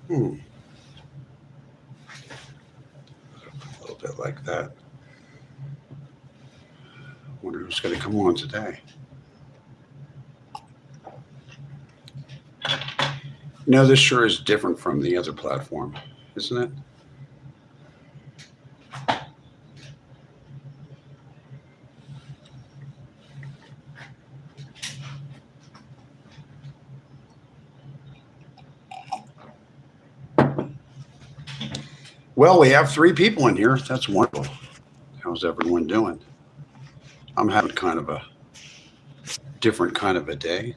A little bit like that. Wonder who's going to come on today. No, this sure is different from the other platform, isn't it? Well, we have 3 people in here. That's wonderful. How's everyone doing? I'm having kind of a different kind of a day.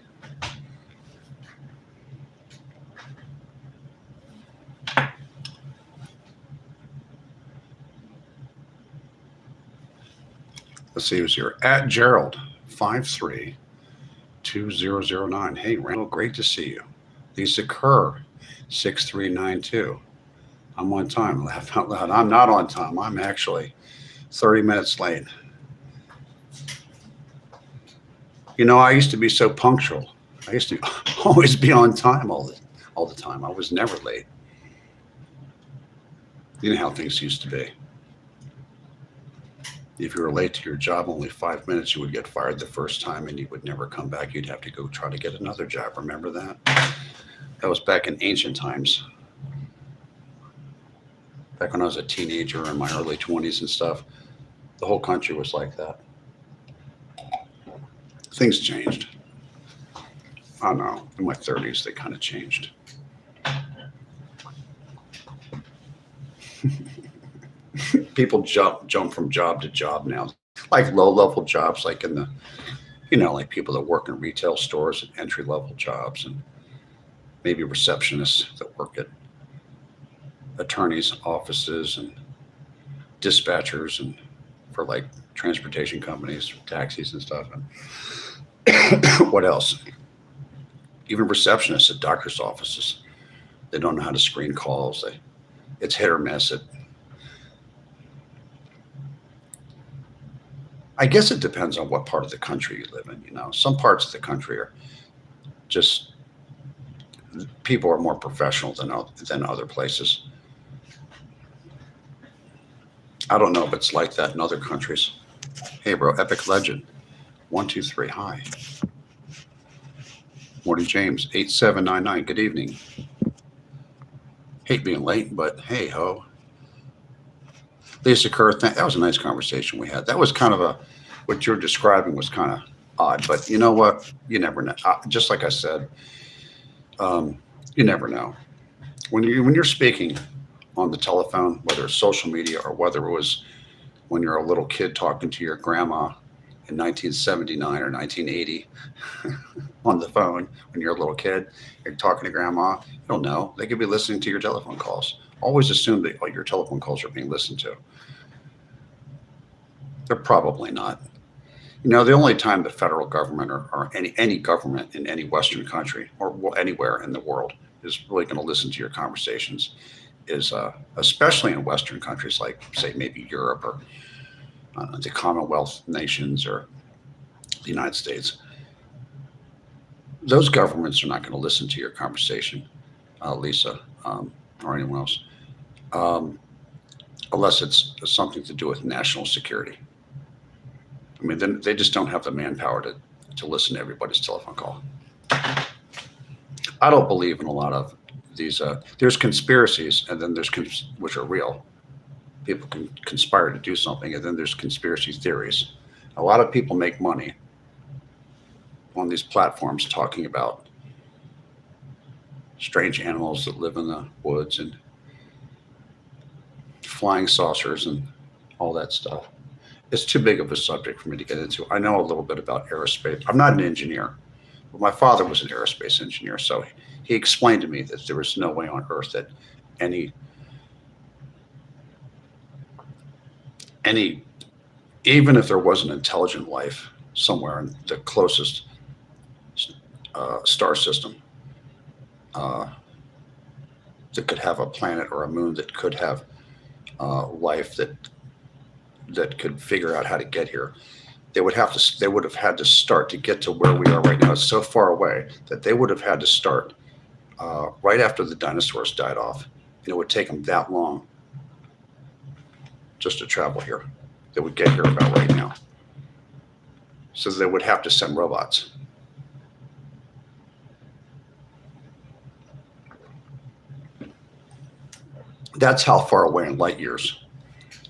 Let's see who's here. At Gerald532009. Hey, Randall, great to see you. Lisa Kerr, 6392. I'm on time. Laugh out loud. I'm not on time. I'm actually 30 minutes late. You know, I used to be so punctual. I used to always be on time all the time. I was never late. You know how things used to be. If you were late to your job only 5 minutes, you would get fired the first time and you would never come back. You'd have to go try to get another job. Remember that? That was back in ancient times. Back when I was a teenager in my early 20s and stuff, the whole country was like that. Things changed. I don't know. In my 30s, they kind of changed. People jump from job to job now, like low-level jobs, like in the, like people that work in retail stores and entry-level jobs, and maybe receptionists that work at attorneys' offices and dispatchers and for like transportation companies, taxis and stuff. And what else? Even receptionists at doctors' offices. They don't know how to screen calls. It's hit or miss. I guess it depends on what part of the country you live in. Some parts of the country are just, people are more professional than other places. I don't know if it's like that in other countries. Hey, bro, Epic Legend, 123, hi. Morty James, 8799, good evening. Hate being late, but hey ho. Lisa Kerr, that was a nice conversation we had. That was kind of what you're describing was kind of odd, but you know what? You never know. Just like I said, you never know. When you're speaking on the telephone, whether it's social media or whether it was when you're a little kid talking to your grandma in 1979 or 1980 on the phone, when you're a little kid, you're talking to grandma, you don't know. They could be listening to your telephone calls. Always assume that your telephone calls are being listened to. They're probably not. The only time the federal government or any government in any Western country or anywhere in the world is really going to listen to your conversations is especially in Western countries like, say, maybe Europe or the Commonwealth nations or the United States. Those governments are not going to listen to your conversation, Lisa, or anyone else, unless it's something to do with national security. I mean, then they just don't have the manpower to listen to everybody's telephone call. I don't believe in a lot of these. There's conspiracies, and then there's which are real. People can conspire to do something, and then there's conspiracy theories. A lot of people make money on these platforms talking about strange animals that live in the woods and flying saucers and all that stuff. It's too big of a subject for me to get into. I know a little bit about aerospace. I'm not an engineer, but my father was an aerospace engineer, so he explained to me that there was no way on earth that any even if there was an intelligent life somewhere in the closest star system that could have a planet or a moon that could have life that could figure out how to get here, they would have had to start to get to where we are right now. It's so far away that they would have had to start right after the dinosaurs died off. And it would take them that long just to travel here. They would get here about right now. So they would have to send robots. That's how far away in light years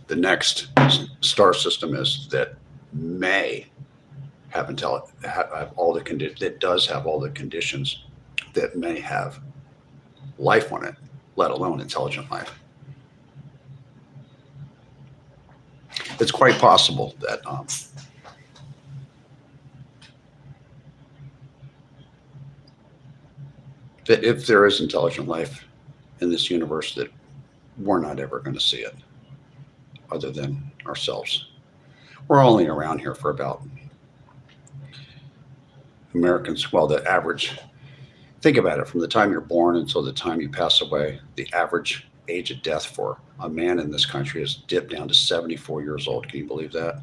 the next star system is that may have all the that does have all the conditions that may have life on it, let alone intelligent life. It's quite possible that that if there is intelligent life in this universe, that we're not ever going to see it other than ourselves. We're only around here for about Americans, well, the average, think about it, from the time you're born until the time you pass away, the average age of death for a man in this country has dipped down to 74 years old. Can you believe that?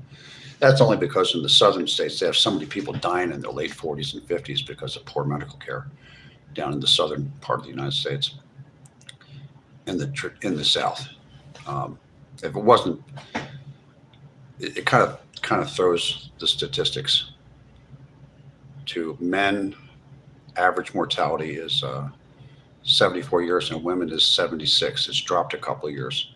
That's only because in the southern states, they have so many people dying in their late 40s and 50s because of poor medical care down in the southern part of the United States. In the South, if it wasn't, it kind of throws the statistics to men. Average mortality is 74 years, and women is 76. It's dropped a couple of years.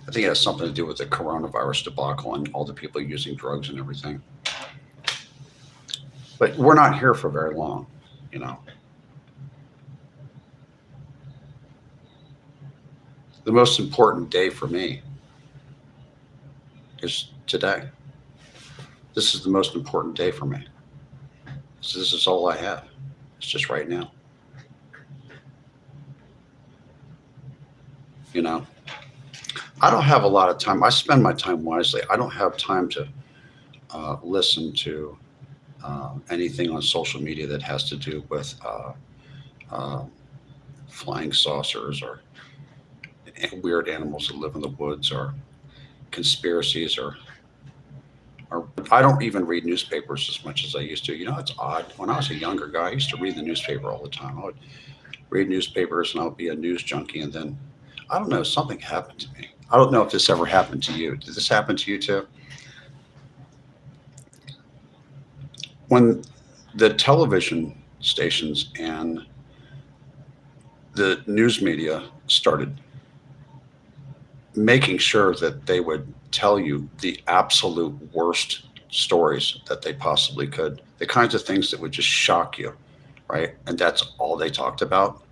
I think it has something to do with the coronavirus debacle and all the people using drugs and everything. But we're not here for very long, you know. The most important day for me is today. This is the most important day for me. So this is all I have. It's just right now. You know, I don't have a lot of time. I spend my time wisely. I don't have time to listen to anything on social media that has to do with flying saucers or weird animals that live in the woods or conspiracies or I don't even read newspapers as much as I used to. You know, it's odd. When I was a younger guy, I used to read the newspaper all the time. I would read newspapers and I would be a news junkie. And then, I don't know, something happened to me. I don't know if this ever happened to you. Did this happen to you too? When the television stations and the news media started making sure that they would tell you the absolute worst stories that they possibly could, the kinds of things that would just shock you, right? And that's all they talked about.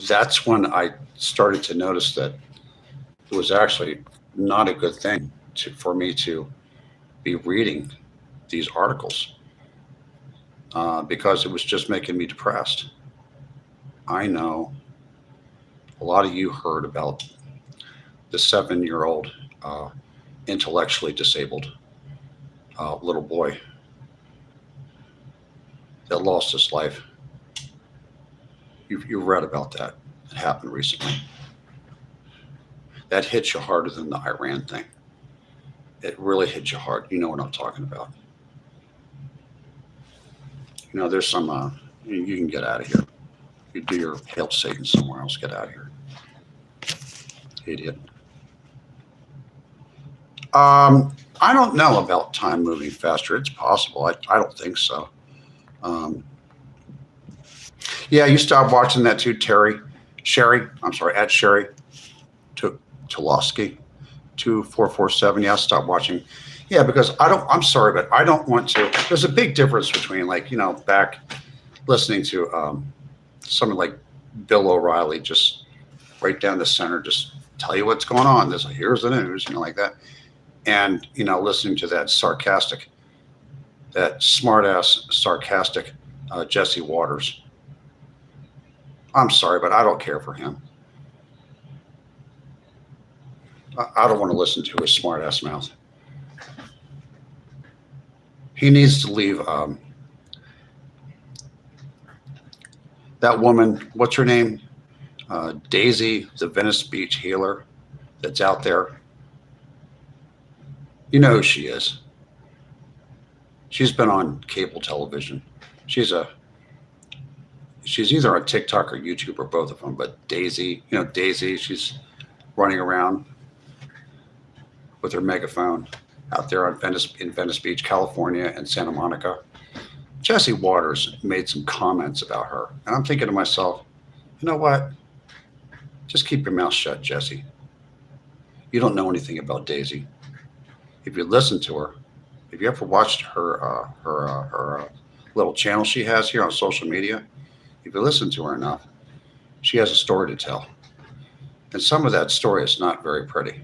That's when I started to notice that it was actually not a good thing for me to be reading these articles because it was just making me depressed. I know a lot of you heard about the 7-year-old intellectually disabled little boy that lost his life. You read about that. It happened recently. That hits you harder than the Iran thing. It really hits you hard. You know what I'm talking about. You know, there's some, you can get out of here. You do your Hail Satan somewhere else, get out of here. Idiot. I don't know about time moving faster. It's possible. I don't think so. Yeah, you stopped watching that too, Sherry, at Sherry Tulosky 2447. Yeah, stop watching. Yeah, because I'm sorry, but I don't want to. There's a big difference between, like, you know, back listening to someone like Bill O'Reilly, just right down the center, just tell you what's going on. Here's the news, you know, like that. And, you know, listening to that smart ass, sarcastic Jesse Waters. I'm sorry, but I don't care for him. I don't want to listen to his smart ass mouth. He needs to leave that woman, what's her name? Daisy, the Venice Beach healer that's out there. You know who she is. She's been on cable television. She's a she's either on TikTok or YouTube or both of them. But Daisy, Daisy, she's running around with her megaphone out there in Venice Beach, California, and Santa Monica. Jesse Waters made some comments about her, and I'm thinking to myself, you know what? Just keep your mouth shut, Jesse. You don't know anything about Daisy. If you listen to her, if you ever watched her little channel she has here on social media, if you listen to her enough, she has a story to tell, and some of that story is not very pretty.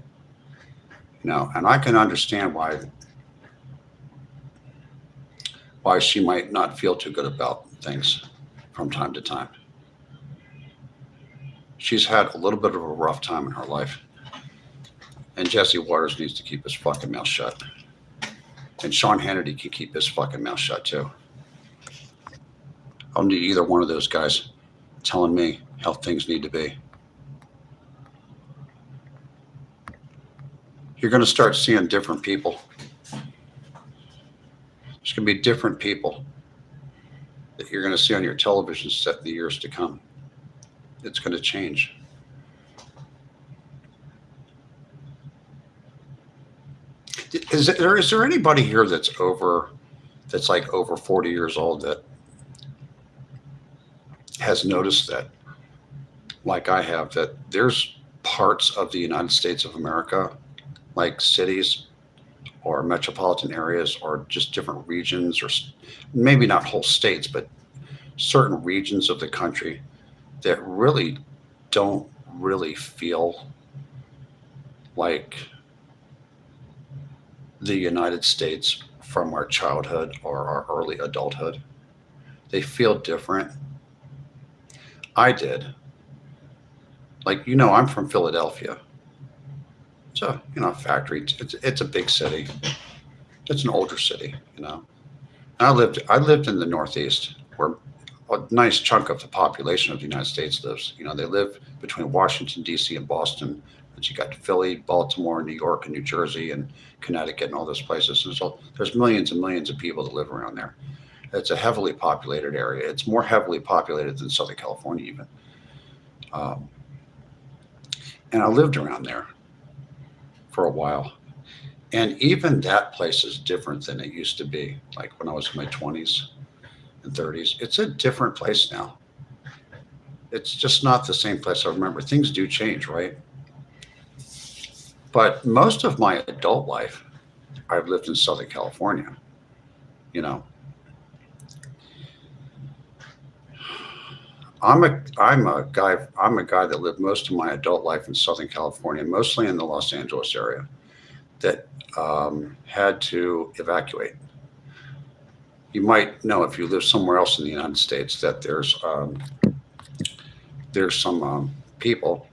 And I can understand why she might not feel too good about things from time to time. She's had a little bit of a rough time in her life. And Jesse Waters needs to keep his fucking mouth shut. And Sean Hannity can keep his fucking mouth shut too. I don't need either one of those guys telling me how things need to be. You're going to start seeing different people. There's going to be different people that you're going to see on your television set in the years to come. It's going to change. Is there anybody here that's like over 40 years old that has noticed that, like I have, that there's parts of the United States of America, like cities or metropolitan areas or just different regions, or maybe not whole states, but certain regions of the country that really don't really feel like the United States from our childhood or our early adulthood. They feel different. I did. Like, I'm from Philadelphia. It's a, factory. It's a big city. It's an older city, I lived in the Northeast, where a nice chunk of the population of the United States lives. They live between Washington, D.C. and Boston. But you got Philly, Baltimore, New York, and New Jersey, and Connecticut, and all those places. And so there's millions and millions of people that live around there. It's a heavily populated area. It's more heavily populated than Southern California even. And I lived around there for a while. And even that place is different than it used to be, like when I was in my 20s and 30s. It's a different place now. It's just not the same place I remember. Things do change, right? But most of my adult life, I've lived in Southern California. I'm a guy that lived most of my adult life in Southern California, mostly in the Los Angeles area, that had to evacuate. You might know, if you live somewhere else in the United States, that there's some people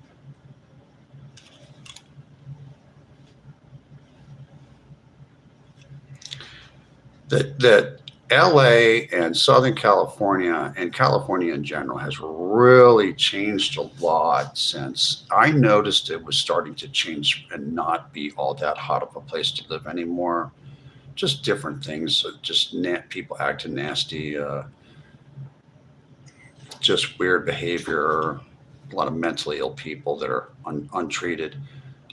that LA and Southern California and California in general has really changed a lot since I noticed it was starting to change and not be all that hot of a place to live anymore. Just different things, just people acting nasty, just weird behavior, a lot of mentally ill people that are untreated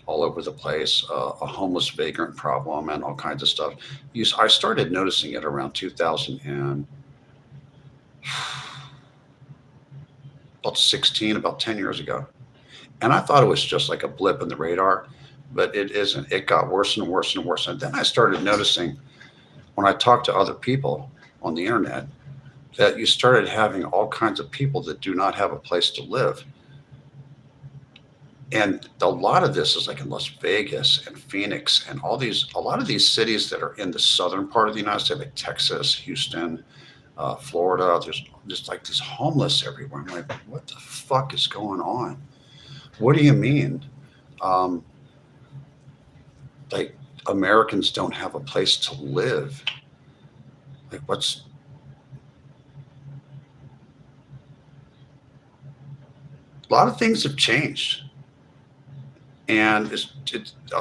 all over the place, a homeless vagrant problem, and all kinds of stuff. I started noticing it around 2016, about 10 years ago. And I thought it was just like a blip in the radar, but it isn't. It got worse and worse and worse. And then I started noticing, when I talked to other people on the internet, that you started having all kinds of people that do not have a place to live. And a lot of this is like in Las Vegas and Phoenix and a lot of these cities that are in the southern part of the United States, like Texas, Houston, Florida. There's just like these homeless everywhere. I'm like, what the fuck is going on? What do you mean? Like, Americans don't have a place to live. Like, a lot of things have changed. And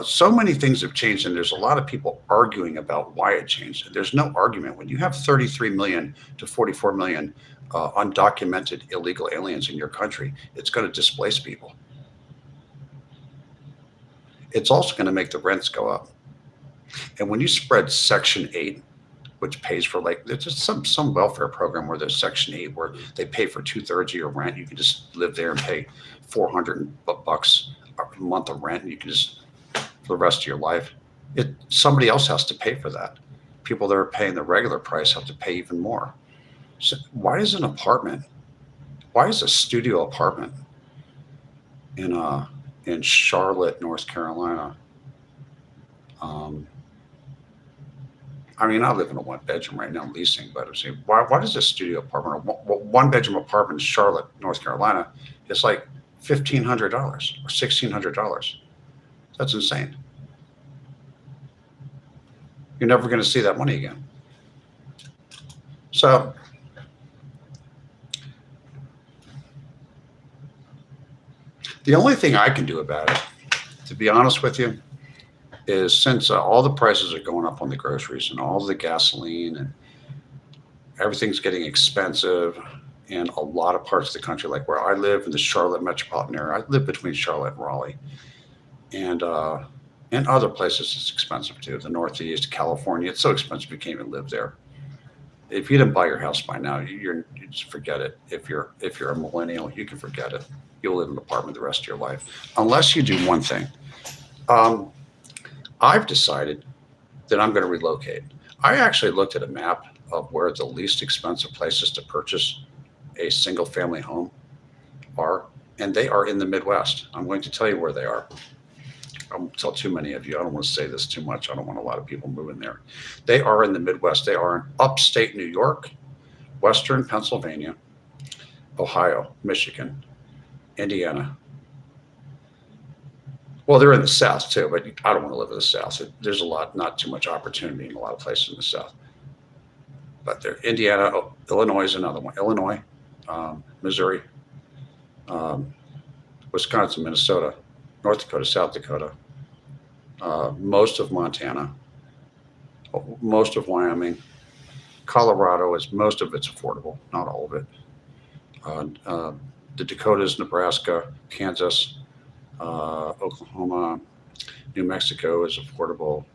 so many things have changed, and there's a lot of people arguing about why it changed. There's no argument. When you have 33 million to 44 million undocumented illegal aliens in your country, it's going to displace people. It's also going to make the rents go up. And when you spread Section 8, which pays for, like, there's just some welfare program where there's Section 8 where they pay for 2/3 of your rent. You can just live there and pay $400 a month of rent, and you can just, for the rest of your life. Somebody else has to pay for that. People that are paying the regular price have to pay even more. So why is a studio apartment in Charlotte, North Carolina? I mean, I live in a 1-bedroom right now, leasing, but I'm saying, why does a studio apartment or 1-bedroom apartment in Charlotte, North Carolina, is like $1,500 or $1,600? That's insane. You're never going to see that money again. So the only thing I can do about it, to be honest with you, is since all the prices are going up on the groceries and all the gasoline and everything's getting expensive in a lot of parts of the country, like where I live in the Charlotte metropolitan area. I live between Charlotte and Raleigh, and other places it's expensive too. The Northeast, California, it's so expensive you can't even live there. If you didn't buy your house by now, you just forget it. If you're a millennial, you can forget it. You'll live in an apartment the rest of your life, unless you do one thing. I've decided that I'm going to relocate. I actually looked at a map of where the least expensive places to purchase a single family home are, and they are in the Midwest. I'm going to tell you where they are. I won't tell too many of you. I don't want to say this too much. I don't want a lot of people moving there. They are in the Midwest. They are in upstate New York, Western Pennsylvania, Ohio, Michigan, Indiana. Well, they're in the South too, but I don't want to live in the South. There's not too much opportunity in a lot of places in the South. But they're Indiana, Illinois is another one. Illinois, Missouri, Wisconsin, Minnesota, North Dakota, South Dakota, most of Montana, most of Wyoming. Colorado is most of it's affordable, not all of it. The Dakotas, Nebraska, Kansas, Oklahoma, New Mexico is affordable.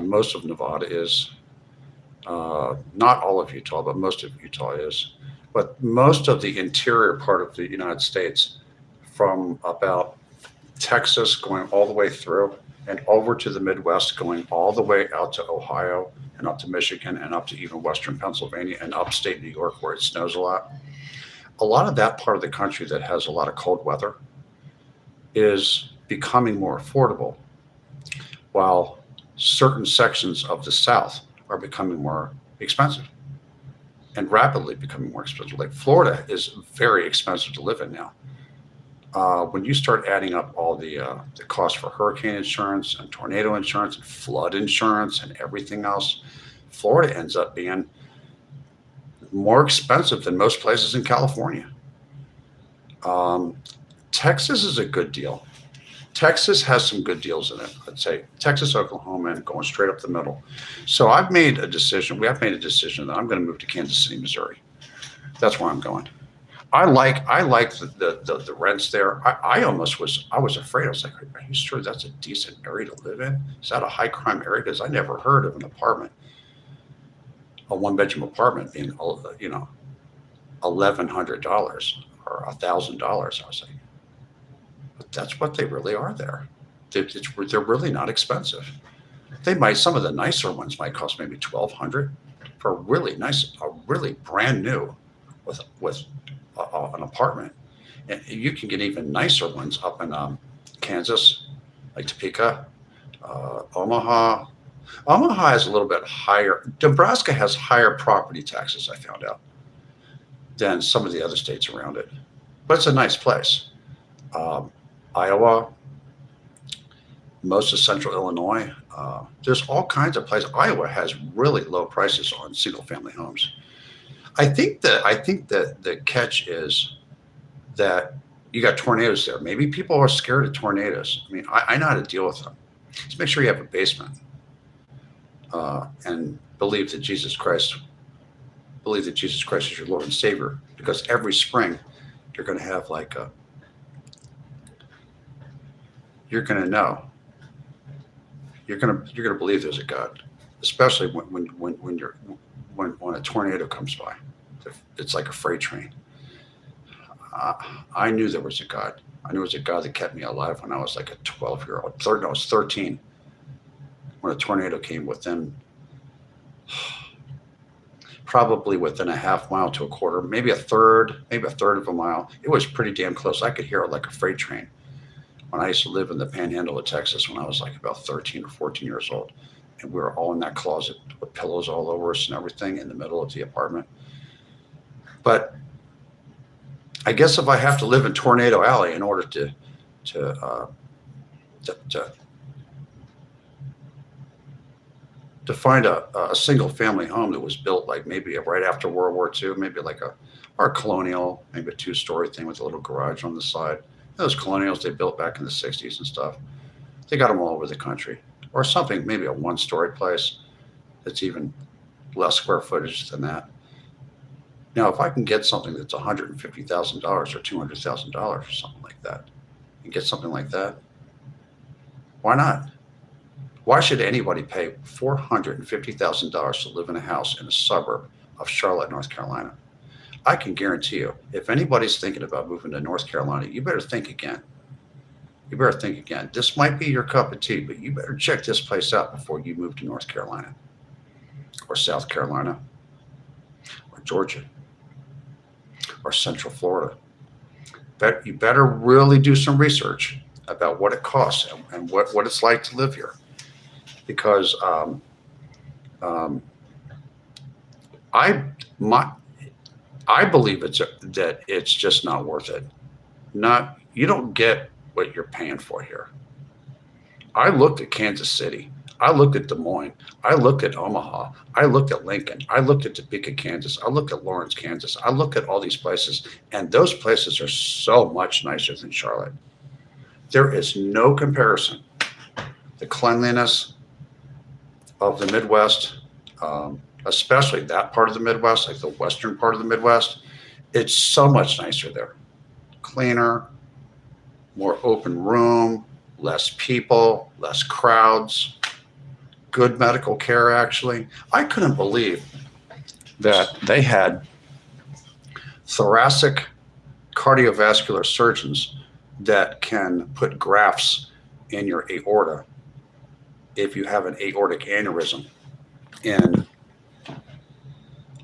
Most of Nevada is. Not all of Utah, but most of Utah is. But most of the interior part of the United States, from about Texas going all the way through and over to the Midwest, going all the way out to Ohio and up to Michigan and up to even Western Pennsylvania and upstate New York where it snows a lot. A lot of that part of the country that has a lot of cold weather is becoming more affordable, while certain sections of the South are becoming more expensive and rapidly becoming more expensive. Like Florida is very expensive to live in now. When you start adding up all the cost for hurricane insurance and tornado insurance and flood insurance and everything else, Florida ends up being more expensive than most places in California. Texas is a good deal. Texas has some good deals in it. I'd say Texas, Oklahoma, and going straight up the middle. So I've made a decision. We have made a decision that I'm going to move to Kansas City, Missouri. That's where I'm going. I like the rents there. I was afraid. I was like, are you sure that's a decent area to live in? Is that a high crime area? Because I never heard of an apartment, a 1-bedroom apartment being, $1,100 or $1,000. I was like, but that's what they really are there. They're really not expensive. Some of the nicer ones might cost maybe $1,200 for a really brand new with an apartment. And you can get even nicer ones up in Kansas, like Topeka, Omaha. Omaha is a little bit higher. Nebraska has higher property taxes, I found out, than some of the other states around it. But it's a nice place. Iowa, most of central Illinois. There's all kinds of places. Iowa has really low prices on single-family homes. I think that the catch is that you got tornadoes there. Maybe people are scared of tornadoes. I mean, I know how to deal with them. Just make sure you have a basement and believe that Jesus Christ believe that Jesus Christ is your Lord and Savior, because every spring you're going to have you're going to know, you're going to believe there's a God, especially when a tornado comes by. It's like a freight train. I knew there was a God. I knew it was a God that kept me alive when I was like a 12-year-old. I was 13 when a tornado came probably within a half mile to a quarter, maybe a third of a mile. It was pretty damn close. I could hear it like a freight train. When I used to live in the panhandle of Texas when I was like about 13 or 14 years old, and we were all in that closet with pillows all over us and everything in the middle of the apartment. But I guess if I have to live in Tornado Alley in order to find a single family home that was built like maybe right after World War II, maybe like a colonial, maybe a 2-story thing with a little garage on the side. Those colonials they built back in the 60s and stuff. They got them all over the country. Or something, maybe a 1-story place that's even less square footage than that. Now, if I can get something that's $150,000 or $200,000 or something like that, and get something like that, why not? Why should anybody pay $450,000 to live in a house in a suburb of Charlotte, North Carolina? I can guarantee you, if anybody's thinking about moving to North Carolina, you better think again. You better think again. This might be your cup of tea, but you better check this place out before you move to North Carolina or South Carolina or Georgia or Central Florida. But you better really do some research about what it costs and what it's like to live here. Because I believe that it's just not worth it. You don't get what you're paying for here. I looked at Kansas City. I looked at Des Moines. I looked at Omaha. I looked at Lincoln. I looked at Topeka, Kansas. I looked at Lawrence, Kansas. I looked at all these places, and those places are so much nicer than Charlotte. There is no comparison. The cleanliness of the Midwest, especially that part of the Midwest, like the western part of the Midwest, it's so much nicer there. Cleaner, more open room, less people, less crowds, good medical care, actually. I couldn't believe that they had thoracic cardiovascular surgeons that can put grafts in your aorta if you have an aortic aneurysm in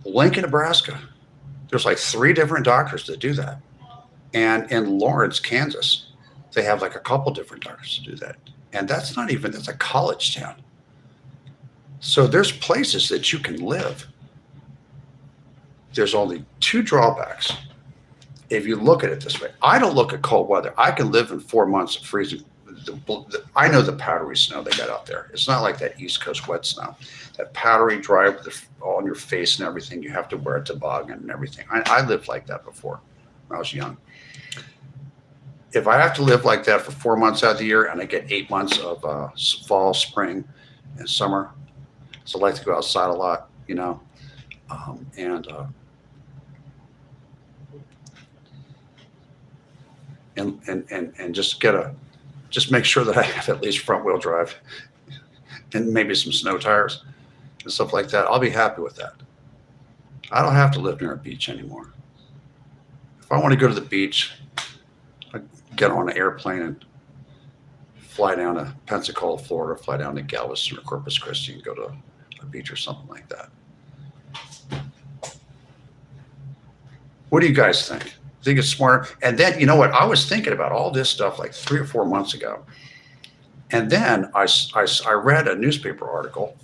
Lincoln, Nebraska. There's like 3 different doctors that do that. And in Lawrence, Kansas, they have like a couple different doctors to do that. And that's a college town. So there's places that you can live. There's only 2 drawbacks. If you look at it this way, I don't look at cold weather. I can live in 4 months of freezing. I know the powdery snow they got out there. It's not like that East Coast wet snow. That powdery dry all on your face and everything. You have to wear a toboggan and everything. I lived like that before when I was young. If I have to live like that for 4 months out of the year and I get 8 months of fall, spring, and summer, so I like to go outside a lot, and just make sure that I have at least front wheel drive and maybe some snow tires and stuff like that. I'll be happy with that. I don't have to live near a beach anymore. If I want to go to the beach, I get on an airplane and fly down to Pensacola, Florida, fly down to Galveston or Corpus Christi and go to a beach or something like that. What do you guys think? Think it's smarter? And then, you know what? I was thinking about all this stuff like 3 or 4 months ago. And then I read a newspaper article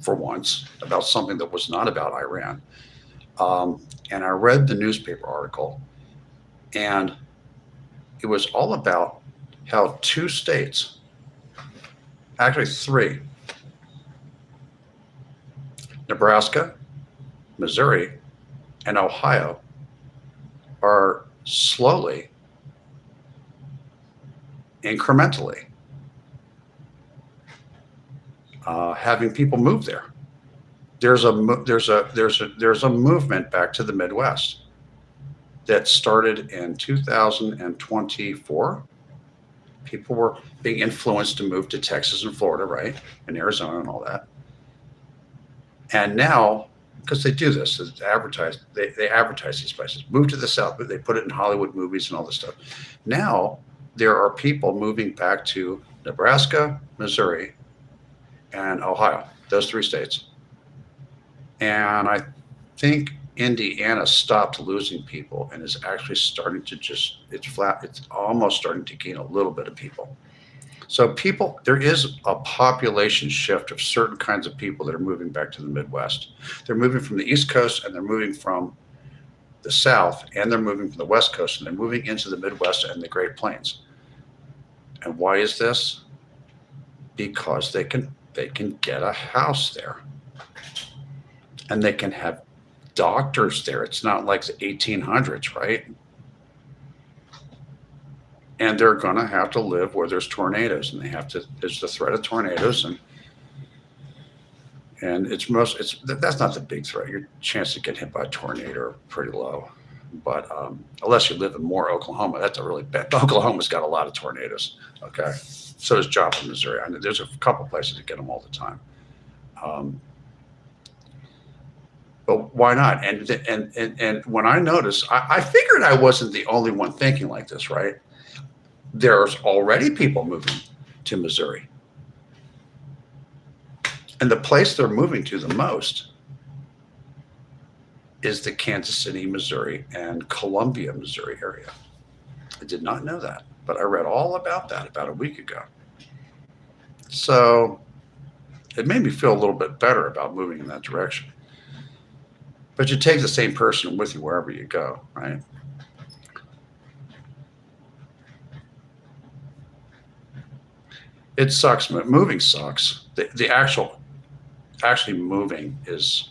for once about something that was not about Iran. And I read the newspaper article, and it was all about how 2 states, actually 3, Nebraska, Missouri, and Ohio, are slowly, incrementally having people move there. there's a movement back to the Midwest that started in 2024. People were being influenced to move to Texas and Florida, right, and Arizona and all that. And now, because they do this, they advertise these places. Move to the South, but they put it in Hollywood movies and all this stuff. Now there are people moving back to Nebraska, Missouri, and Ohio. Those three states. And I think Indiana stopped losing people and is actually starting to it's almost starting to gain a little bit of people. So there is a population shift of certain kinds of people that are moving back to the Midwest. They're moving from the East Coast and they're moving from the South and they're moving from the West Coast and they're moving into the Midwest and the Great Plains. And why is this? Because they can get a house there. And they can have doctors there. It's not like the 1800s, right? And they're going to have to live where there's tornadoes, and there's the threat of tornadoes, and that's not the big threat. Your chance to get hit by a tornado are pretty low, but unless you live in Moore, Oklahoma, that's a really bad. Oklahoma's got a lot of tornadoes. Okay, so does Joplin, Missouri. I know there's a couple places that get them all the time. But why not? And when I noticed, I figured I wasn't the only one thinking like this, right? There's already people moving to Missouri. And the place they're moving to the most is the Kansas City, Missouri, and Columbia, Missouri area. I did not know that, but I read all about that about a week ago. So it made me feel a little bit better about moving in that direction. But you take the same person with you wherever you go, right? It sucks. Moving sucks. The actually moving is.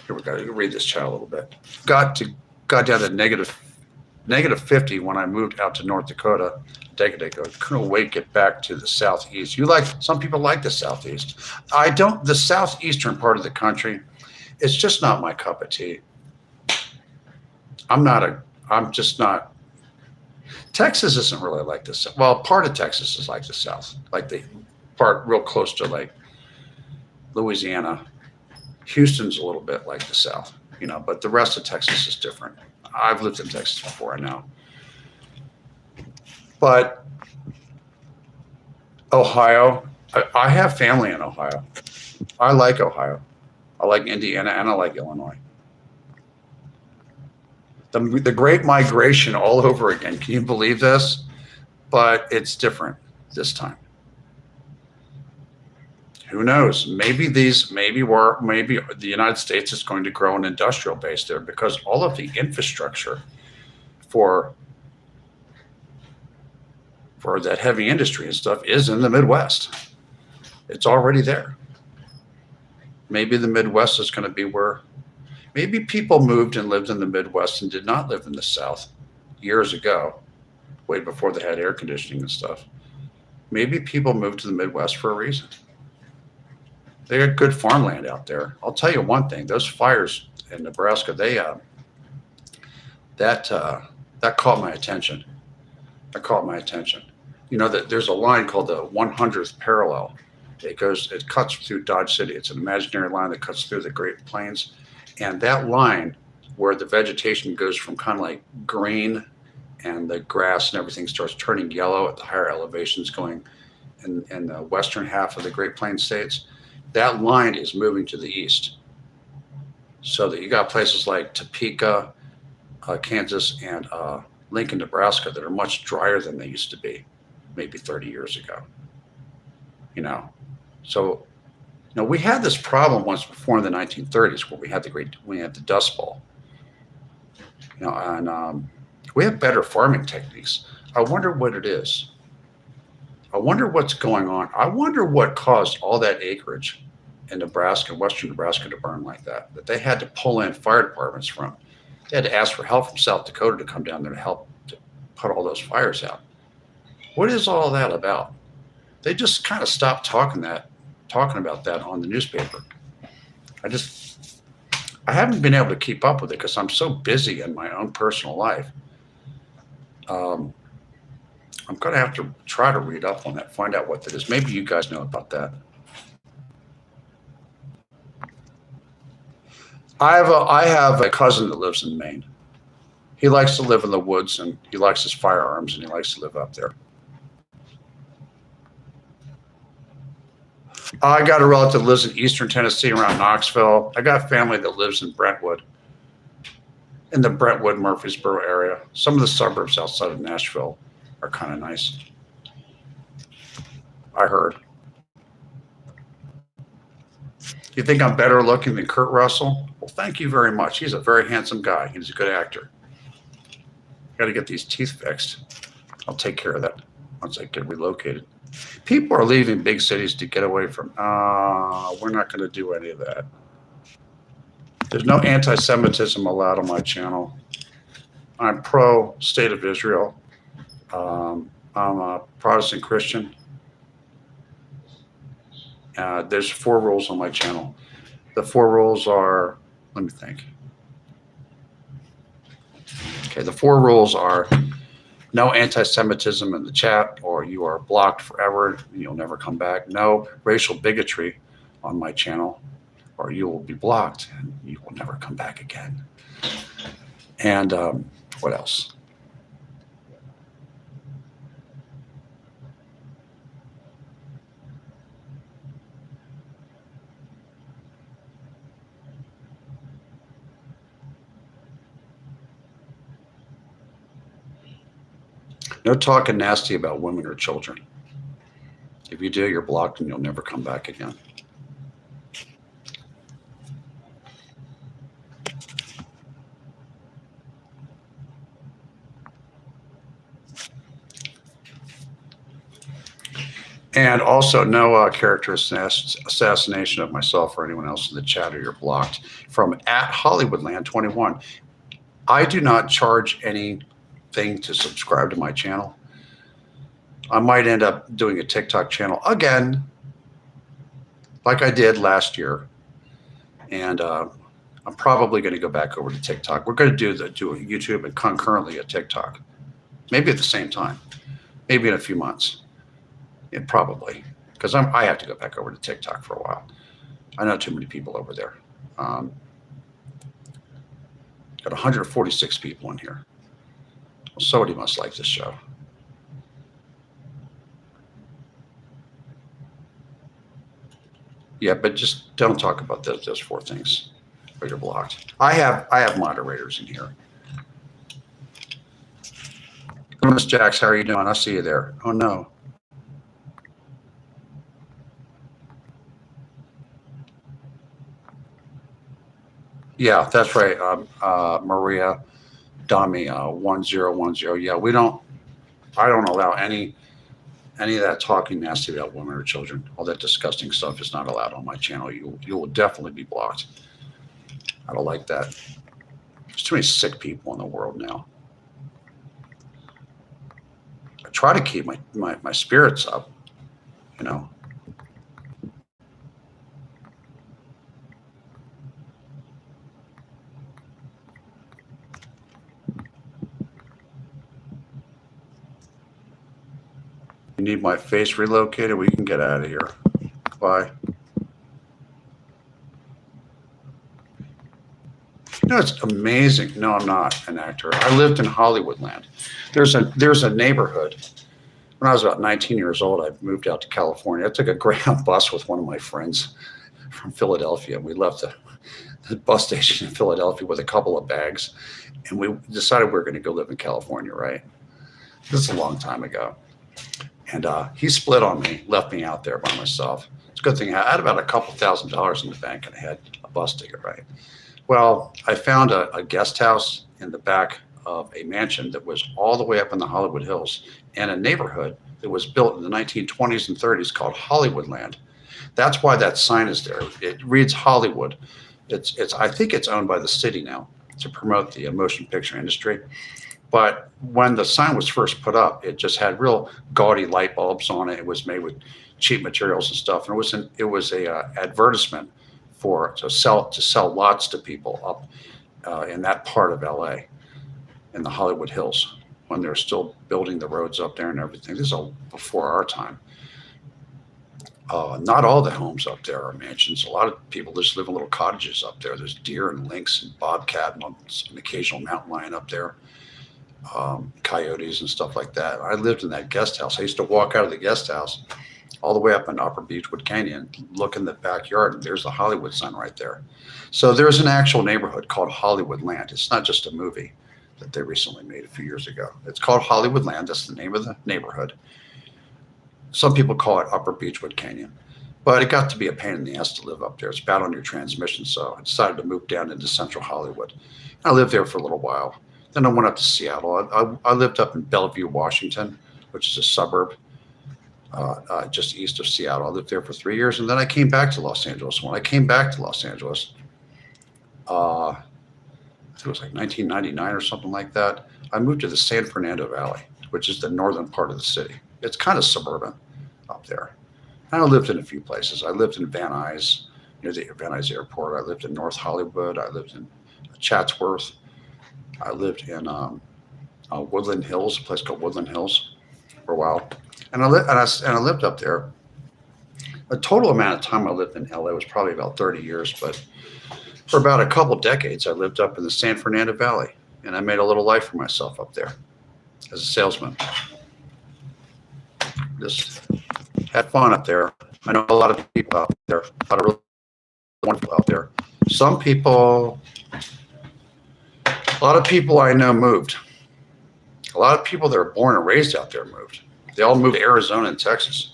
Here we go. You read this chat a little bit. Got down to negative 50 when I moved out to North Dakota a decade ago. Couldn't wait to get back to the Southeast. Some people like the Southeast. I don't. The Southeastern part of the country, it's just not my cup of tea. I'm just not. Texas isn't really like this. Well, part of Texas is like the South, like the part real close to like Louisiana. Houston's a little bit like the South, but the rest of Texas is different. I've lived in Texas before, I know. But Ohio, I have family in Ohio. I like Ohio. I like Indiana and I like Illinois. The Great Migration all over again. Can you believe this? But it's different this time. Who knows? Maybe the United States is going to grow an industrial base there because all of the infrastructure for that heavy industry and stuff is in the Midwest. It's already there. Maybe the Midwest is going to be where maybe people moved and lived in the Midwest and did not live in the South years ago, way before they had air conditioning and stuff. Maybe people moved to the Midwest for a reason. They got good farmland out there. I'll tell you one thing: those fires in Nebraska, that caught my attention. That caught my attention. That there's a line called the 100th parallel. It cuts through Dodge City. It's an imaginary line that cuts through the Great Plains. And that line where the vegetation goes from kind of like green and the grass and everything starts turning yellow at the higher elevations going in the western half of the Great Plains states, that line is moving to the east. So that you got places like Topeka, Kansas, and Lincoln, Nebraska that are much drier than they used to be maybe 30 years ago. So we had this problem once before in the 1930s where we had the Dust Bowl. And we have better farming techniques. I wonder what it is. I wonder what's going on. I wonder what caused all that acreage in Nebraska, western Nebraska, to burn like that they had to pull in fire departments from. They had to ask for help from South Dakota to come down there to help to put all those fires out. What is all that about? They just kind of stopped talking about that on the newspaper. I haven't been able to keep up with it because I'm so busy in my own personal life. I'm going to have to try to read up on that, find out what that is. Maybe you guys know about that. I have a cousin that lives in Maine. He likes to live in the woods, and he likes his firearms, and he likes to live up there. I got a relative that lives in eastern Tennessee around Knoxville. I got family that lives in Brentwood, in the Brentwood, Murfreesboro area. Some of the suburbs outside of Nashville are kind of nice, I heard. You think I'm better looking than Kurt Russell? Well, thank you very much. He's a very handsome guy. He's a good actor. Got to get these teeth fixed. I'll take care of that once I get relocated. People are leaving big cities to get away from, we're not going to do any of that. There's no anti-Semitism allowed on my channel. I'm pro-State of Israel. I'm a Protestant Christian. There's 4 rules on my channel. The 4 rules are, let me think. Okay, the 4 rules are no anti-Semitism in the chat, or you are blocked forever and you'll never come back. No racial bigotry on my channel, or you will be blocked and you will never come back again. And what else? No talking nasty about women or children. If you do, you're blocked and you'll never come back again. And also no character assassination of myself or anyone else in the chat, or you're blocked. From @Hollywoodland22. I do not charge anything to subscribe to my channel. I might end up doing a TikTok channel again, like I did last year. And I'm probably going to go back over to TikTok. We're going to do a YouTube and concurrently a TikTok, maybe at the same time, maybe in a few months. Yeah, probably, because I have to go back over to TikTok for a while. I know too many people over there. Got 146 people in here. Well, somebody must like this show. Yeah, but just don't talk about those 4 things, or you're blocked. I have moderators in here. Miss Jax, how are you doing? I see you there. Oh no. Yeah, that's right. Maria Dami 1010. Yeah, I don't allow any of that talking nasty about women or children. All that disgusting stuff is not allowed on my channel. You will definitely be blocked. I don't like that. There's too many sick people in the world now. I try to keep my spirits up, you know. You need my face relocated? We can get out of here. Bye. You know, it's amazing. No, I'm not an actor. I lived in Hollywoodland. There's a neighborhood. When I was about 19 years old, I moved out to California. I took a Greyhound bus with one of my friends from Philadelphia. We left the bus station in Philadelphia with a couple of bags, and we decided we were going to go live in California, right? This is a long time ago. And he split on me, left me out there by myself. It's a good thing I had about a couple $1,000s in the bank, and I had a bus ticket, right? Well, I found a guest house in the back of a mansion that was all the way up in the Hollywood Hills, and a neighborhood that was built in the 1920s and 30s called Hollywoodland. That's why that sign is there. It reads Hollywood. I think it's owned by the city now to promote the motion picture industry. But when the sign was first put up, it just had real gaudy light bulbs on it. It was made with cheap materials and stuff. And it was a advertisement to sell lots to people up in that part of LA, in the Hollywood Hills, when they're still building the roads up there and everything. This is all before our time. Not all the homes up there are mansions. A lot of people just live in little cottages up there. There's deer and lynx and bobcat and an occasional mountain lion up there, coyotes and stuff like that. I lived in that guest house. I used to walk out of the guest house all the way up in Upper Beechwood Canyon, look in the backyard, and there's the Hollywood sign right there. So there's an actual neighborhood called Hollywoodland. It's not just a movie that they recently made a few years ago. It's called Hollywoodland. That's the name of the neighborhood. Some people call it Upper Beechwood Canyon, but it got to be a pain in the ass to live up there. It's bad on your transmission, so I decided to move down into Central Hollywood. I lived there for a little while. Then I went up to Seattle. I lived up in Bellevue, Washington, which is a suburb just east of Seattle. I lived there for 3 years, and then I came back to Los Angeles. When I came back to Los Angeles, I think it was like 1999 or something like that, I moved to the San Fernando Valley, which is the northern part of the city. It's kind of suburban up there. And I lived in a few places. I lived in Van Nuys, near the Van Nuys Airport. I lived in North Hollywood. I lived in Chatsworth. I lived in Woodland Hills, a place called Woodland Hills, for a while. And I lived up there. The total amount of time I lived in LA was probably about 30 years, but for about a couple decades, I lived up in the San Fernando Valley, and I made a little life for myself up there as a salesman. Just had fun up there. I know a lot of people out there, a lot of really wonderful out there. A lot of people I know moved. A lot of people that are born and raised out there moved. They all moved to Arizona and Texas.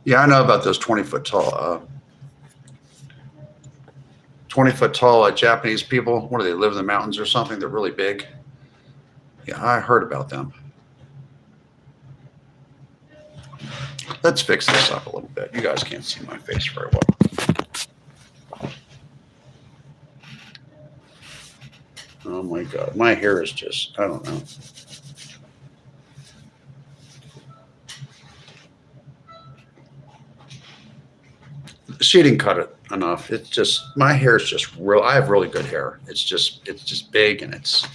Yeah, I know about those 20-foot tall Japanese people. What do they live in the mountains or something? They're really big. Yeah, I heard about them. Let's fix this up a little bit. You guys can't see my face very well. Oh my God, my hair is just, I don't know. She didn't cut it enough. It's just, my hair is just real. I have really good hair. It's just big, and it's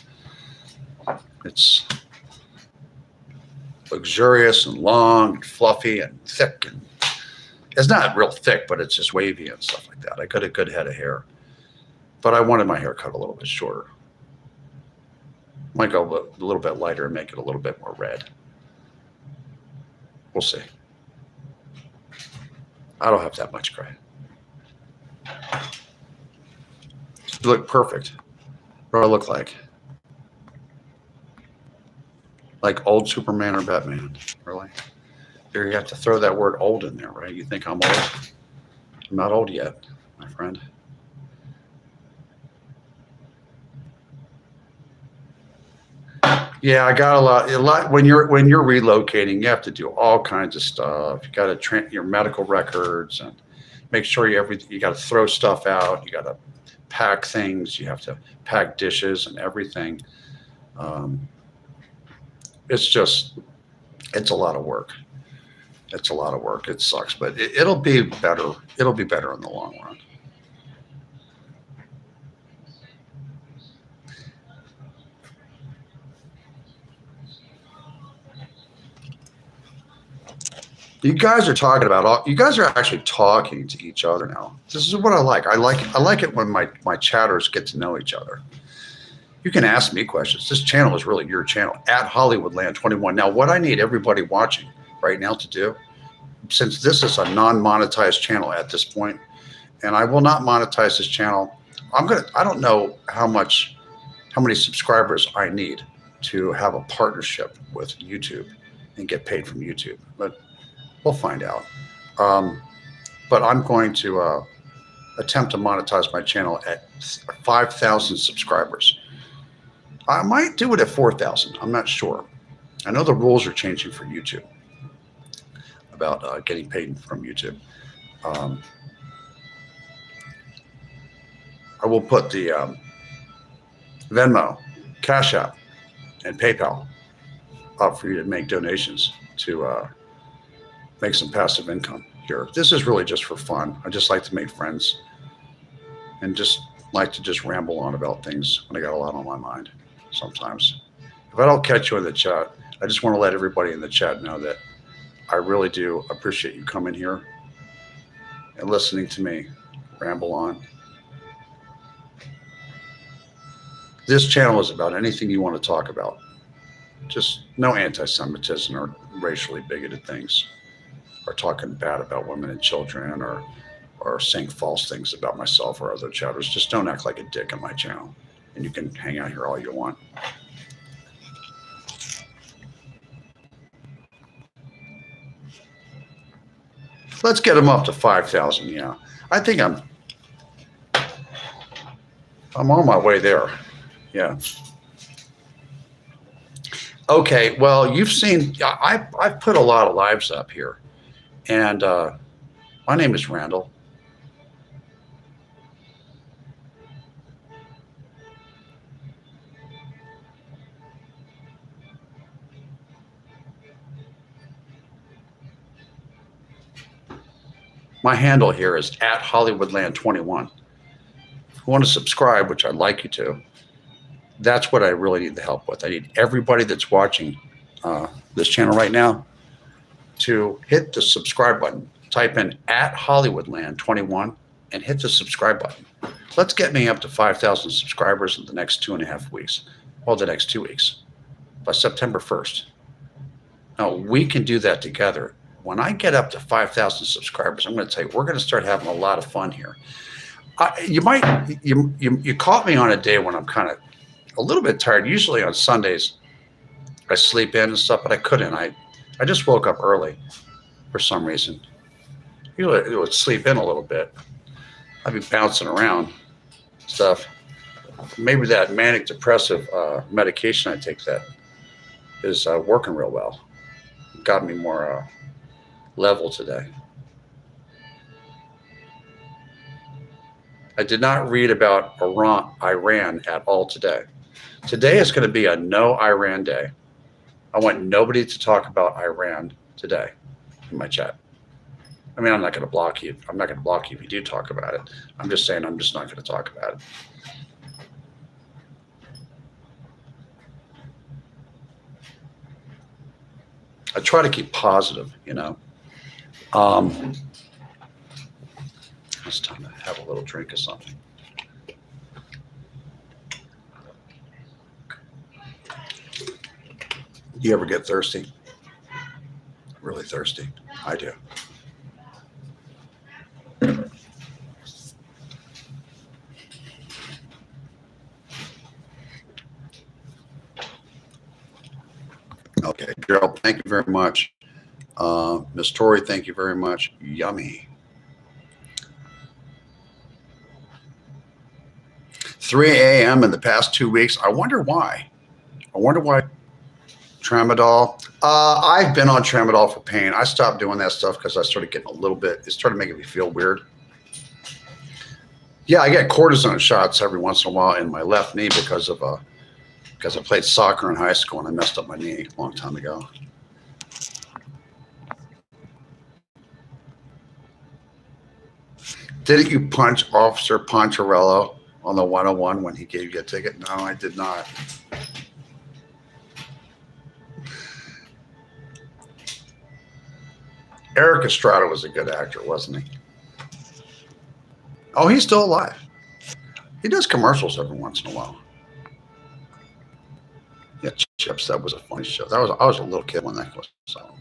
luxurious and long and fluffy and thick. And it's not real thick, but it's just wavy and stuff like that. I got a good head of hair, but I wanted my hair cut a little bit shorter. Might go a little bit lighter and make it a little bit more red. We'll see. I don't have that much gray. You look perfect. What do I look like? Like old Superman or Batman? Really? There, you have to throw that word old in there, right? You think I'm old? I'm not old yet, my friend. Yeah, I got a lot. When you're relocating, you have to do all kinds of stuff. You got to your medical records and make sure you got to throw stuff out. You got to pack things. You have to pack dishes and everything. It's a lot of work. It's a lot of work. It sucks, but it'll be better. It'll be better in the long run. You guys are actually talking to each other now. This is what I like. I like it when my chatters get to know each other. You can ask me questions. This channel is really your channel, at Hollywoodland21. Now, what I need everybody watching right now to do, since this is a non-monetized channel at this point, and I will not monetize this channel, I don't know how many subscribers I need to have a partnership with YouTube and get paid from YouTube, but we'll find out. But I'm going to attempt to monetize my channel at 5,000 subscribers. I might do it at 4,000. I'm not sure. I know the rules are changing for YouTube about getting paid from YouTube. I will put the Venmo, Cash App, and PayPal up for you to make donations to make some passive income here. This is really just for fun. I just like to make friends and just like to just ramble on about things when I got a lot on my mind sometimes. If I don't catch you in the chat, I just want to let everybody in the chat know that I really do appreciate you coming here and listening to me ramble on. This channel is about anything you want to talk about. Just no anti-Semitism or racially bigoted things, or talking bad about women and children, or saying false things about myself or other chatters. Just don't act like a dick on my channel, and you can hang out here all you want. Let's get them up to 5,000. Yeah, I think I'm on my way there. Yeah. Okay, well, you've seen, I've put a lot of lives up here, and my name is Randall. My handle here is at Hollywoodland22. If you want to subscribe, which I'd like you to, that's what I really need the help with. I need everybody that's watching this channel right now to hit the subscribe button. Type in at Hollywoodland21 and hit the subscribe button. Let's get me up to 5,000 subscribers in the next 2.5 weeks. Well, the next 2 weeks, by September 1st. Now, we can do that together. When I get up to 5,000 subscribers, I'm going to tell you, we're going to start having a lot of fun here. You caught me on a day when I'm kind of a little bit tired. Usually on Sundays, I sleep in and stuff, but I couldn't. I just woke up early for some reason. Usually I would sleep in a little bit. I'd be bouncing around stuff. Maybe that manic depressive medication I take that is working real well. Got me more level today. I did not read about Iran at all today. Today is going to be a no Iran day. I want nobody to talk about Iran today in my chat. I mean, I'm not going to block you. I'm not going to block you if you do talk about it. I'm just saying I'm just not going to talk about it. I try to keep positive, you know. It's time to have a little drink of something. You ever get thirsty? Really thirsty? I do. Okay, Gerald, thank you very much. Miss Tori, thank you very much. Yummy. 3 a.m. in the past 2 weeks. I wonder why. Tramadol. I've been on Tramadol for pain. I stopped doing that stuff because I started getting a little bit, it started making me feel weird. Yeah, I get cortisone shots every once in a while in my left knee because I played soccer in high school and I messed up my knee a long time ago. Didn't you punch Officer Poncherello on the 101 when he gave you a ticket? No, I did not. Eric Estrada was a good actor, wasn't he? Oh, he's still alive. He does commercials every once in a while. Yeah, Chips, that was a funny show. I was a little kid when that was on.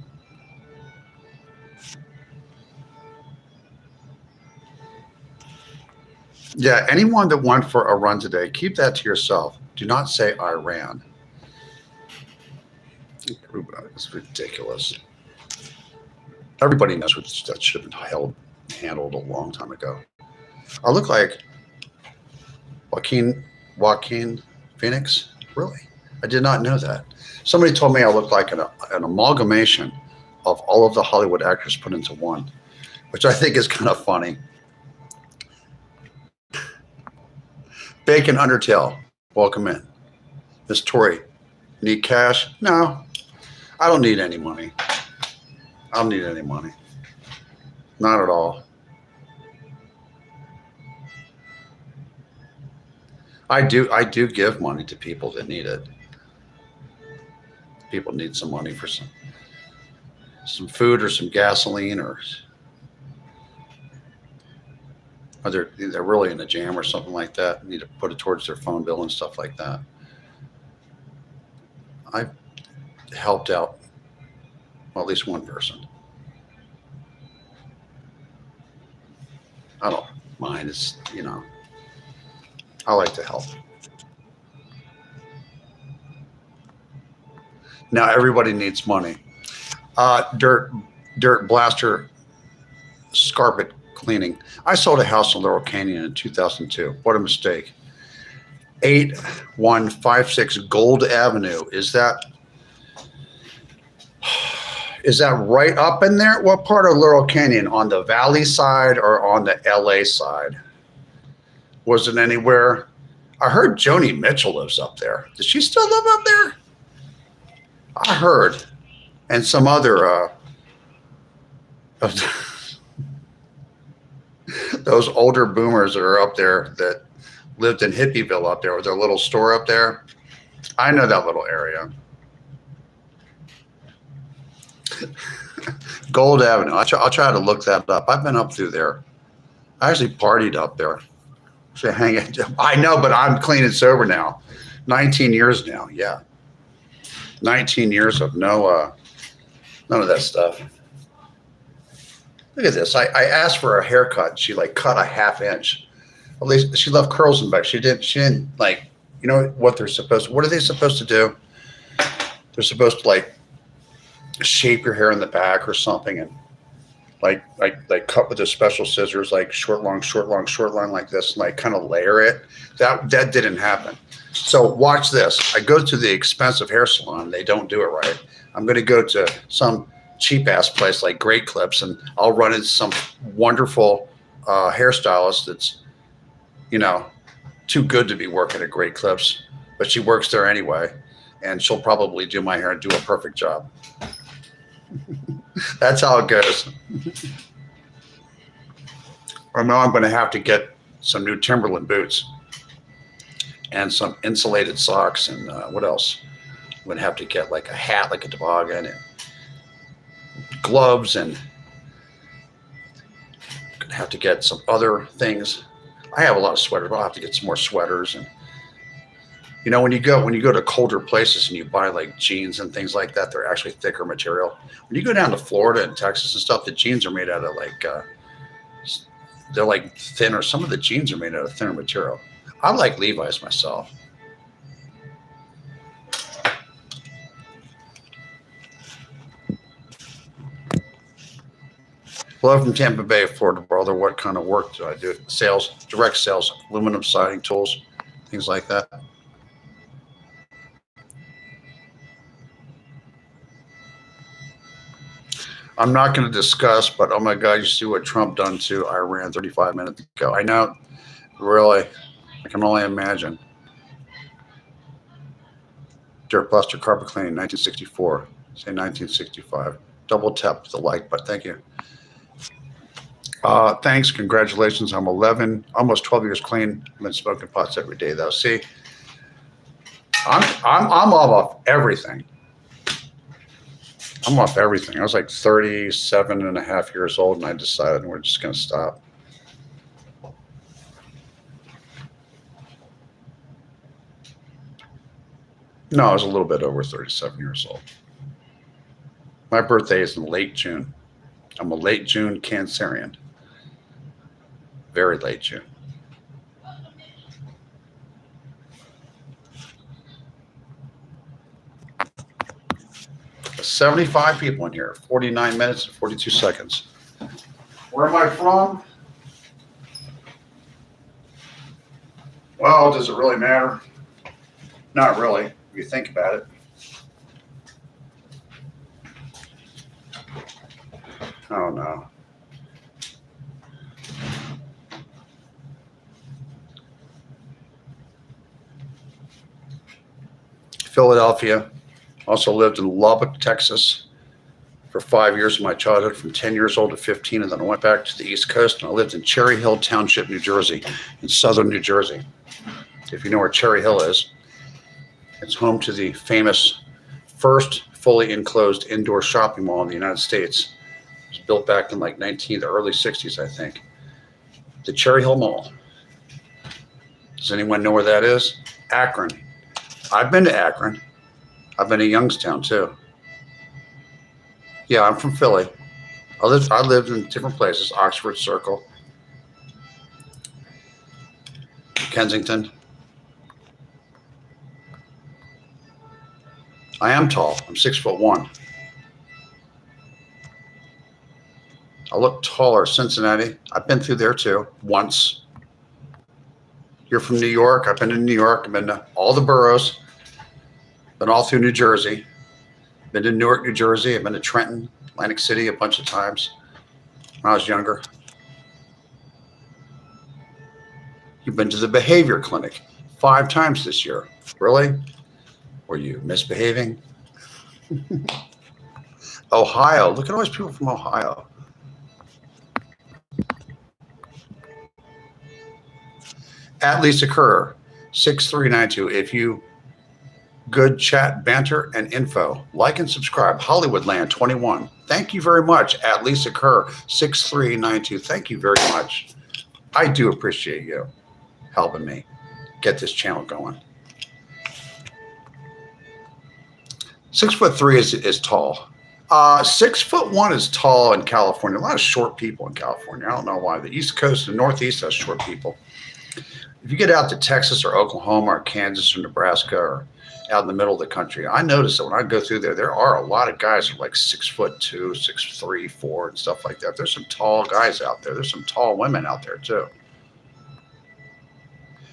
Yeah, anyone that went for a run today, keep that to yourself. Do not say I ran. It's ridiculous. Everybody knows that should have been handled a long time ago. I look like Joaquin Phoenix? Really? I did not know that. Somebody told me I look like an amalgamation of all of the Hollywood actors put into one, which I think is kind of funny. Bacon Undertale, welcome in. Miss Tori, need cash? No, I don't need any money. I don't need any money. Not at all. I do give money to people that need it. People need some money for some food or some gasoline, or they're really in a jam or something like that. Need to put it towards their phone bill and stuff like that. I've helped out, well, at least one person. I don't mind. It's, I like to help. Now everybody needs money. Dirt blaster carpet cleaning. I sold a house in Laurel Canyon in 2002. What a mistake. 8156 Gold Avenue. Is that right up in there? What part of Laurel Canyon? On the valley side or on the LA side? Was it anywhere? I heard Joni Mitchell lives up there. Does she still live up there? I heard. And some other those older boomers that are up there that lived in Hippieville up there with their little store up there. I know that little area. Gold Avenue. I'll try to look that up. I've been up through there. I actually partied up there. I know, but I'm clean and sober now. 19 years now. Yeah. 19 years of none of that stuff. Look at this. I asked for a haircut. She cut a half inch. At least she left curls in back. She didn't what they're supposed to. What are they supposed to do? They're supposed to shape your hair in the back or something, and cut with the special scissors, short, long, like this, and kind of layer it. That didn't happen. So watch this. I go to the expensive hair salon. They don't do it right. I'm going to go to some cheap ass place like Great Clips, and I'll run into some wonderful hairstylist that's, too good to be working at Great Clips, but she works there anyway, and she'll probably do my hair and do a perfect job. That's how it goes. I know I'm going to have to get some new Timberland boots and some insulated socks, and what else? I'm going to have to get a hat, like a toboggan, and gloves, and I'm going to have to get some other things. I have a lot of sweaters, but I'll have to get some more sweaters. And when you go to colder places and you buy jeans and things like that, they're actually thicker material. When you go down to Florida and Texas and stuff, the jeans are made out of they're thinner. Some of the jeans are made out of thinner material. I like Levi's myself. Hello from Tampa Bay, Florida, brother. What kind of work do I do? Sales, direct sales, aluminum siding tools, things like that. I'm not going to discuss, but oh my God, you see what Trump done to Iran 35 minutes ago. I know, really, I can only imagine. Dirt Buster Carpet Cleaning, 1964. Say 1965. Double tap the like button. Thank you. Thanks. Congratulations. I'm 11, almost 12 years clean. I've been smoking pots every day, though. See, I'm off everything. I'm off everything. I was 37 and a half years old, and I decided we're just going to stop. No, I was a little bit over 37 years old. My birthday is in late June. I'm a late June Cancerian. Very late June. 75 people in here, 49 minutes and 42 seconds. Where am I from? Well, does it really matter? Not really, if you think about it. Oh, no. Philadelphia. Also lived in Lubbock, Texas for 5 years of my childhood, from 10 years old to 15, and then I went back to the East Coast, and I lived in Cherry Hill Township, New Jersey, in southern New Jersey. If you know where Cherry Hill is, it's home to the famous first fully enclosed indoor shopping mall in the United States. It was built back in like the early 60s, I think. The Cherry Hill Mall. Does anyone know where that is? Akron. I've been to Akron. I've been to Youngstown too. Yeah, I'm from Philly. I lived in different places, Oxford Circle, Kensington. I am tall. I'm 6'1". I look taller. Cincinnati. I've been through there too, once. You're from New York. I've been to New York. I've been to all the boroughs. Been all through New Jersey. Been to Newark, New Jersey. I've been to Trenton, Atlantic City a bunch of times when I was younger. You've been to the behavior clinic 5 times this year. Really? Were you misbehaving? Ohio. Look at all these people from Ohio. At Lisa Kerr, 6392. If you good chat, banter, and info, like and subscribe. Hollywoodland21. Thank you very much. At Lisa Kerr, 6392. Thank you very much. I do appreciate you helping me get this channel going. 6'3" is tall. 6'1" is tall in California. A lot of short people in California. I don't know why. The East Coast and Northeast has short people. If you get out to Texas or Oklahoma or Kansas or Nebraska or out in the middle of the country, I notice that when I go through there are a lot of guys who are like 6'2", 6'3", 4", and stuff like that. There's some tall guys out there. There's some tall women out there too.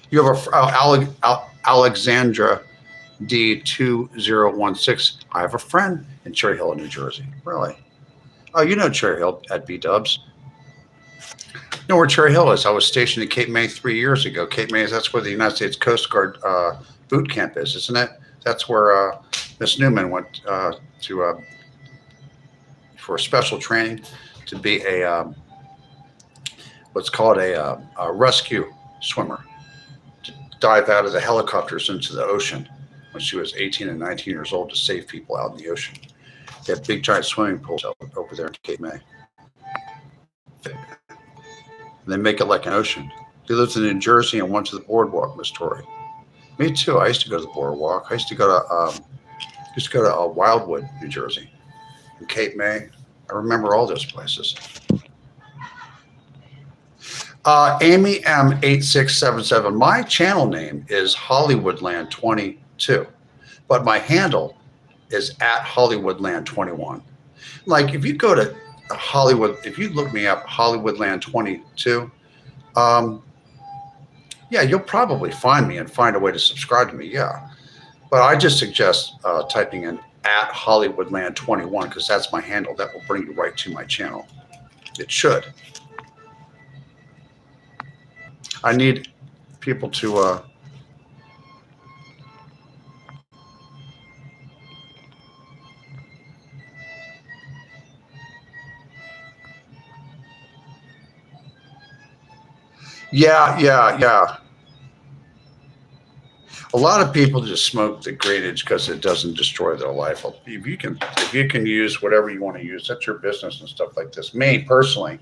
You have Alexandra D2016. I have a friend in Cherry Hill, New Jersey. Really? Oh, you know Cherry Hill at B-Dubs. You know where Cherry Hill is? I was stationed at Cape May 3 years ago. Cape May, that's where the United States Coast Guard boot camp is, isn't it? That's where Miss Newman went to for special training to be a what's called a rescue swimmer, to dive out of the helicopters into the ocean when she was 18 and 19 years old to save people out in the ocean. They have big giant swimming pools over there in Cape May. They make it like an ocean. They lived in New Jersey and went to the boardwalk, Miss Tori. Me too. I used to go to the boardwalk. I used to go to Wildwood, New Jersey, and Cape May. I remember all those places. Amy M8677. My channel name is Hollywoodland22, but my handle is at Hollywoodland21. Like if you go to Hollywood, if you look me up, Hollywoodland22, yeah, you'll probably find me and find a way to subscribe to me. Yeah, but I just suggest typing in at Hollywoodland21 because that's my handle. That will bring you right to my channel. It should. I need people to yeah. A lot of people just smoke the greenage because it doesn't destroy their life. If you can use whatever you want to use, that's your business and stuff like this. Me personally,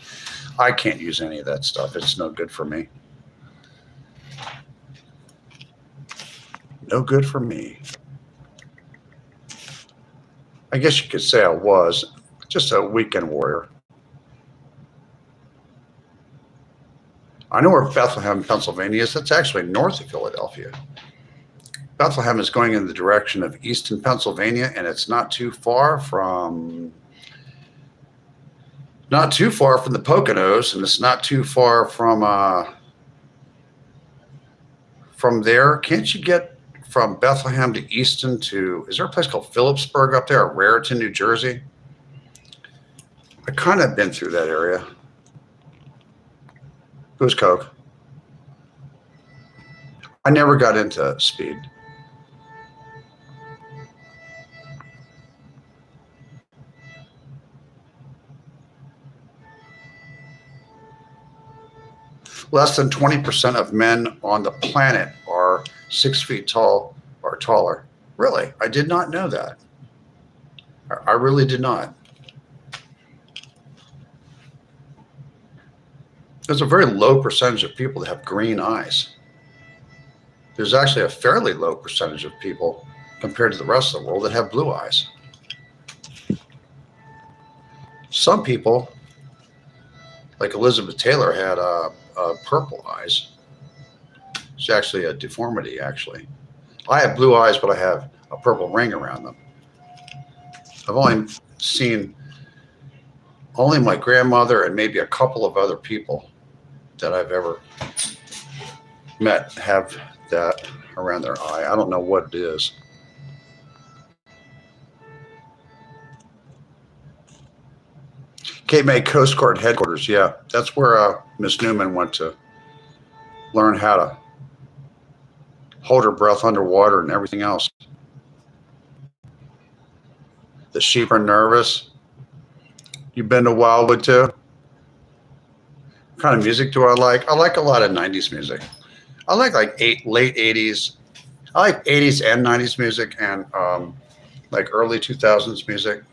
I can't use any of that stuff. It's no good for me. No good for me. I guess you could say I was just a weekend warrior. I know where Bethlehem, Pennsylvania is. That's actually north of Philadelphia. Bethlehem is going in the direction of Easton, Pennsylvania, and it's not too far from the Poconos, and it's not too far from there. Can't you get from Bethlehem to Easton to, is there a place called Phillipsburg up there, Raritan, New Jersey? I kind of been through that area. Who's Coke? I never got into speed. Less than 20% of men on the planet are 6 feet tall or taller. Really? I did not know that. I really did not. There's a very low percentage of people that have green eyes. There's actually a fairly low percentage of people compared to the rest of the world that have blue eyes. Some people, like Elizabeth Taylor, had purple eyes. It's actually a deformity, actually. I have blue eyes, but I have a purple ring around them. I've only seen my grandmother and maybe a couple of other people that I've ever met have that around their eye. I don't know what it is. Cape May Coast Guard headquarters. Yeah, that's where Miss Newman went to learn how to hold her breath underwater and everything else. The sheep are nervous. You been to Wildwood too? What kind of music do I like? I like a lot of 90s music. I like late 80s. I like 80s and 90s music and like early 2000s music.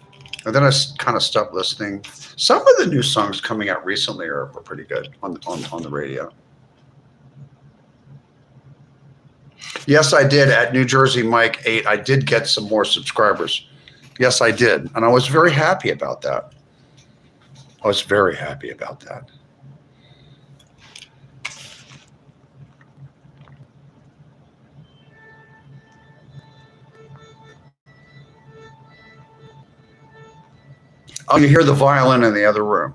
And then I kind of stopped listening. Some of the new songs coming out recently are pretty good on the radio. Yes, I did. At New Jersey Mike 8, I did get some more subscribers. Yes, I did. And I was very happy about that. I was very happy about that. Oh, you hear the violin in the other room.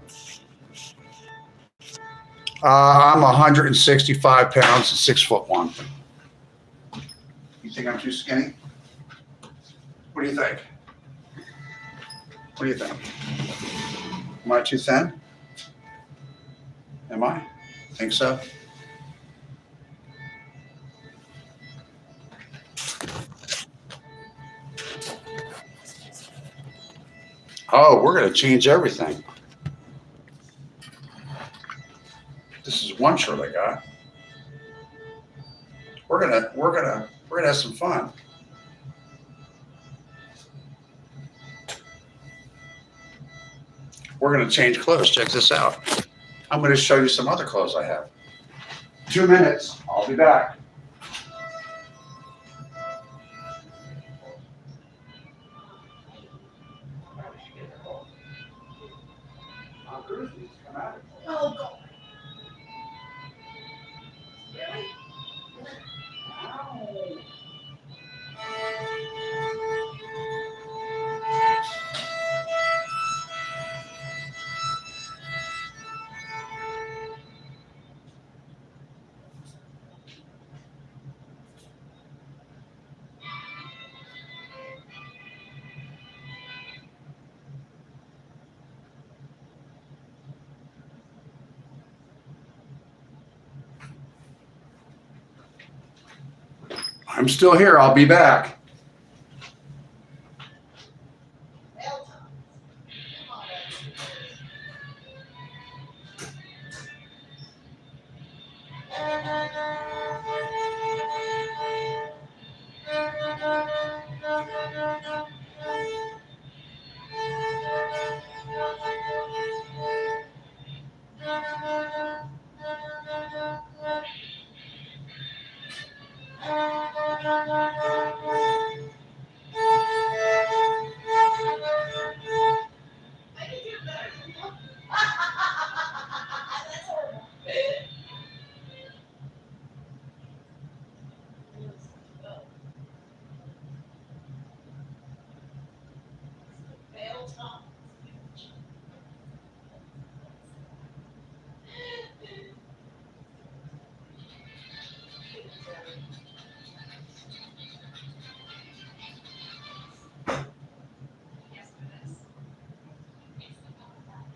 I'm 165 pounds and 6'1". You think I'm too skinny? What do you think? What do you think? Am I too thin? Am I? Think so? Oh, we're going to change everything. This is one shirt I got. We're gonna have some fun. We're gonna change clothes. Check this out. I'm gonna show you some other clothes I have. 2 minutes. I'll be back. Oh, God. Really? I'm still here. I'll be back.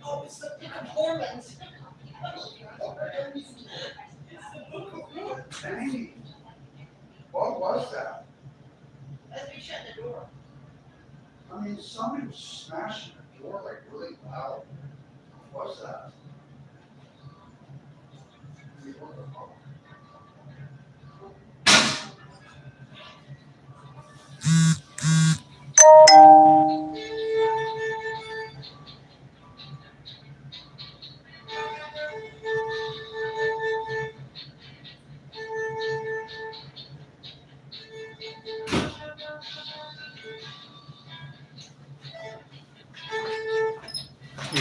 Oh, it's the performance. Dang. What was that? As we shut the door. I mean, somebody was smashing the door like really loud. What was that?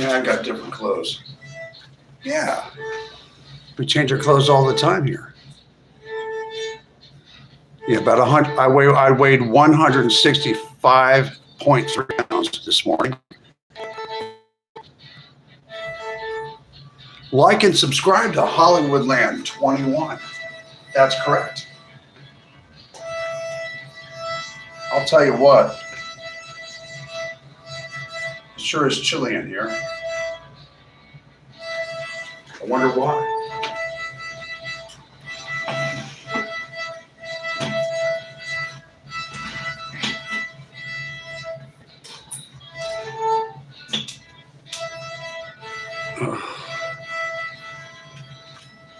Yeah, I got different clothes. Yeah. We change our clothes all the time here. Yeah, about 100. I weighed 165.3 pounds this morning. Like and subscribe to Hollywoodland22. That's correct. I'll tell you what. It sure is chilly in here. I wonder why.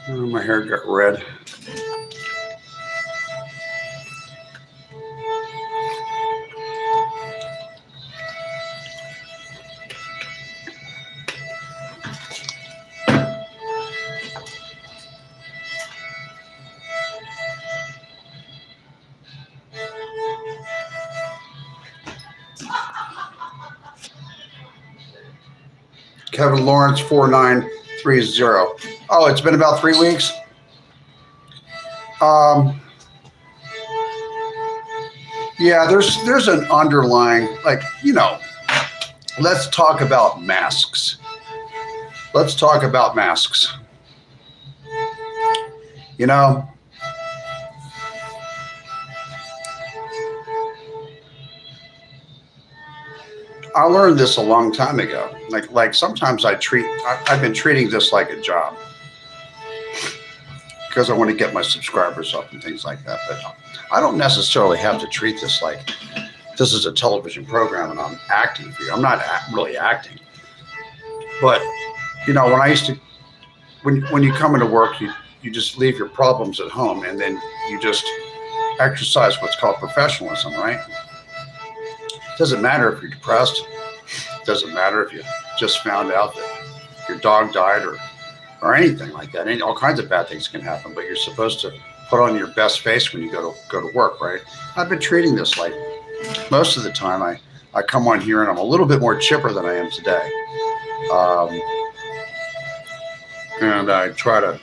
Oh, my hair got red. Kevin Lawrence 4930. Oh, it's been about 3 weeks. Yeah, there's an underlying, like, let's talk about masks. Let's talk about masks. I learned this a long time ago. Like sometimes I've been treating this like a job because I want to get my subscribers up and things like that. But I don't necessarily have to treat this like this is a television program and I'm acting for you. I'm not really acting. But, when I used to, when you come into work, you just leave your problems at home and then you just exercise what's called professionalism, right? Doesn't matter if you're depressed. Doesn't matter if you just found out that your dog died or anything like that. And all kinds of bad things can happen, but you're supposed to put on your best face when you go to work, right? I've been treating this like most of the time. I come on here and I'm a little bit more chipper than I am today, and I try to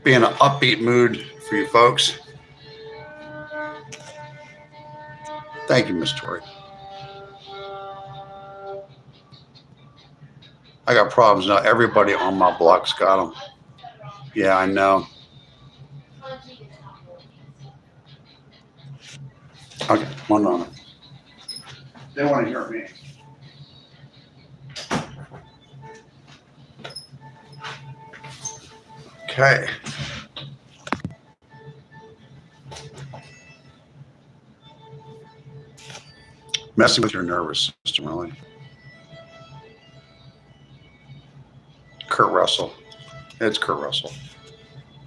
be in an upbeat mood for you folks. Thank you, Miss Tori. I got problems now. Everybody on my block's got them. Yeah, I know. Okay, one moment. They want to hear me. Okay. Messing with your nervous system, really. Kurt Russell. It's Kurt Russell.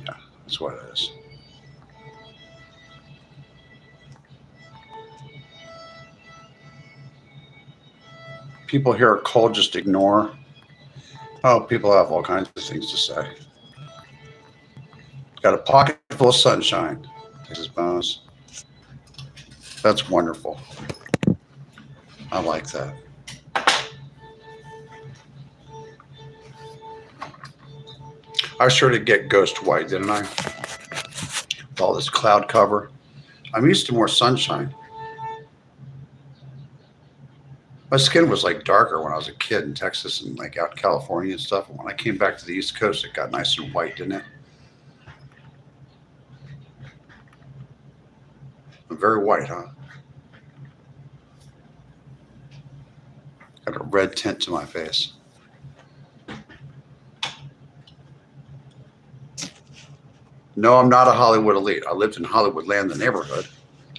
Yeah, that's what it is. People here are cold, just ignore. Oh, people have all kinds of things to say. Got a pocket full of sunshine. Texas bonus. That's wonderful. I like that. I sure did get ghost white, didn't I? With all this cloud cover. I'm used to more sunshine. My skin was like darker when I was a kid in Texas and like out in California and stuff. And when I came back to the East Coast, it got nice and white, didn't it? I'm very white, huh? Got a red tint to my face. No, I'm not a Hollywood elite. I lived in Hollywoodland, the neighborhood.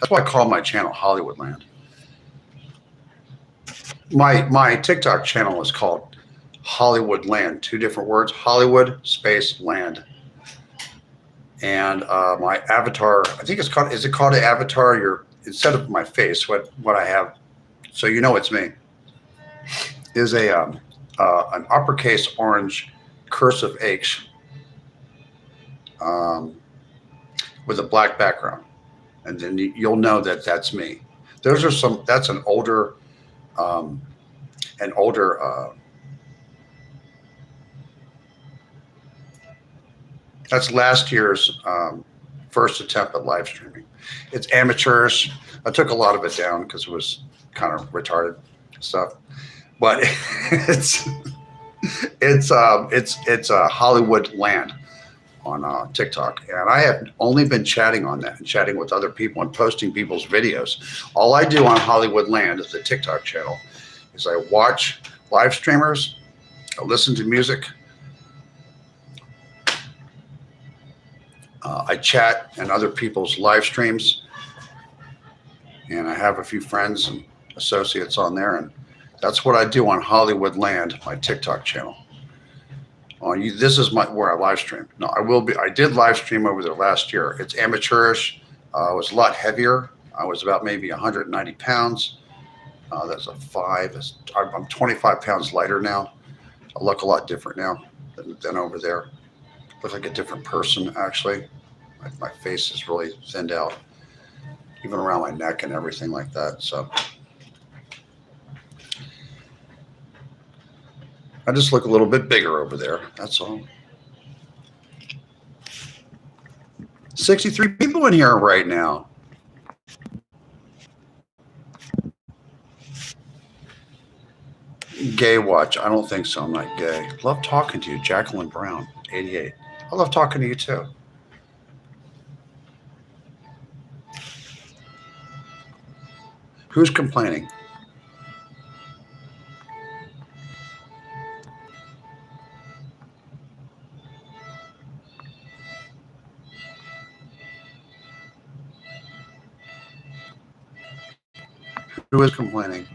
That's why I call my channel Hollywoodland. My TikTok channel is called Hollywoodland. 2 different words: Hollywood space land. And my avatar, I think it's called. Is it called an avatar? Instead of my face, what I have, so it's me. Is an uppercase orange cursive H with a black background. and then you'll know that that's me. Those are some. That's an older, um, an older. That's last year's first attempt at live streaming. It's amateurish. I took a lot of it down because it was kind of retarded stuff, but it's it's Hollywoodland on TikTok, and I have only been chatting on that and chatting with other people and posting people's videos. All I do on Hollywoodland is the TikTok channel is I watch live streamers, I listen to music, I chat in other people's live streams, and I have a few friends and associates on there, and that's what I do on Hollywoodland, my TikTok channel. This is where I live stream. No, I did live stream over there last year. It's amateurish. It was a lot heavier. I was about maybe 190 pounds. That's a 5. I'm 25 pounds lighter now. I look a lot different now than over there. Look like a different person, actually. My face is really thinned out, even around my neck and everything like that. So I just look a little bit bigger over there. That's all. 63 people in here right now. Gay watch. I don't think so. I'm not gay. Love talking to you. Jacqueline Brown, 88. I love talking to you too. Who's complaining? Who is complaining?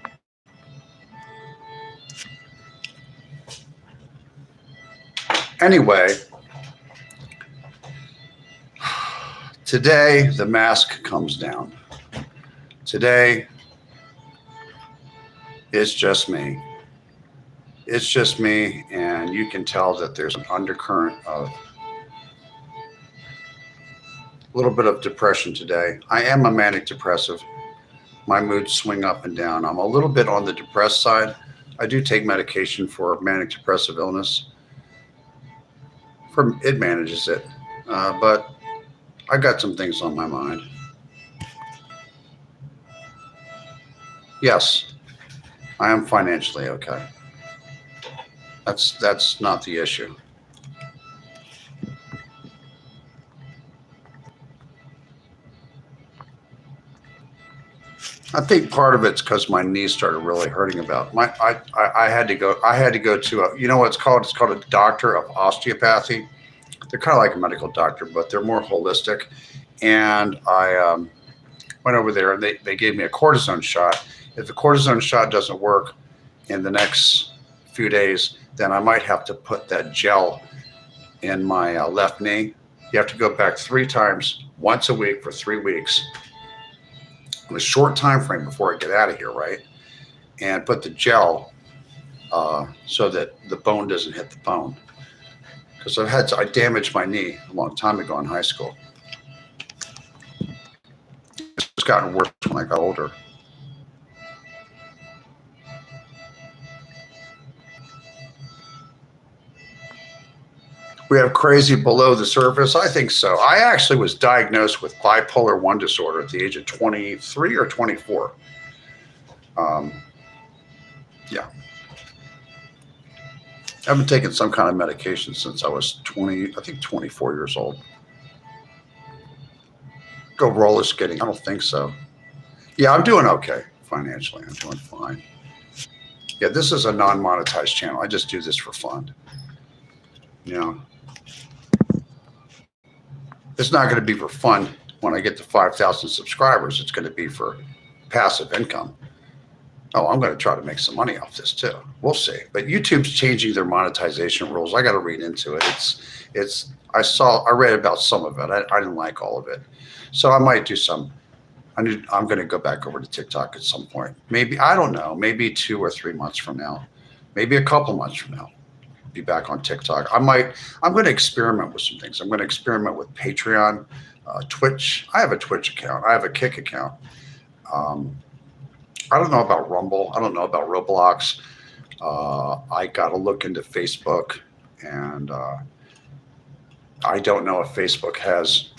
Anyway, today the mask comes down. Today, it's just me. It's just me, and you can tell that there's an undercurrent of a little bit of depression today. I am a manic depressive. My moods swing up and down. I'm a little bit on the depressed side. I do take medication for manic depressive illness. It manages it, but I got some things on my mind. Yes, I am financially okay. That's not the issue. I think part of it's because my knees started really hurting. I had to go to a, you know what it's called? It's called a doctor of osteopathy. They're kind of like a medical doctor, but they're more holistic. And I went over there and they gave me a cortisone shot. If the cortisone shot doesn't work in the next few days, then I might have to put that gel in my left knee. You have to go back 3 times, once a week for 3 weeks. In a short time frame before I get out of here, right? And put the gel so that the bone doesn't hit the bone. Because I damaged my knee a long time ago in high school. It's gotten worse when I got older. We have crazy below the surface. I think so. I actually was diagnosed with bipolar 1 disorder at the age of 23 or 24. Yeah. I've been taking some kind of medication since I was 24 years old. Go roller skating. I don't think so. Yeah, I'm doing okay financially. I'm doing fine. Yeah, this is a non-monetized channel. I just do this for fun. You know. It's not going to be for fun when I get to 5,000 subscribers. It's going to be for passive income. Oh, I'm going to try to make some money off this too. We'll see. But YouTube's changing their monetization rules. I got to read into it. I read about some of it. I didn't like all of it. So I might do some. I'm going to go back over to TikTok at some point. Maybe, I don't know, maybe 2 or 3 months from now. Maybe a couple months from now. be back on TikTok. I'm going to experiment with some things. I'm going to experiment with Patreon, Twitch. I have a Twitch account. I have a Kick account. I don't know about Rumble. I don't know about Roblox. I got to look into Facebook, and I don't know if Facebook has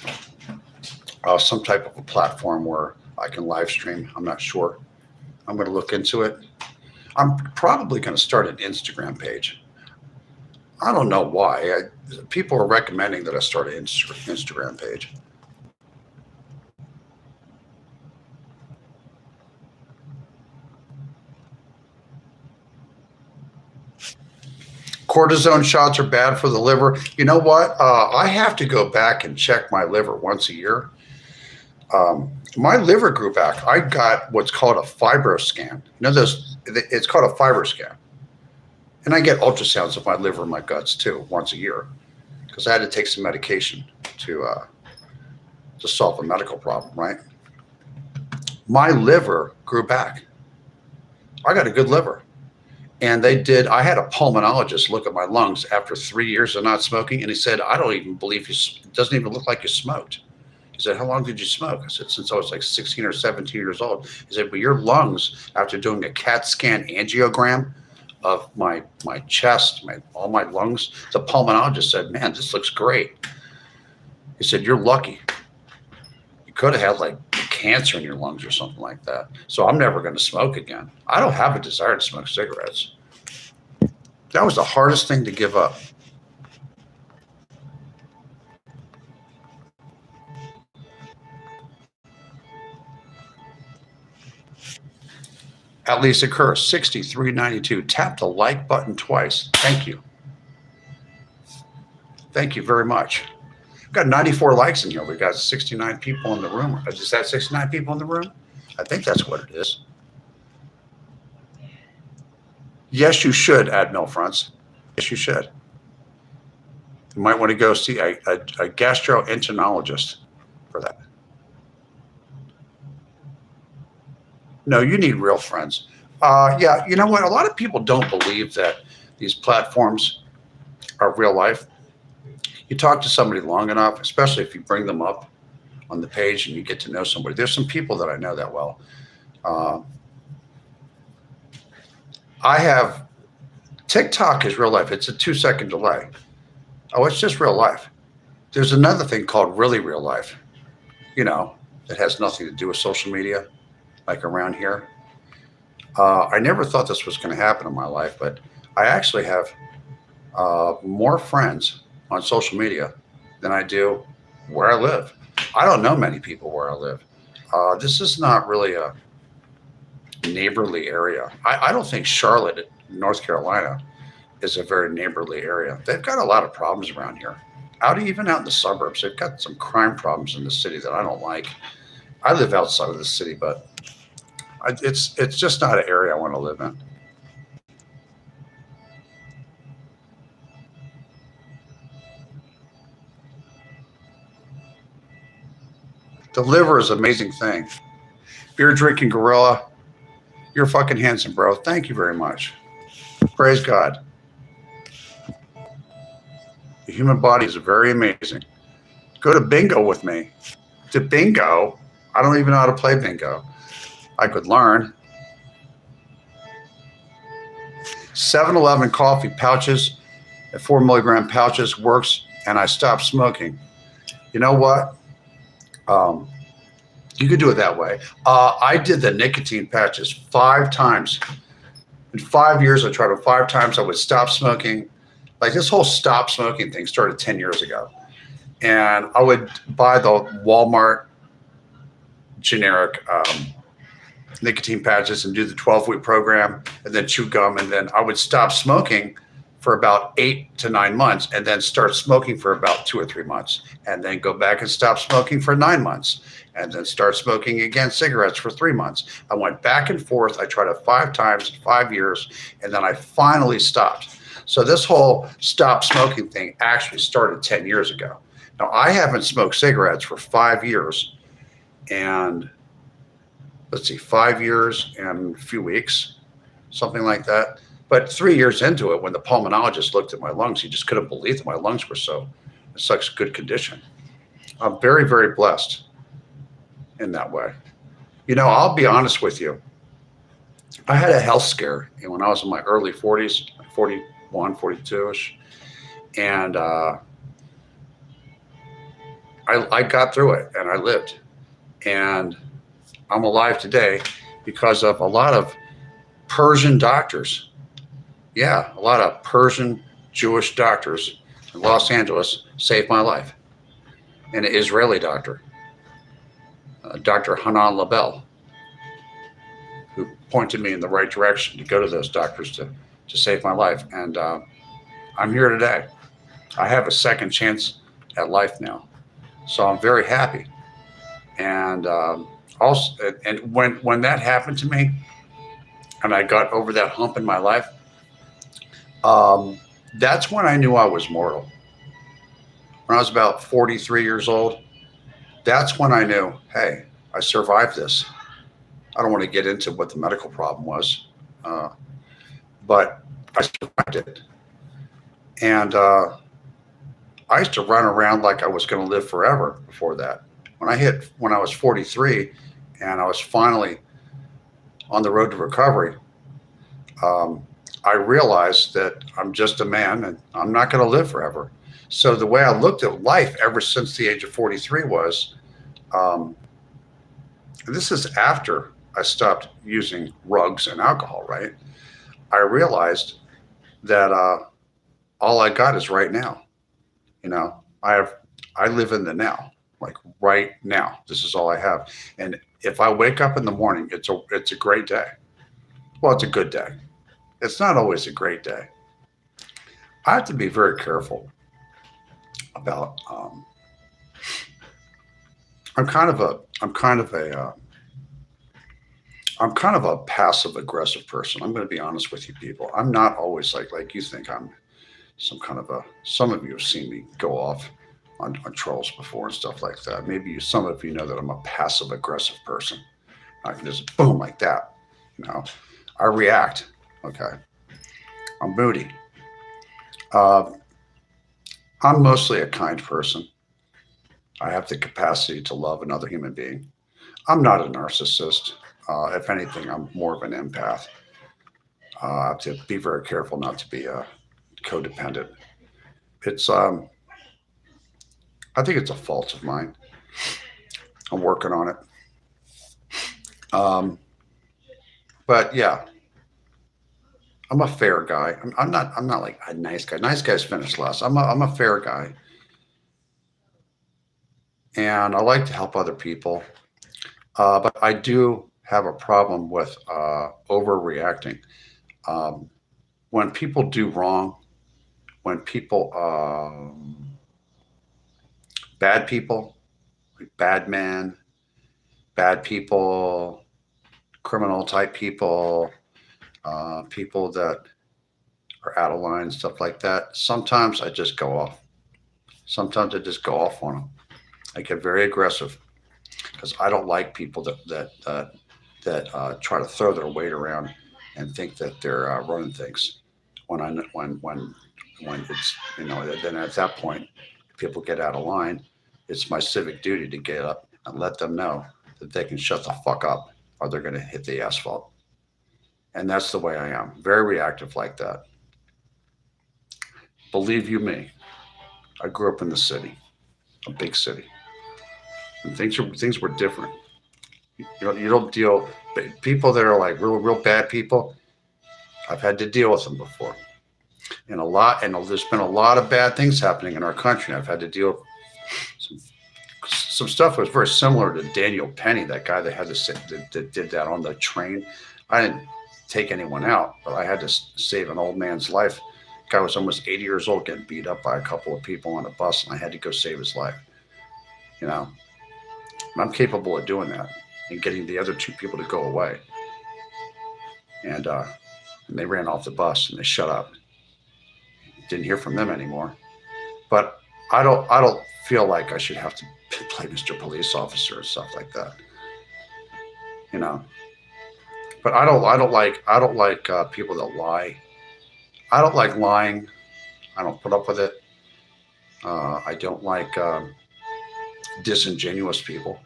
some type of a platform where I can live stream. I'm not sure. I'm going to look into it. I'm probably going to start an Instagram page. I don't know why. People are recommending that I start an Instagram page. Cortisone shots are bad for the liver. You know what? I have to go back and check my liver once a year. My liver grew back. I got what's called a FibroScan. It's called a FibroScan. And I get ultrasounds of my liver and my guts too once a year because I had to take some medication to solve a medical problem, right? My liver grew back. I got a good liver. And I had a pulmonologist look at my lungs after 3 years of not smoking. And he said, I don't even believe it doesn't even look like you smoked. He said, how long did you smoke? I said, since I was like 16 or 17 years old. He said, but your lungs, after doing a CAT scan angiogram of my chest, all my lungs, the pulmonologist said, man, this looks great. He said, you're lucky. You could have had like cancer in your lungs or something like that. So I'm never going to smoke again. I don't have a desire to smoke cigarettes. That was the hardest thing to give up. At least occur 6392. Tap the like button twice. Thank you. Thank you very much. We've got 94 likes in here. We've got 69 people in the room. Is that 69 people in the room? I think that's what it is. Yes, you should, Admiral Fronts. Yes, you should. You might want to go see a gastroenterologist for that. No, you need real friends. Yeah, you know what? A lot of people don't believe that these platforms are real life. You talk to somebody long enough, especially if you bring them up on the page and you get to know somebody. There's some people that I know that well. I have TikTok is real life. It's a 2-second delay. Oh, it's just real life. There's another thing called really real life, that has nothing to do with social media. Like around here. I never thought this was going to happen in my life, but I actually have more friends on social media than I do where I live. I don't know many people where I live. This is not really a neighborly area. I don't think Charlotte, North Carolina, is a very neighborly area. They've got a lot of problems around here. Even out in the suburbs, they've got some crime problems in the city that I don't like. I live outside of the city, but it's just not an area I want to live in. The liver is an amazing thing. Beer drinking gorilla, you're fucking handsome, bro. Thank you very much. Praise God. The human body is very amazing. Go to bingo with me. To bingo? I don't even know how to play bingo. I could learn. 7-Eleven coffee pouches at 4 milligram pouches works, and I stopped smoking. You know what? You could do it that way. I did the nicotine patches 5 times. In 5 years, I tried it 5 times. I would stop smoking. Like this whole stop smoking thing started 10 years ago. And I would buy the Walmart generic nicotine patches and do the 12-week program and then chew gum. And then I would stop smoking for about 8 to 9 months and then start smoking for about 2 or 3 months and then go back and stop smoking for 9 months and then start smoking again cigarettes for 3 months. I went back and forth. I tried it 5 times in 5 years and then I finally stopped. So this whole stop smoking thing actually started 10 years ago. Now I haven't smoked cigarettes for 5 years and 5 years and a few weeks, something like that. But 3 years into it, when the pulmonologist looked at my lungs, he just couldn't believe that my lungs were in such good condition. I'm very, very blessed in that way. I'll be honest with you. I had a health scare when I was in my early 40s, 41, 42-ish. And I got through it and I lived. And I'm alive today because of a lot of Persian doctors. Yeah, a lot of Persian Jewish doctors in Los Angeles saved my life. And an Israeli doctor, Dr. Hanan Label, who pointed me in the right direction to go to those doctors to save my life. And I'm here today. I have a second chance at life now. So I'm very happy. And also, and when that happened to me, and I got over that hump in my life, that's when I knew I was mortal. When I was about 43 years old, that's when I knew, hey, I survived this. I don't want to get into what the medical problem was, but I survived it. And I used to run around like I was going to live forever before that. When I was 43 and I was finally on the road to recovery, I realized that I'm just a man and I'm not going to live forever. So the way I looked at life ever since the age of 43 was, this is after I stopped using drugs and alcohol, right? I realized that all I got is right now. I live in the now, like right now. This is all I have. And if I wake up in the morning, it's a great day. Well, it's a good day. It's not always a great day. I have to be very careful about. I'm kind of a passive aggressive person. I'm going to be honest with you people. I'm not always like you think I'm some of you have seen me go off on trolls before and stuff like that. Maybe some of you know that I'm a passive aggressive person. I can just boom like that. I react. Okay. I'm moody. I'm mostly a kind person. I have the capacity to love another human being. I'm not a narcissist. If anything, I'm more of an empath. I have to be very careful not to be codependent. It's I think it's a fault of mine. I'm working on it. But yeah, I'm a fair guy. I'm not like a nice guy. Nice guys finish last. I'm a fair guy. And I like to help other people. But I do have a problem with overreacting. When people do wrong, when people, bad people, like bad men, bad people, criminal type people, people that are out of line, stuff like that. Sometimes I just go off. Sometimes I just go off on them. I get very aggressive because I don't like people that try to throw their weight around and think that they're running things. When it's then at that point, if people get out of line, it's my civic duty to get up and let them know that they can shut the fuck up or they're going to hit the asphalt. And that's the way I am. Very reactive like that. Believe you me, I grew up in the city, a big city, and things were different. You don't deal people that are like real bad people. I've had to deal with them before, and there's been a lot of bad things happening in our country. And I've had to deal with some stuff that was very similar to Daniel Penny, that guy that that did that on the train. I didn't take anyone out, but I had to save an old man's life. The guy was almost 80 years old, getting beat up by a couple of people on a bus, and I had to go save his life. And I'm capable of doing that and getting the other two people to go away. And they ran off the bus and they shut up. Didn't hear from them anymore. But I don't feel like I should have to play Mr. Police Officer and stuff like that. But I don't like people that lie I don't like lying. I don't put up with it. I don't like disingenuous people.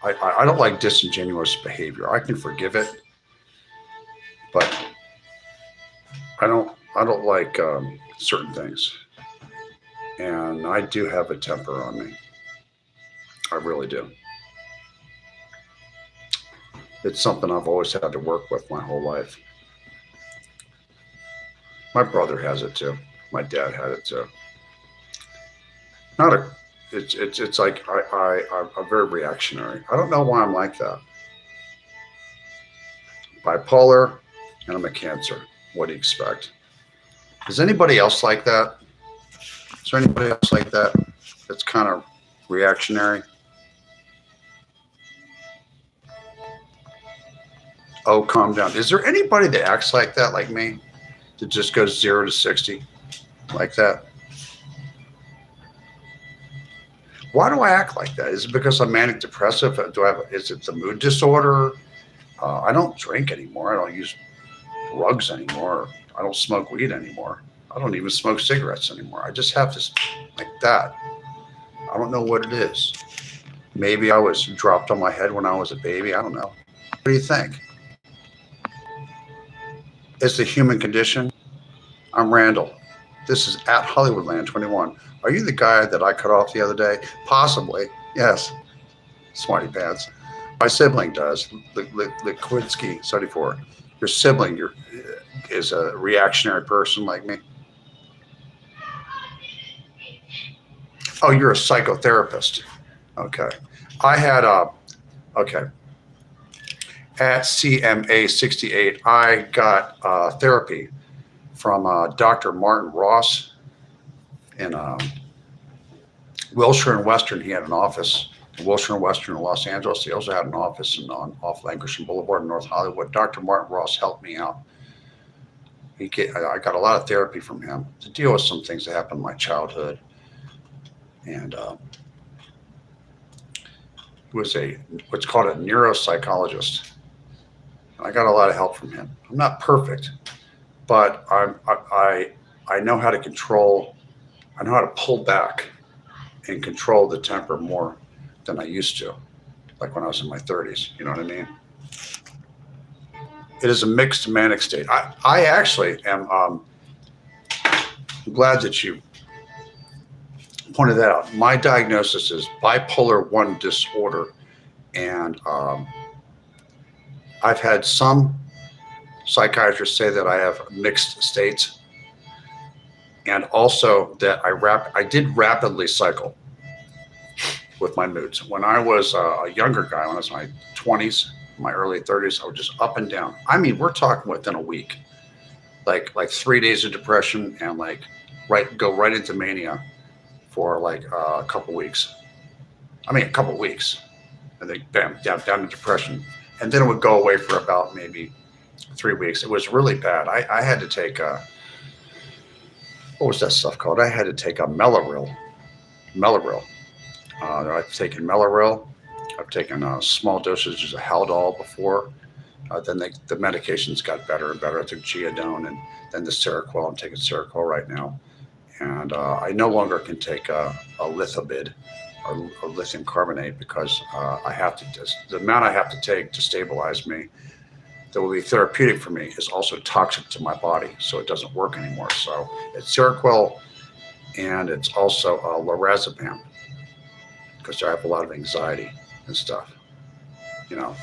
I don't like disingenuous behavior. I can forgive it, but I don't like certain things. And I do have a temper on me. I really do. It's something I've always had to work with my whole life. My brother has it too. My dad had it too. Not a. It's like I'm very reactionary. I don't know why I'm like that. Bipolar, and I'm a Cancer. What do you expect? Is anybody else like that? Is there anybody else like that? That's kind of reactionary. Oh, calm down. Is there anybody that acts like that, like me, that just goes 0 to 60 like that? Why do I act like that? Is it because I'm manic depressive? Do I have? Is it the mood disorder? I don't drink anymore. I don't use drugs anymore. I don't smoke weed anymore. I don't even smoke cigarettes anymore. I just have this like that. I don't know what it is. Maybe I was dropped on my head when I was a baby. I don't know. What do you think? It's the human condition. I'm Randall. This is at Hollywoodland22. Are you the guy that I cut off the other day? Possibly. Yes. Smarty pants. My sibling does. Liquidski 74. Your sibling is a reactionary person like me. Oh, you're a psychotherapist. Okay. I had okay. At CMA 68, I got therapy from Dr. Martin Ross in Wilshire and Western. He had an office in Wilshire and Western in Los Angeles. He also had an office off Lankershim Boulevard in North Hollywood. Dr. Martin Ross helped me out. I got a lot of therapy from him to deal with some things that happened in my childhood. And he was what's called a neuropsychologist. I got a lot of help from him. I'm not perfect, but I know how to control. I know how to pull back and control the temper more than I used to, like when I was in my 30s. You know what I mean? It is a mixed manic state. I actually am glad that you pointed that out. My diagnosis is bipolar 1 disorder, and I've had some psychiatrists say that I have mixed states, and also that I did rapidly cycle with my moods. When I was a younger guy, when I was in my 20s, my early 30s, I was just up and down. I mean, we're talking within a week, like 3 days of depression, and go right into mania for like a couple weeks. I mean, a couple weeks, and then bam, down to depression. And then it would go away for about maybe 3 weeks. It was really bad. I had to take what was that stuff called? I had to take a Mellaril. I've taken Mellaril. I've taken small dosages of Haldol before. Then the medications got better and better. I took Geodone and then the Seroquel. I'm taking Seroquel right now. And I no longer can take a Lithobid or lithium carbonate because I have to. The amount I have to take to stabilize me, that will be therapeutic for me, is also toxic to my body, so it doesn't work anymore. So it's Seroquel, and it's also lorazepam because I have a lot of anxiety and stuff. You know,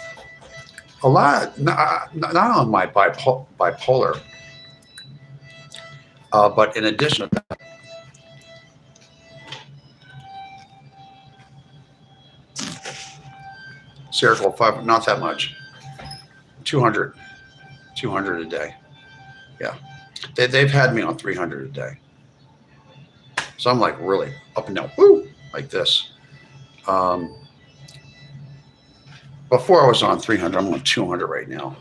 a lot. Not on my bipolar, but in addition to that. Seroquel 5, not that much. 200 a day. Yeah, they've had me on 300 a day. So I'm like really up and down, woo, like this. Before I was on 300, I'm on 200 right now,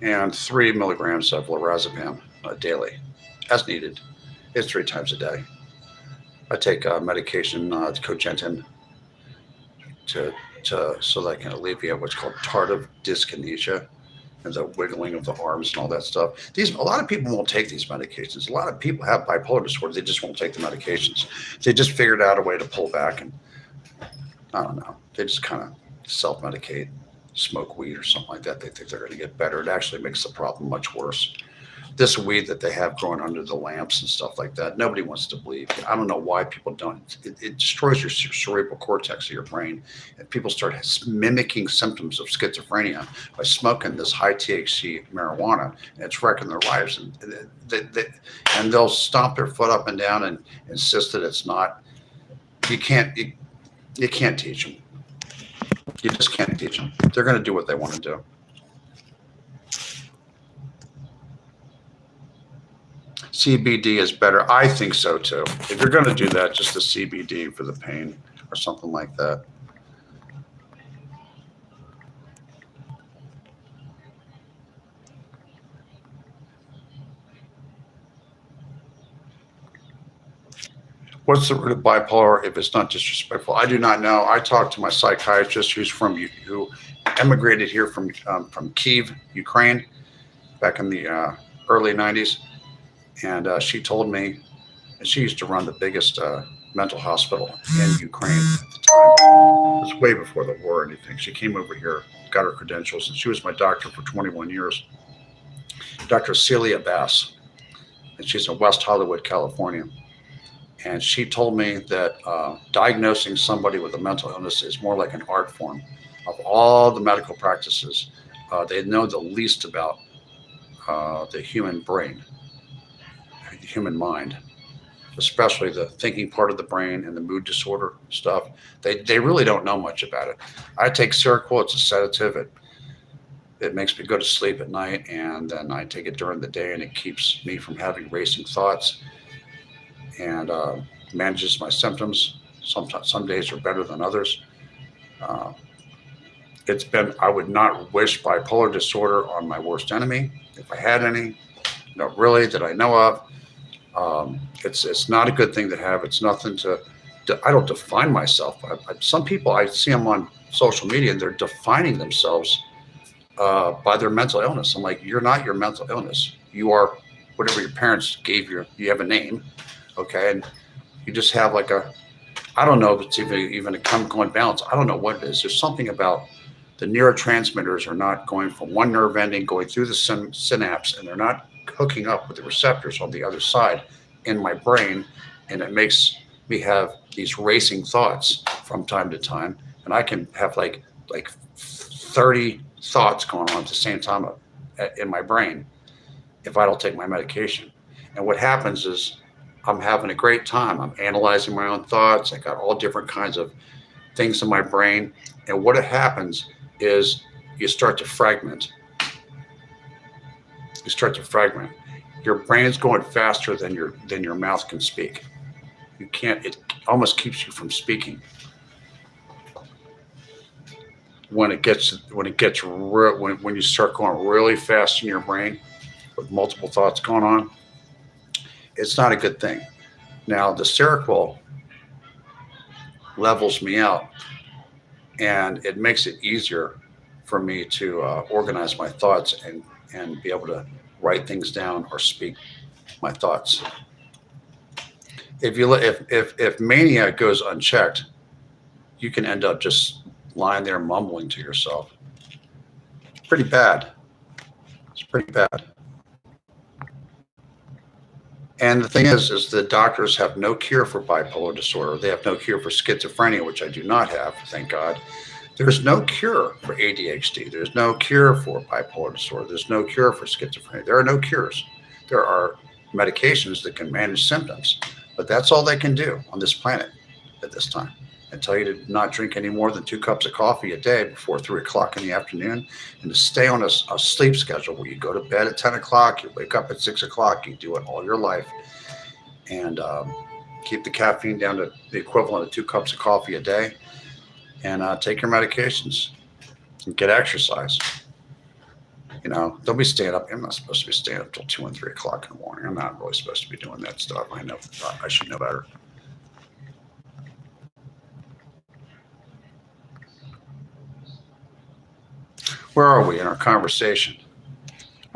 and 3 milligrams of lorazepam daily, as needed. It's 3 times a day. I take medication, Cogentin, so that I can alleviate what's called tardive dyskinesia. and the wiggling of the arms and all that stuff. A lot of people won't take these medications. A lot of people have bipolar disorder. They just won't take the medications. They just figured out a way to pull back, and I don't know. They just kind of self-medicate, smoke weed or something like that. They think they're going to get better. It actually makes the problem much worse. This weed that they have growing under the lamps and stuff like that, nobody wants to believe. I don't know why people don't. It destroys your cerebral cortex of your brain, and people start mimicking symptoms of schizophrenia by smoking this high THC marijuana, and it's wrecking their lives. And they'll stomp their foot up and down and insist that it's not. You can't teach them. You just can't teach them. They're going to do what they want to do. CBD is better. I think so too. If you're going to do that, just the CBD for the pain or something like that. What's the root of bipolar if it's not disrespectful? I do not know. I talked to my psychiatrist who emigrated here from Kyiv, Ukraine, back in the early 90s. And she told me, and she used to run the biggest mental hospital in Ukraine at the time. It was way before the war or anything. She came over here, got her credentials, and she was my doctor for 21 years. Dr. Celia Bass, and she's in West Hollywood, California. And she told me that diagnosing somebody with a mental illness is more like an art form. Of all the medical practices, they know the least about the human brain, human mind, especially the thinking part of the brain and the mood disorder stuff. They really don't know much about it. I take Seroquel. It's a sedative. It makes me go to sleep at night, and then I take it during the day, and it keeps me from having racing thoughts and manages my symptoms. Sometimes some days are better than others. I would not wish bipolar disorder on my worst enemy if I had any. Not really that I know of. It's not a good thing to have. It's nothing I don't define myself. Some people, I see them on social media and they're defining themselves by their mental illness. I'm like, you're not your mental illness. You are whatever your parents gave you. You have a name, okay? And you just have like I don't know if it's even a chemical imbalance. I don't know what it is. There's something about the neurotransmitters are not going from one nerve ending, going through the synapse, and they're not hooking up with the receptors on the other side in my brain, and it makes me have these racing thoughts from time to time, and I can have like 30 thoughts going on at the same time in my brain if I don't take my medication. And what happens is I'm having a great time. I'm analyzing my own thoughts. I got all different kinds of things in my brain, and what happens is you start to fragment. Your brain's going faster than your mouth can speak. You can't. It almost keeps you from speaking. When you start going really fast in your brain with multiple thoughts going on, it's not a good thing. Now the Seroquel levels me out, and it makes it easier for me to organize my thoughts and be able to write things down or speak my thoughts. If mania goes unchecked, you can end up just lying there mumbling to yourself. It's pretty bad. And the thing is the doctors have no cure for bipolar disorder. They have no cure for schizophrenia, which I do not have, thank God. There's no cure for ADHD. There's no cure for bipolar disorder. There's no cure for schizophrenia. There are no cures. There are medications that can manage symptoms, but that's all they can do on this planet at this time. I tell you to not drink any more than 2 cups of coffee a day before 3 o'clock in the afternoon, and to stay on a sleep schedule where you go to bed at 10 o'clock, you wake up at 6 o'clock, you do it all your life, and keep the caffeine down to the equivalent of 2 cups of coffee a day, and take your medications and get exercise. Don't be staying up. I'm not supposed to be staying up till 2 and 3 o'clock in the morning. I'm not really supposed to be doing that stuff. I know I should know better. Where are we in our conversation?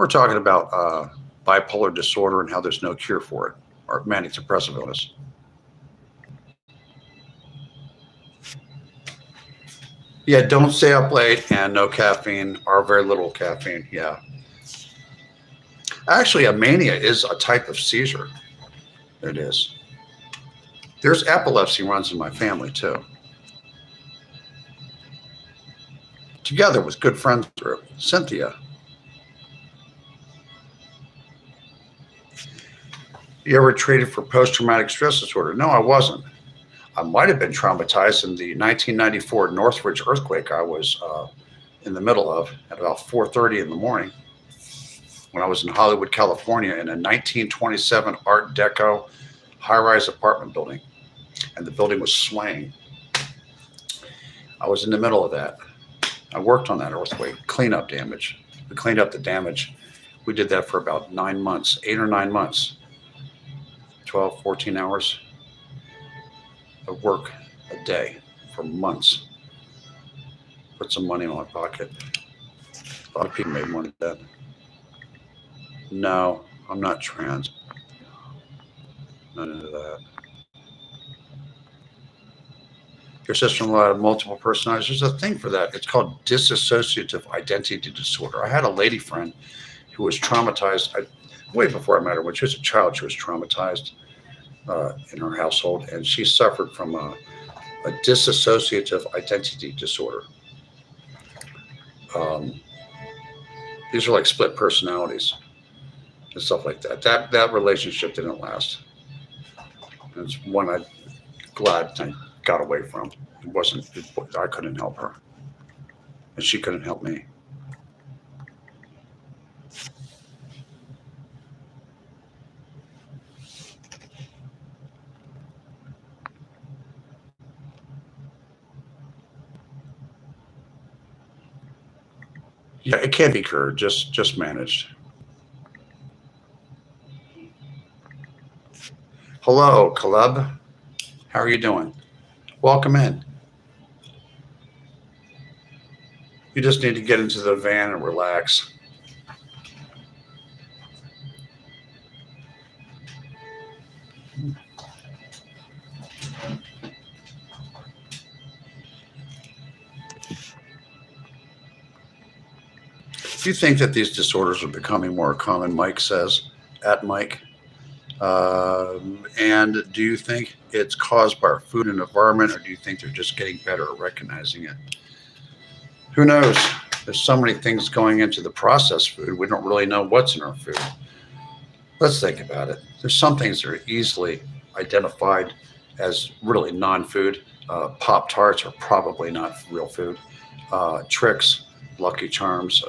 We're talking about bipolar disorder and how there's no cure for it, or manic depressive illness. Yeah, don't stay up late and no caffeine or very little caffeine. Yeah. Actually, a mania is a type of seizure. It is. There's epilepsy runs in my family too. Together with good friends group, Cynthia. You ever treated for post-traumatic stress disorder? No, I wasn't. I might have been traumatized in the 1994 Northridge earthquake I was in the middle of at about 4:30 in the morning when I was in Hollywood, California, in a 1927 Art Deco high-rise apartment building, and the building was swaying. I was in the middle of that. I worked on that earthquake, cleanup damage. We cleaned up the damage. We did that for about 9 months, 8 or 9 months, 12, 14 hours of work a day for months. Put some money in my pocket. A lot of people made money then. No, I'm not trans. None of that. Your sister-in-law had multiple personalities. There's a thing for that. It's called dissociative identity disorder. I had a lady friend who was traumatized way before I met her. When she was a child, she was traumatized in her household, and she suffered from a dissociative identity disorder. These are like split personalities and stuff like that. That relationship didn't last. It's one I'm glad I got away from. I couldn't help her, and she couldn't help me. Yeah, it can be cured, just managed. Hello, Caleb. How are you doing? Welcome in. You just need to get into the van and relax. Do you think that these disorders are becoming more common, Mike says, at Mike? And do you think it's caused by our food and environment, or do you think they're just getting better at recognizing it? Who knows? There's so many things going into the processed food. We don't really know what's in our food. Let's think about it. There's some things that are easily identified as really non-food. Pop-Tarts are probably not real food. Tricks, Lucky Charms,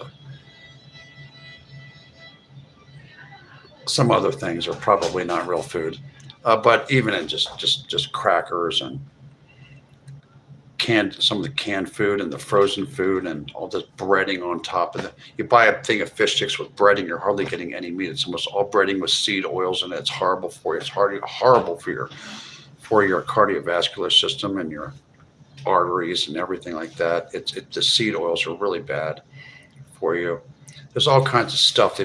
some other things are probably not real food. But even in just crackers and some of the canned food and the frozen food and all this breading on top of it. You buy a thing of fish sticks with breading, you're hardly getting any meat. It's almost all breading with seed oils, and it's horrible for you. It's horrible for your cardiovascular system and your arteries and everything like that. The seed oils are really bad for you. There's all kinds of stuff.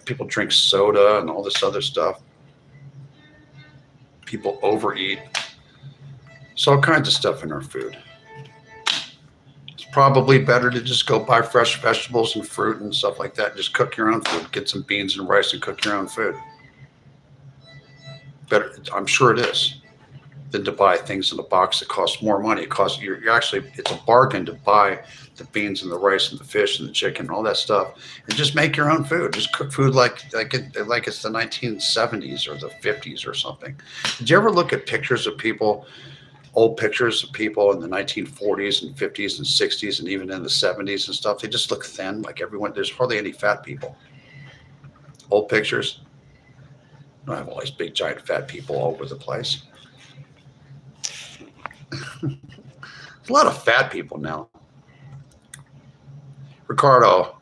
People drink soda and all this other stuff. People overeat. There's all kinds of stuff in our food. It's probably better to just go buy fresh vegetables and fruit and stuff like that and just cook your own food. Get some beans and rice and cook your own food. Better, I'm sure it is, than to buy things in a box that cost more money. It's a bargain to buy the beans and the rice and the fish and the chicken and all that stuff, and just make your own food. Just cook food like it's the 1970s or the 50s or something. Did you ever look at pictures of people, old pictures of people in the 1940s and 50s and 60s and even in the 70s and stuff? They just look thin, like everyone. There's hardly any fat people. Old pictures. I have all these big giant fat people all over the place. There's a lot of fat people now. Ricardo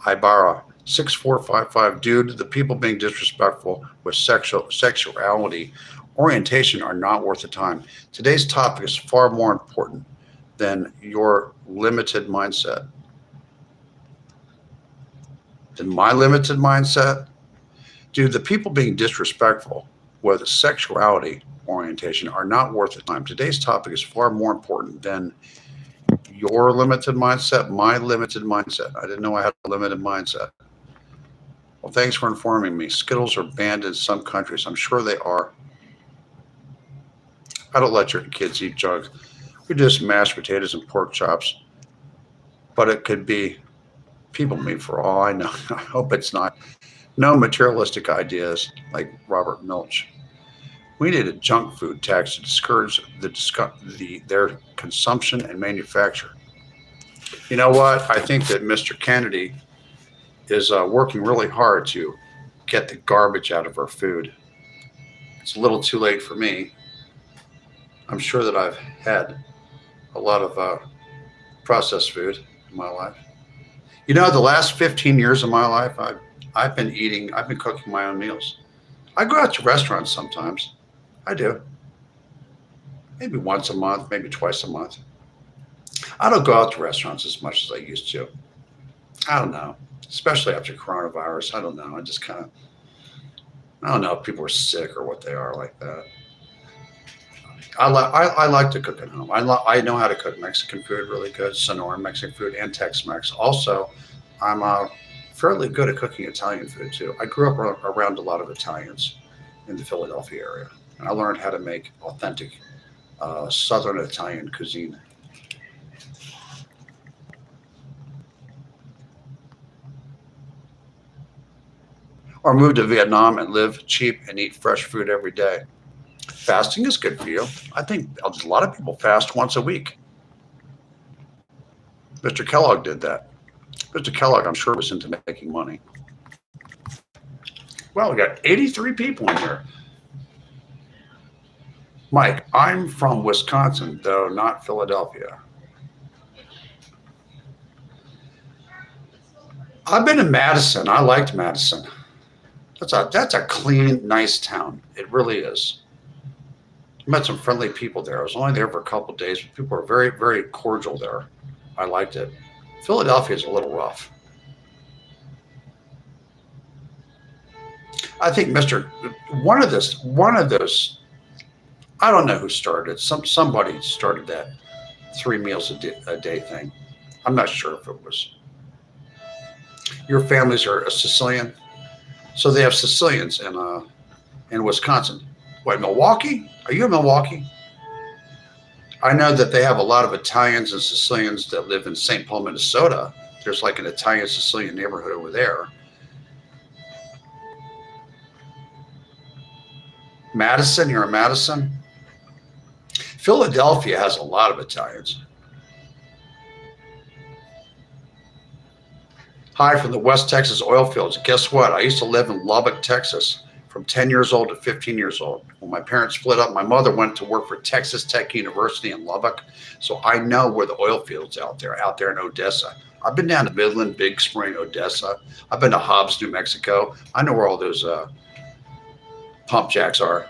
Ibarra, 6455. Dude, the people being disrespectful with sexuality orientation are not worth the time. Today's topic is far more important than your limited mindset. than my limited mindset? Dude, the people being disrespectful, whether sexuality, orientation, are not worth the time. Today's topic is far more important than your limited mindset, my limited mindset. I didn't know I had a limited mindset. Well, thanks for informing me. Skittles are banned in some countries. I'm sure they are. I don't let your kids eat junk. We just mashed potatoes and pork chops. But it could be people meat for all I know. I hope it's not. No materialistic ideas like Robert Milch. We need a junk food tax to discourage their consumption and manufacture. You know what? I think that Mr. Kennedy is working really hard to get the garbage out of our food. It's a little too late for me. I'm sure that I've had a lot of processed food in my life. You know, the last 15 years of my life, I've been cooking my own meals. I go out to restaurants sometimes. I do. Maybe once a month, maybe twice a month. I don't go out to restaurants as much as I used to. I don't know, especially after coronavirus. I don't know. I don't know if people are sick or what they are like that. I like to cook at home. I know how to cook Mexican food really good, Sonoran Mexican food, and Tex-Mex. Also, I'm fairly good at cooking Italian food too. I grew up around a lot of Italians in the Philadelphia area, and I learned how to make authentic Southern Italian cuisine. Or move to Vietnam and live cheap and eat fresh food every day. Fasting is good for you. I think a lot of people fast once a week. Mr. Kellogg did that. Mr. Kellogg, I'm sure, was into making money. Well, we got 83 people in here. Mike, I'm from Wisconsin, though not Philadelphia. I've been to Madison. I liked Madison. That's a clean, nice town. It really is. I met some friendly people there. I was only there for a couple of days, but people were very, very cordial there. I liked it. Philadelphia is a little rough. I think one of those, I don't know who started it. Somebody started that 3 meals a day thing. I'm not sure if it was. Your families are a Sicilian, so they have Sicilians in Wisconsin. What, Milwaukee? Are you in Milwaukee? I know that they have a lot of Italians and Sicilians that live in St. Paul, Minnesota. There's like an Italian-Sicilian neighborhood over there. Madison, you're in Madison? Philadelphia has a lot of Italians. Hi from the West Texas oil fields. Guess what? I used to live in Lubbock, Texas, from 10 years old to 15 years old. When my parents split up, my mother went to work for Texas Tech University in Lubbock. So I know where the oil fields out there in Odessa. I've been down to Midland, Big Spring, Odessa. I've been to Hobbs, New Mexico. I know where all those pump jacks are.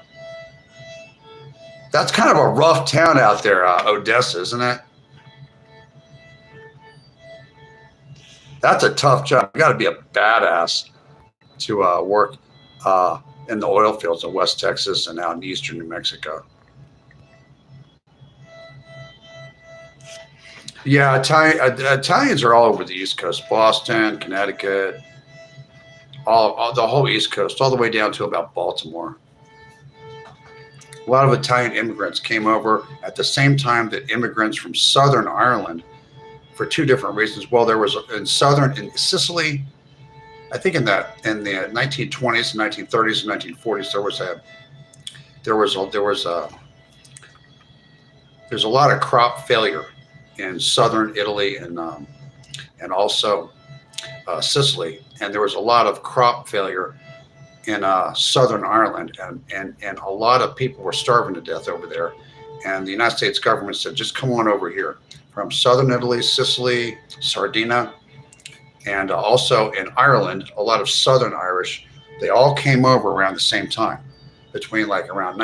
That's kind of a rough town out there, Odessa, isn't it? That's a tough job. You got to be a badass to work in the oil fields of West Texas and out in eastern New Mexico. Yeah, Italians are all over the East Coast, Boston, Connecticut, all the whole East Coast, all the way down to about Baltimore. A lot of Italian immigrants came over at the same time that immigrants from Southern Ireland, for 2 different reasons. Well, there was in Sicily, I think in the 1920s, 1930s, and 1940s, there's a lot of crop failure in southern Italy and also Sicily, and there was a lot of crop failure in Southern Ireland, and a lot of people were starving to death over there. And the United States government said, just come on over here from southern Italy, Sicily, Sardinia, and also in Ireland, a lot of Southern Irish, they all came over around the same time, between like around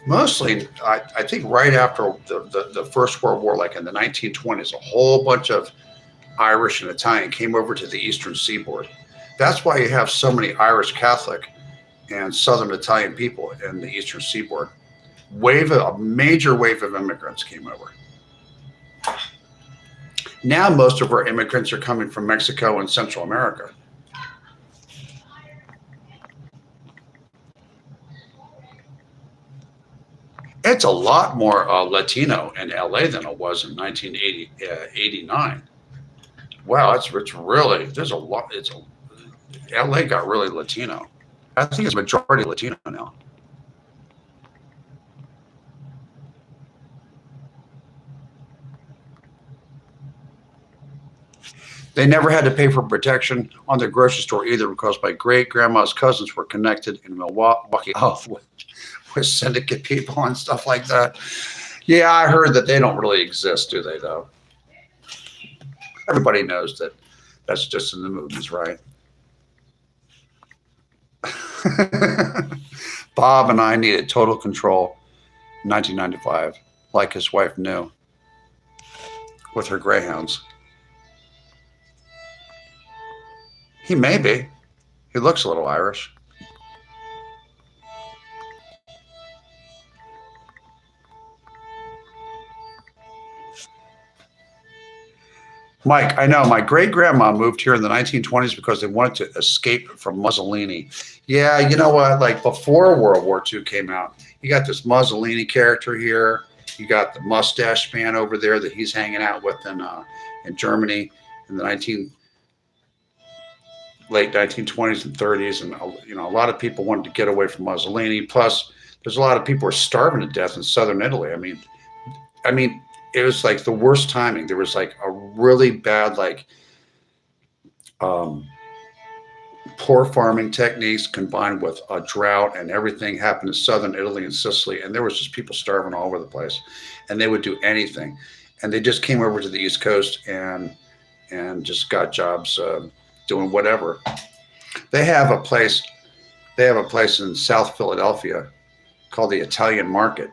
mostly, I think right after the First World War, like in the 1920s, a whole bunch of Irish and Italian came over to the Eastern Seaboard. That's why you have so many Irish Catholic and Southern Italian people in the Eastern Seaboard. A major wave of immigrants came over. Now most of our immigrants are coming from Mexico and Central America. It's a lot more Latino in LA than it was in 1989. Wow, it's really, there's a lot, LA got really Latino. I think it's majority Latino now. They never had to pay for protection on their grocery store either, because my great grandma's cousins were connected in Milwaukee with syndicate people and stuff like that. Yeah, I heard that they don't really exist, do they, though? Everybody knows that that's just in the movies, right? Bob and I needed total control in 1995, like his wife knew, with her greyhounds. He may be. He looks a little Irish. Mike, I know my great grandma moved here in the 1920s because they wanted to escape from Mussolini. Yeah, you know what? Like before World War II came out, you got this Mussolini character here. You got the mustache man over there that he's hanging out with in Germany in the late 1920s and 30s, and a lot of people wanted to get away from Mussolini. Plus, there's a lot of people who are starving to death in southern Italy. I mean, it was like the worst timing. There was like a really bad, poor farming techniques combined with a drought, and everything happened in southern Italy and Sicily, and there was just people starving all over the place, and they would do anything, and they just came over to the East Coast and just got jobs doing whatever. They have a place in South Philadelphia called the Italian Market.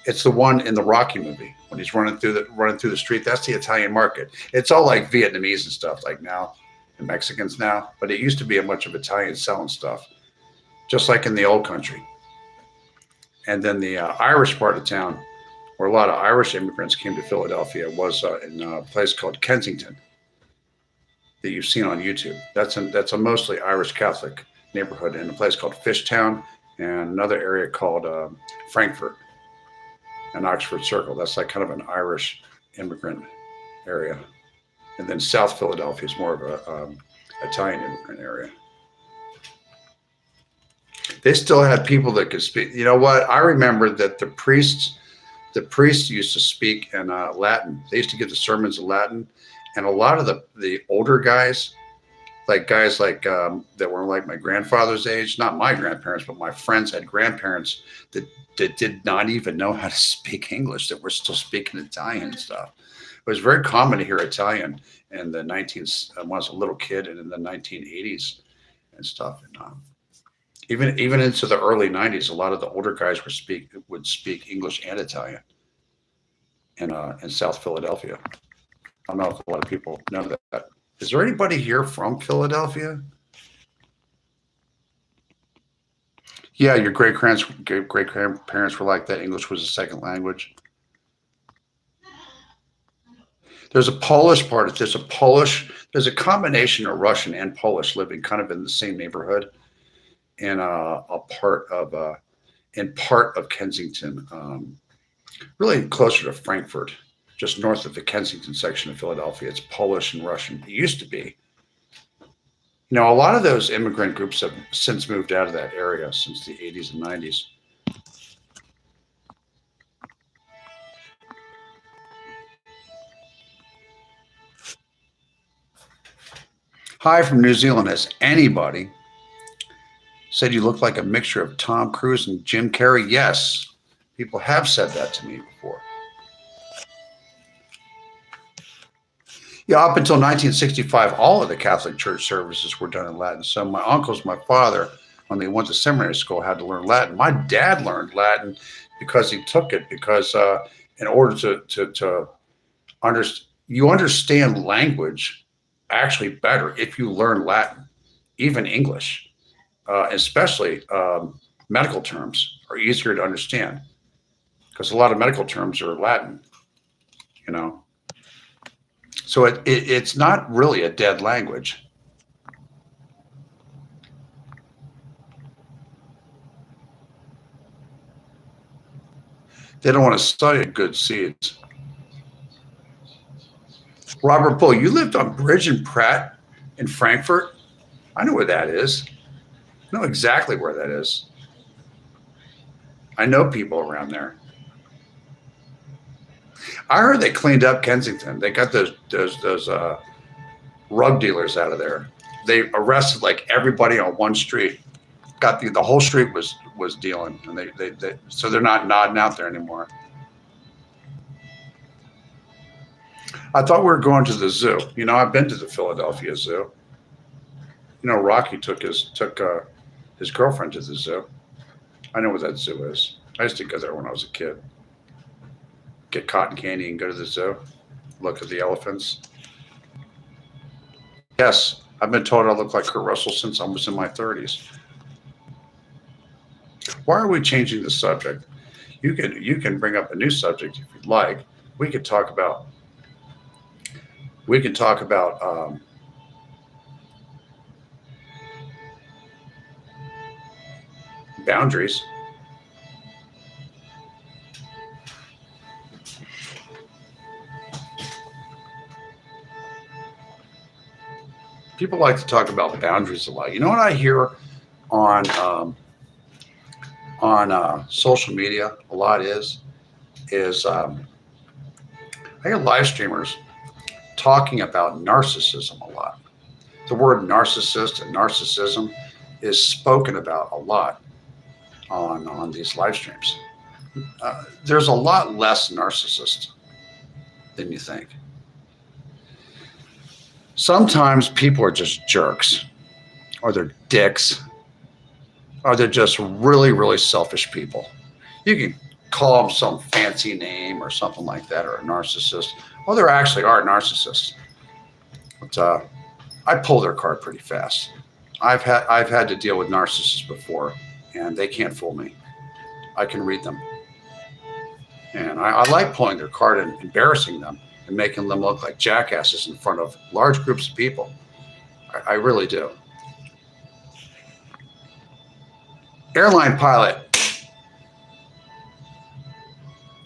It's the one in the Rocky movie when he's running through the street. That's the Italian Market. It's all like Vietnamese and stuff like now, and Mexicans now, but it used to be a bunch of Italians selling stuff, just like in the old country. And then the Irish part of town, where a lot of Irish immigrants came to Philadelphia, was in a place called Kensington that you've seen on YouTube. That's a mostly Irish Catholic neighborhood, in a place called Fishtown, and another area called Frankfurt and Oxford Circle. That's like kind of an Irish immigrant area. And then South Philadelphia is more of a Italian immigrant area. They still had people that could speak. You know what? I remember that the priests used to speak in Latin. They used to give the sermons in Latin. And a lot of the older guys like that were like my grandfather's age, not my grandparents, but my friends had grandparents that did not even know how to speak English, that were still speaking Italian and stuff. It was very common to hear Italian in the when I was a little kid, and in the 1980s and stuff. And even into the early 90s, a lot of the older guys would speak English and Italian in South Philadelphia. I don't know if a lot of people know that. Is there anybody here from Philadelphia? Yeah, your great grandparents were like that. English was a second language. There's a Polish part. There's a combination of Russian and Polish living kind of in the same neighborhood, in part of Kensington, really closer to Frankfurt, just north of the Kensington section of Philadelphia. It's Polish and Russian. It used to be. A lot of those immigrant groups have since moved out of that area since the 80s and 90s. Hi from New Zealand. Has anybody said you look like a mixture of Tom Cruise and Jim Carrey? Yes, people have said that to me before. Yeah, up until 1965, all of the Catholic Church services were done in Latin. So my uncles, my father, when they went to seminary school, had to learn Latin. My dad learned Latin because he took it, because in order to understand, you understand language actually better if you learn Latin, even English, especially medical terms are easier to understand because a lot of medical terms are Latin, you know. So it's not really a dead language. They don't want to study good seeds. Robert Bull, you lived on Bridge and Pratt in Frankfurt? I know where that is. I know exactly where that is. I know people around there. I heard they cleaned up Kensington. They got those rug dealers out of there. They arrested like everybody on one street. Got the whole street was dealing, and they so they're not nodding out there anymore. I thought we were going to the zoo. You know, I've been to the Philadelphia Zoo. You know, Rocky took his girlfriend to the zoo. I know where that zoo is. I used to go there when I was a kid. Get cotton candy and go to the zoo. Look at the elephants. Yes, I've been told I look like Kurt Russell since I was in my 30s. Why are we changing the subject? You can bring up a new subject if you'd like. We could talk about boundaries. People like to talk about boundaries a lot. You know what I hear on social media a lot is I hear live streamers talking about narcissism a lot. The word narcissist and narcissism is spoken about a lot on these live streams. There's a lot less narcissists than you think. Sometimes people are just jerks, or they're dicks, or they're just really, really selfish people. You can call them some fancy name or something like that, or a narcissist. Well, there actually are narcissists. But I pull their card pretty fast. I've had to deal with narcissists before, and they can't fool me. I can read them. And I like pulling their card and embarrassing them and making them look like jackasses in front of large groups of people. I really do. Airline pilot,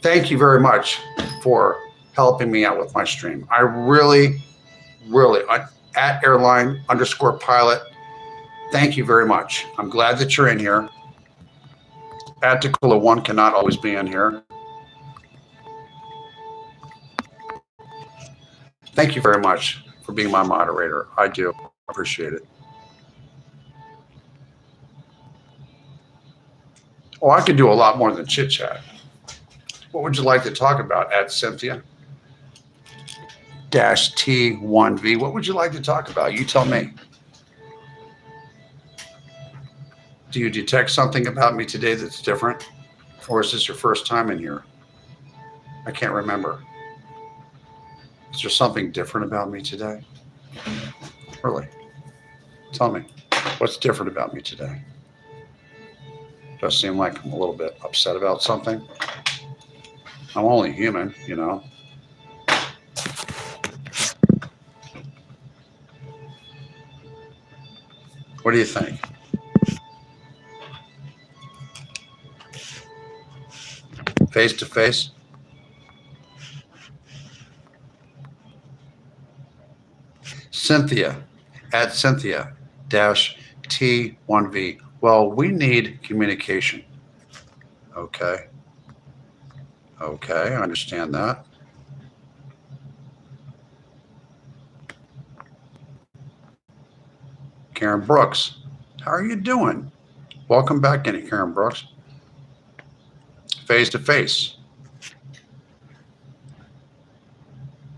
thank you very much for helping me out with my stream. I really, at airline_pilot, thank you very much. I'm glad that you're in here. At Tequila One cannot always be in here. Thank you very much for being my moderator. I do appreciate it. Oh, I could do a lot more than chit chat. What would you like to talk about at Cynthia-T1V? What would you like to talk about? You tell me. Do you detect something about me today that's different? Or is this your first time in here? I can't remember. Is there something different about me today? Really? Tell me, what's different about me today? Does it seem like I'm a little bit upset about something? I'm only human, you know. What do you think? Face to face? Cynthia, at Cynthia-T1V. Well, we need communication. Okay. Okay, I understand that. Karen Brooks, how are you doing? Welcome back in, Karen Brooks. Face to face.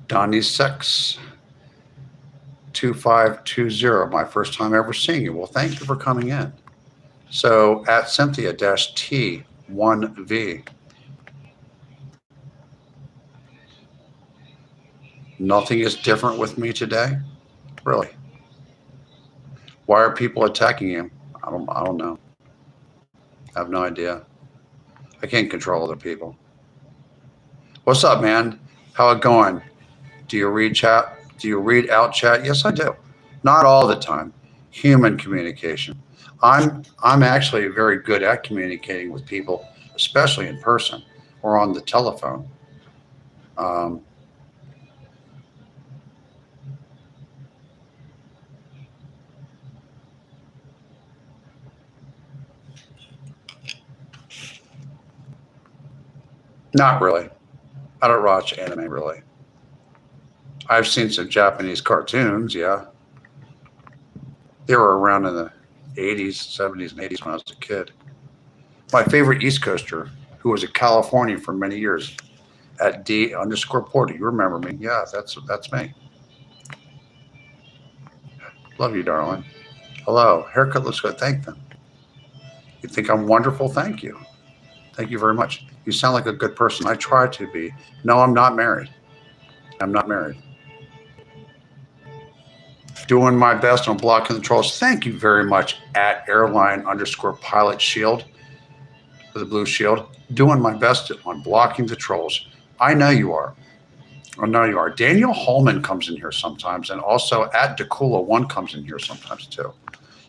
Donnie Sex 2520, my first time ever seeing you. Well, thank you for coming in. So at Cynthia-T1V. Nothing is different with me today. Really. Why are people attacking you? I don't know. I have no idea. I can't control other people. What's up, man? How it going? Do you read chat? Do you read out chat? Yes, I do. Not all the time. Human communication. I'm actually very good at communicating with people, especially in person or on the telephone. Um, Not really. I don't watch anime really. I've seen some Japanese cartoons, yeah. They were around in the 80s, 70s, and 80s when I was a kid. My favorite East Coaster, who was a Californian for many years, at D_Porter. You remember me? Yeah, that's me. Love you, darling. Hello. Haircut looks good. Thank them. You think I'm wonderful? Thank you. Thank you very much. You sound like a good person. I try to be. No, I'm not married. I'm not married. Doing my best on blocking the trolls. Thank you very much at airline_pilot shield with a blue shield. Doing my best on blocking the trolls. I know you are. I know you are. Daniel Holman comes in here sometimes, and also at Decula1 comes in here sometimes too.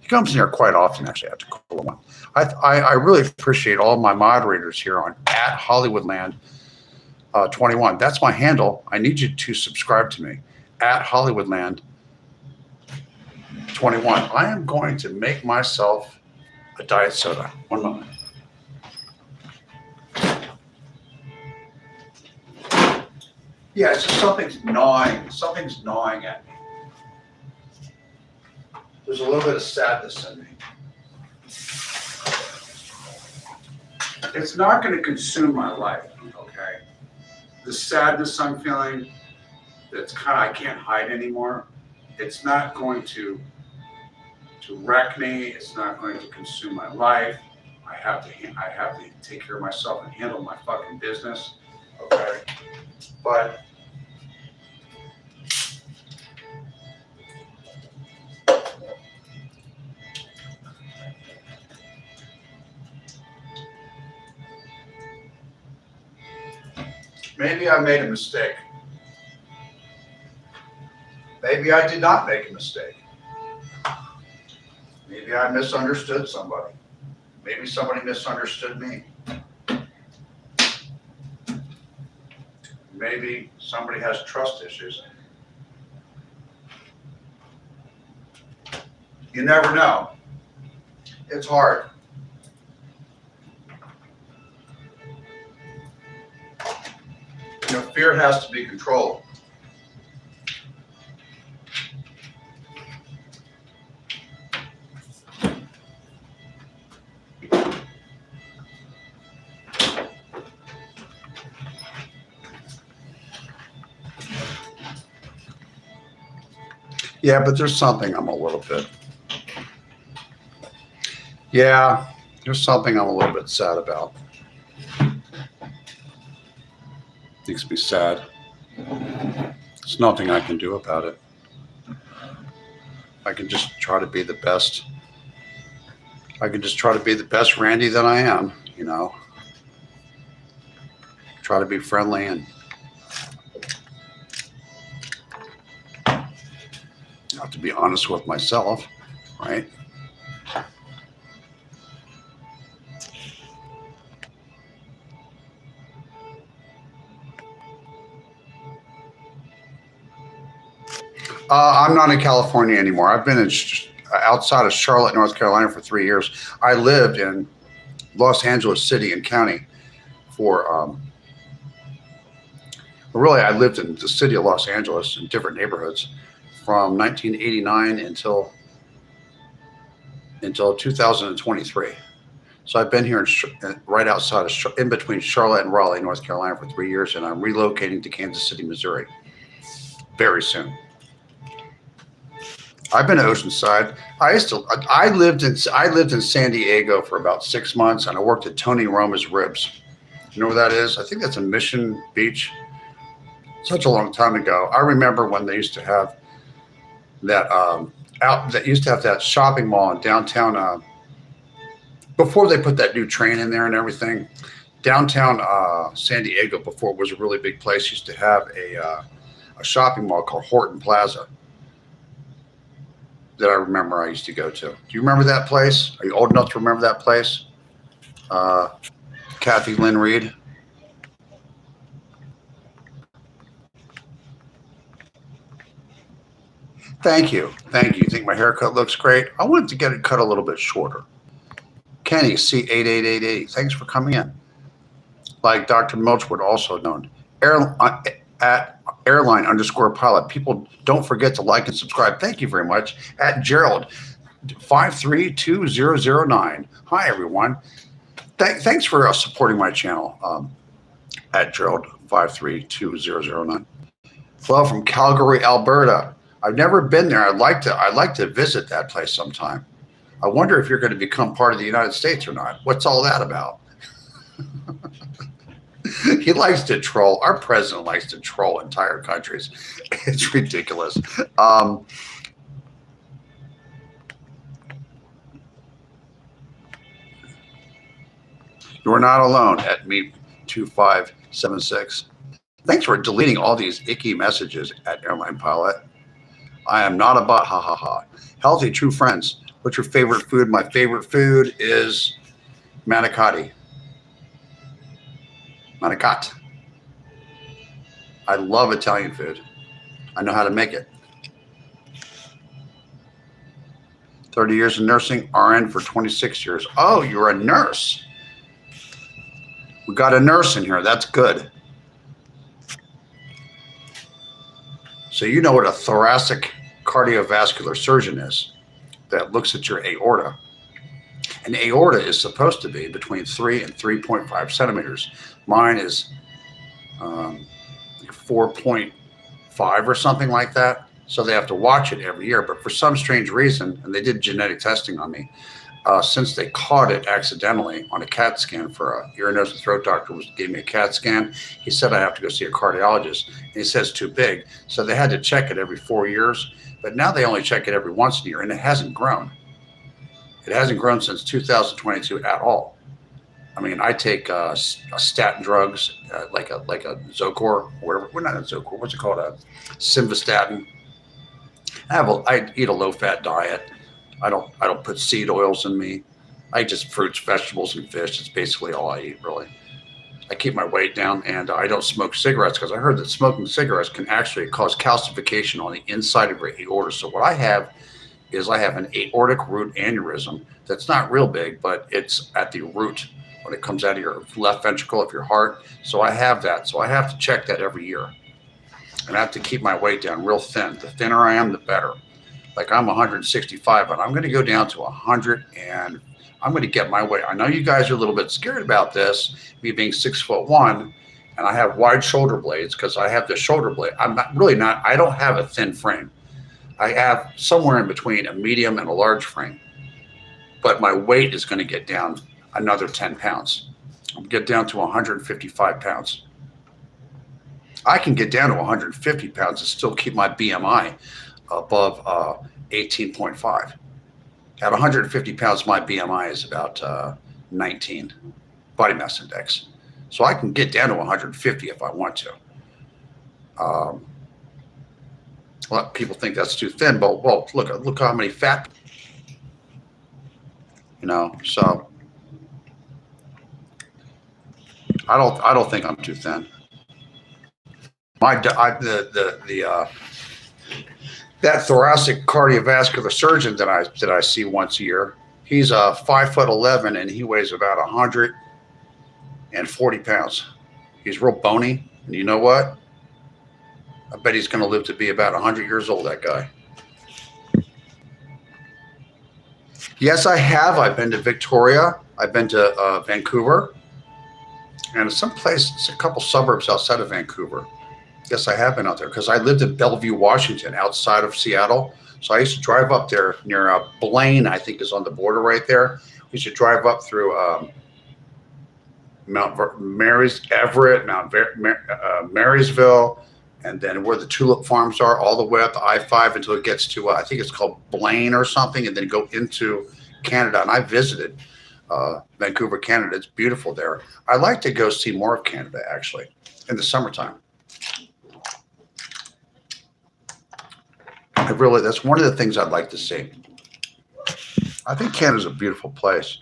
He comes in here quite often, actually, at Decula1. I really appreciate all my moderators here on at Hollywoodland21. That's my handle. I need you to subscribe to me at Hollywoodland21. I am going to make myself a diet soda. One moment. Yeah, it's just something's gnawing. Something's gnawing at me. There's a little bit of sadness in me. It's not going to consume my life, okay? The sadness I'm feeling, that's kind of I can't hide anymore. It's not going to wreck me. It's not going to consume my life. I have to take care of myself and handle my fucking business, okay? But maybe I made a mistake. Maybe I did not make a mistake. Maybe I misunderstood somebody. Maybe somebody misunderstood me. Maybe somebody has trust issues. You never know. It's hard. You know, fear has to be controlled. Yeah, but there's something I'm a little bit. Yeah, there's something I'm a little bit sad about. Makes me sad. There's nothing I can do about it. I can just try to be the best. I can just try to be the best Randy that I am, you know. Try to be friendly and have to be honest with myself, right? I'm not in California anymore. I've been outside of Charlotte, North Carolina for 3 years. I lived in Los Angeles City and County for, really, I lived in the city of Los Angeles in different neighborhoods from 1989 until 2023. So I've been here right outside of, in between Charlotte and Raleigh, North Carolina for 3 years, and I'm relocating to Kansas City, Missouri very soon. I've been to Oceanside. I lived in San Diego for about 6 months, and I worked at Tony Roma's Ribs. You know where that is? I think that's in Mission Beach. such a long time ago. I remember when they used to have that that used to have that shopping mall in downtown. Before they put that new train in there and everything, downtown San Diego, before it was a really big place, used to have a shopping mall called Horton Plaza that I remember I used to go to. Do you remember that place? Are you old enough to remember that place? Kathy Lynn Reed. Thank you. Thank you. You think my haircut looks great? I wanted to get it cut a little bit shorter. Kenny, C8888, thanks for coming in. Like Dr. Milchwood, also known at airline_pilot. People don't forget to like and subscribe. Thank you very much. At Gerald 532009. Hi, everyone. Thanks for supporting my channel. At Gerald 532009. Hello from Calgary, Alberta. I've never been there. I'd like to visit that place sometime. I wonder if you're going to become part of the United States or not. What's all that about? He likes to troll. Our president likes to troll entire countries. It's ridiculous. You're not alone at me2576. Thanks for deleting all these icky messages at Airline Pilot. I am not a bot, ha ha ha. Healthy, true friends. What's your favorite food? My favorite food is manicotti. Manicotti. I love Italian food. I know how to make it. 30 years in nursing, RN for 26 years. Oh, you're a nurse. We got a nurse in here. That's good. So you know what a thoracic cardiovascular surgeon is that looks at your aorta. An aorta is supposed to be between 3 and 3.5 centimeters. Mine is 4.5 or something like that. So they have to watch it every year. But for some strange reason, and they did genetic testing on me, since they caught it accidentally on a CAT scan for a ear, nose, and throat doctor gave me a CAT scan. He said I have to go see a cardiologist. And he says it's too big. So they had to check it every 4 years. But now they only check it every once a year, and it hasn't grown. It hasn't grown since 2022 at all. I mean, I take statin drugs like a Zocor, or whatever. Well, not a Zocor. What's it called? A Simvastatin. I eat a low-fat diet. I don't put seed oils in me. I eat just fruits, vegetables, and fish. It's basically all I eat, really. I keep my weight down, and I don't smoke cigarettes because I heard that smoking cigarettes can actually cause calcification on the inside of your aorta. So what I have is I have an aortic root aneurysm that's not real big, but it's at the root when it comes out of your left ventricle of your heart. So I have that. So I have to check that every year. And I have to keep my weight down real thin. The thinner I am, the better. Like I'm 165, but I'm going to go down to 100 and I'm going to get my weight. I know you guys are a little bit scared about this, me being 6'1", and I have wide shoulder blades because I have the shoulder blade. I don't have a thin frame. I have somewhere in between a medium and a large frame, but my weight is going to get down another 10 pounds. I'll get down to 155 pounds. I can get down to 150 pounds and still keep my BMI above 18.5. At 150 pounds, my BMI is about 19, body mass index. So I can get down to 150 if I want to. A lot of people think that's too thin, but well, look how many fat, so I don't think I'm too thin. That thoracic cardiovascular surgeon that I see once a year, he's 5'11" and he weighs about 140 pounds. He's real bony, and you know what? I bet he's going to live to be about 100 years old, that guy. Yes, I have. I've been to Victoria. I've been to Vancouver. And a couple suburbs outside of Vancouver. Yes, I have been out there because I lived in Bellevue, Washington, outside of Seattle. So I used to drive up there near Blaine, I think is on the border right there. We used to drive up through Mount Mary's, Everett, Marysville, And then where the tulip farms are, all the way up to I-5 until it gets to, I think it's called Blaine or something, and then go into Canada. And I visited Vancouver, Canada. It's beautiful there. I'd like to go see more of Canada, actually, in the summertime. That's one of the things I'd like to see. I think Canada's a beautiful place.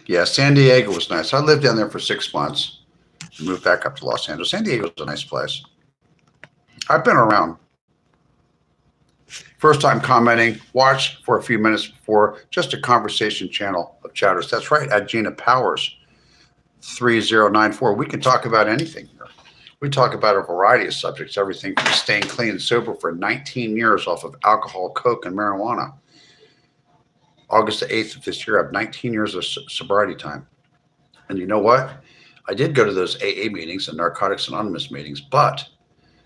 Yeah, San Diego was nice. I lived down there for 6 months. Moved back up to Los Angeles. San Diego's a nice place. I've been around. First time commenting, watch for a few minutes before, just a conversation channel of chatters. That's right, at Gina Powers, 3094. We can talk about anything here. We talk about a variety of subjects, everything from staying clean and sober for 19 years off of alcohol, coke, and marijuana. August the 8th of this year, I have 19 years of sobriety time. And you know what? I did go to those AA meetings and Narcotics Anonymous meetings, but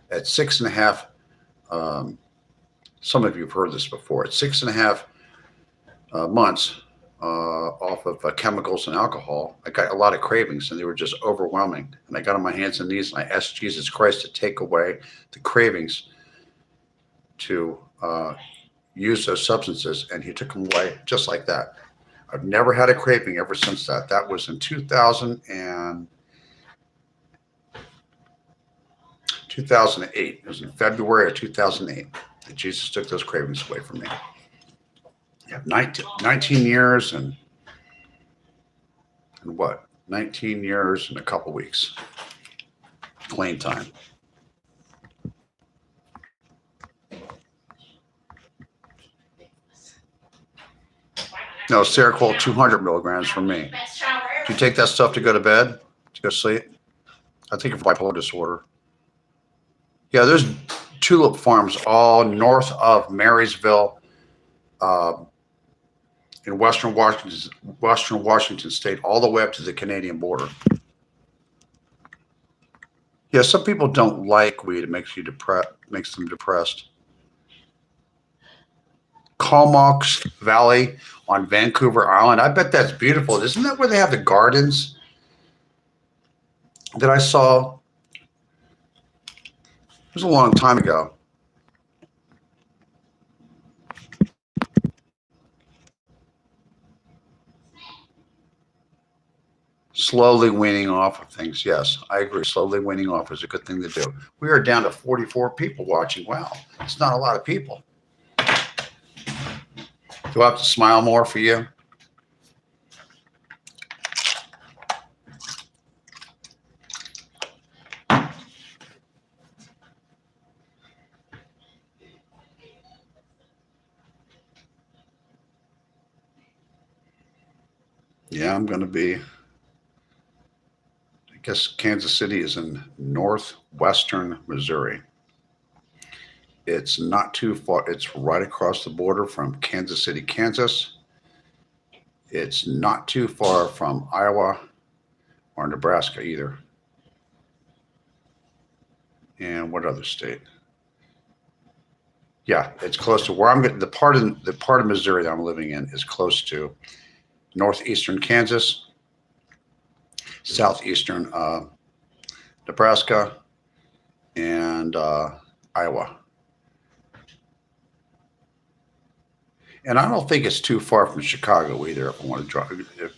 at 6.5, some of you have heard this before, at 6.5 months off of chemicals and alcohol, I got a lot of cravings and they were just overwhelming. And I got on my hands and knees and I asked Jesus Christ to take away the cravings to use those substances, and he took them away just like that. I've never had a craving ever since that. That was in 2008. It was in February of 2008 that Jesus took those cravings away from me. You have 19 years and what? 19 years and a couple weeks. Clean time. No, Seroquel 200 milligrams for me. Do you take that stuff to go to bed, to go sleep? I take it for bipolar disorder. Yeah, there's tulip farms all north of Marysville, in Western Washington State, all the way up to the Canadian border. Yeah, some people don't like weed. It makes them depressed. Comox Valley on Vancouver Island. I bet that's beautiful. Isn't that where they have the gardens that I saw? It was a long time ago. Slowly weaning off of things. Yes, I agree. Slowly weaning off is a good thing to do. We are down to 44 people watching. Wow, it's not a lot of people. Do I have to smile more for you? Yeah, I'm going to be, I guess Kansas City is in northwestern Missouri. It's not too far. It's right across the border from Kansas City, Kansas. It's not too far from Iowa or Nebraska either. And what other state? Yeah, it's close to where I'm getting. The part of Missouri that I'm living in is close to northeastern Kansas, southeastern Nebraska, and Iowa. And I don't think it's too far from Chicago either. If I want to drive, it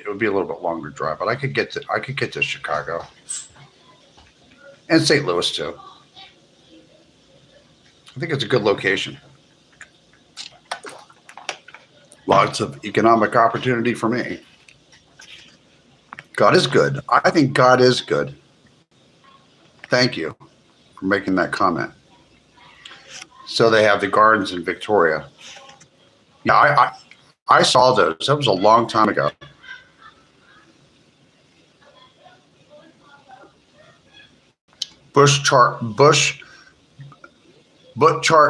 would be a little bit longer drive, but I could get to Chicago and St. Louis too. I think it's a good location. Lots of economic opportunity for me. God is good. I think God is good. Thank you for making that comment. So they have the gardens in Victoria. Yeah, I saw those. That was a long time ago. Butchart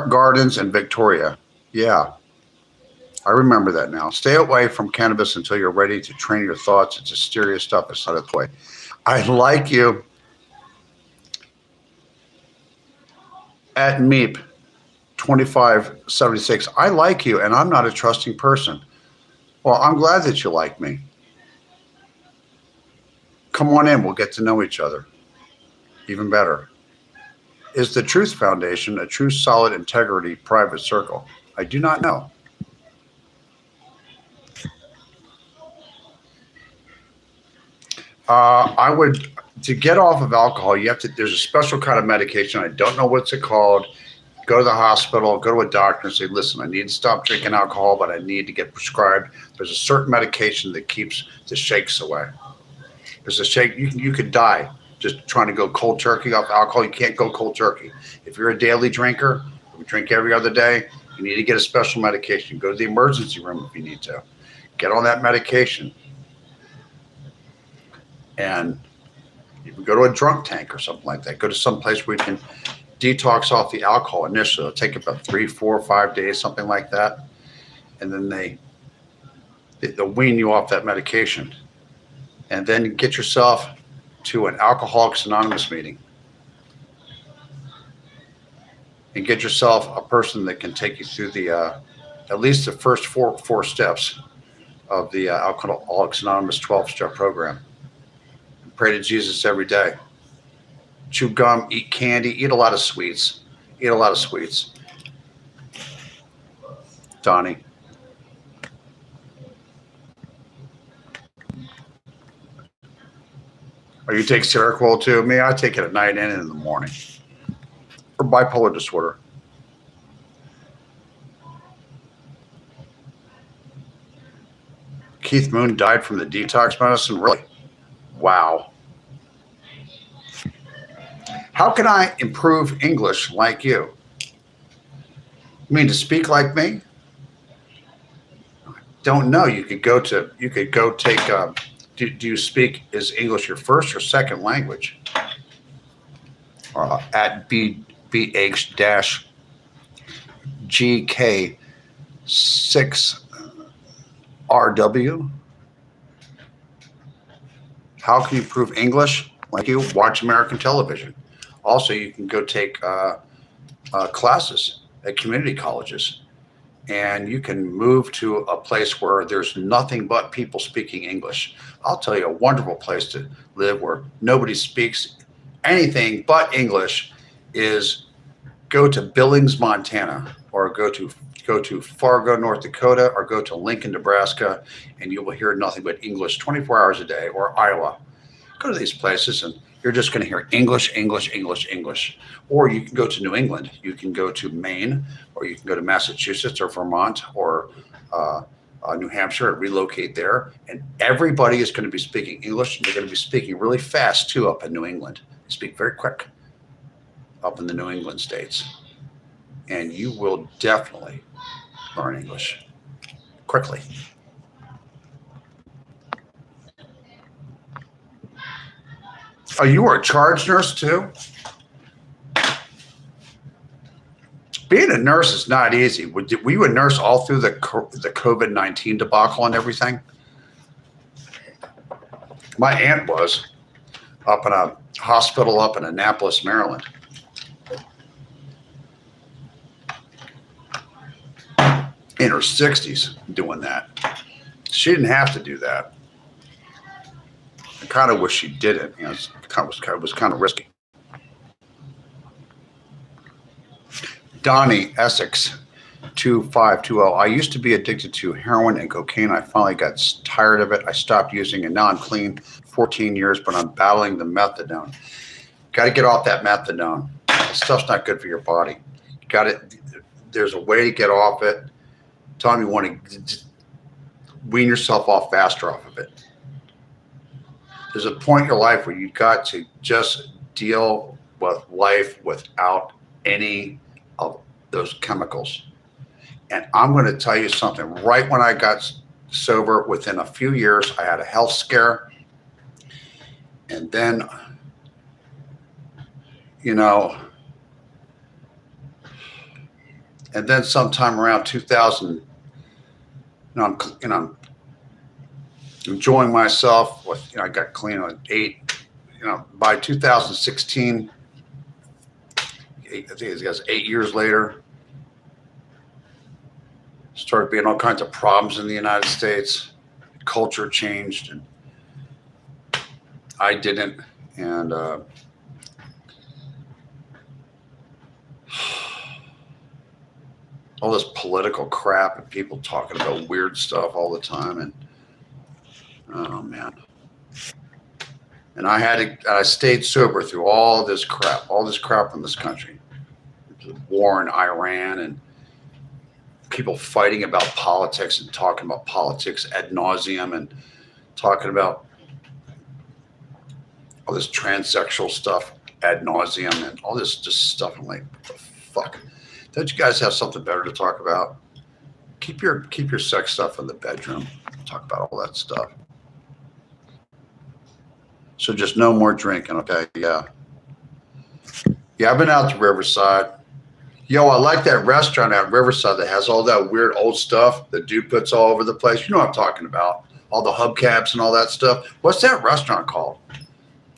Gardens in Victoria. Yeah, I remember that now. Stay away from cannabis until you're ready to train your thoughts. It's mysterious stuff. It's not its way. I like you. At Meep 2576. I like you, and I'm not a trusting person. Well, I'm glad that you like me. Come on in. We'll get to know each other. Even better. Is the Truth Foundation a true solid integrity private circle? I do not know. I would, to get off of alcohol, you have to, there's a special kind of medication. I don't know what's it called. Go to the hospital, go to a doctor and say, listen, I need to stop drinking alcohol, but I need to get prescribed. There's a certain medication that keeps the shakes away. There's a shake, you could die just trying to go cold turkey off alcohol. You can't go cold turkey. If you're a daily drinker, you drink every other day, you need to get a special medication. Go to the emergency room if you need to. Get on that medication. And you can go to a drunk tank or something like that. Go to some place where you can detox off the alcohol initially. It'll take about 3, 4, 5 days, something like that. And then they'll wean you off that medication. And then get yourself to an Alcoholics Anonymous meeting. And get yourself a person that can take you through the at least the first four steps of the Alcoholics Anonymous 12-step program. Pray to Jesus every day. Chew gum, eat candy, eat a lot of sweets. Eat a lot of sweets. Donnie. Or you take Seroquel too? Me, I take it at night and in the morning. For bipolar disorder. Keith Moon died from the detox medicine? Really? Wow. How can I improve English like you? You mean to speak like me? Don't know. You could go take, do you speak, is English your first or second language? At BH-GK6RW. How can you improve English like you? Watch American television. Also, you can go take classes at community colleges, and you can move to a place where there's nothing but people speaking English. I'll tell you a wonderful place to live where nobody speaks anything but English is go to Billings, Montana, or go to Fargo, North Dakota, or go to Lincoln, Nebraska, and you will hear nothing but English 24 hours a day, or Iowa. Go to these places and you're just going to hear English, English, English, English. Or you can go to New England. You can go to Maine, or you can go to Massachusetts or Vermont or New Hampshire and relocate there. And everybody is going to be speaking English. And they're going to be speaking really fast, too, up in New England. They speak very quick up in the New England states. And you will definitely learn English quickly. Oh, you were a charge nurse too? Being a nurse is not easy. Were you a nurse all through the COVID-19 debacle and everything? My aunt was up in a hospital up in Annapolis, Maryland. In her 60s doing that. She didn't have to do that. I kind of wish she didn't. You know, it was kind of risky. Donnie, Essex, 2520. I used to be addicted to heroin and cocaine. I finally got tired of it. I stopped using it. Now I'm clean, 14 years, but I'm battling the methadone. Got to get off that methadone. That stuff's not good for your body. There's a way to get off it. Tell me you want to wean yourself off faster off of it. There's a point in your life where you got to just deal with life without any of those chemicals. And I'm going to tell you something. Right when I got sober, within a few years, I had a health scare. And then, sometime around 2000, I'm enjoying myself with, I got clean on 8, by 2016, I think it was 8 years later, started being all kinds of problems in the United States. Culture changed and I didn't. And all this political crap and people talking about weird stuff all the time. And oh man. And I stayed sober through all this crap in this country. The war in Iran and people fighting about politics and talking about politics ad nauseum and talking about all this transsexual stuff ad nauseum and all this just stuff. I'm like, what the fuck? Don't you guys have something better to talk about? Keep your sex stuff in the bedroom. Talk about all that stuff. So just no more drinking, okay? Yeah. Yeah, I've been out to Riverside. Yo, I like that restaurant out in Riverside that has all that weird old stuff the dude puts all over the place. You know what I'm talking about. All the hubcaps and all that stuff. What's that restaurant called?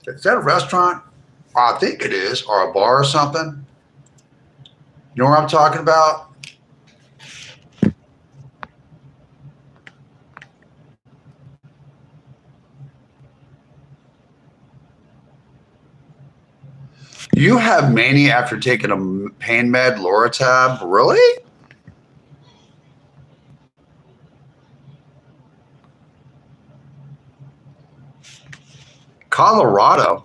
Is that a restaurant? I think it is, or a bar or something. You know what I'm talking about? You have mania after taking a pain med, Loratab? Really? Colorado?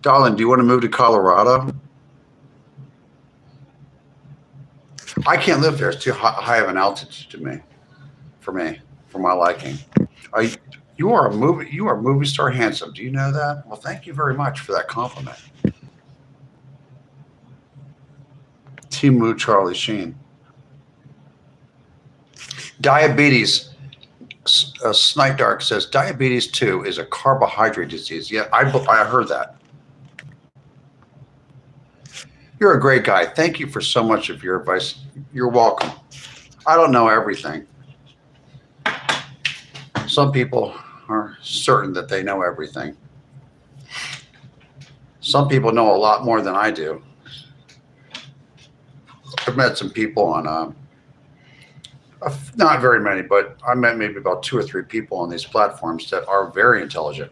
Darling, do you want to move to Colorado? I can't live there. It's too high of an altitude to me, for my liking. You are a movie star handsome. Do you know that? Well, thank you very much for that compliment. Timu Charlie Sheen. Diabetes. Snipe Dark says diabetes 2 is a carbohydrate disease. Yeah, I heard that. You're a great guy. Thank you for so much of your advice. You're welcome. I don't know everything. Some people are certain that they know everything. Some people know a lot more than I do. I've met some people on, not very many, but I met maybe about 2 or 3 people on these platforms that are very intelligent.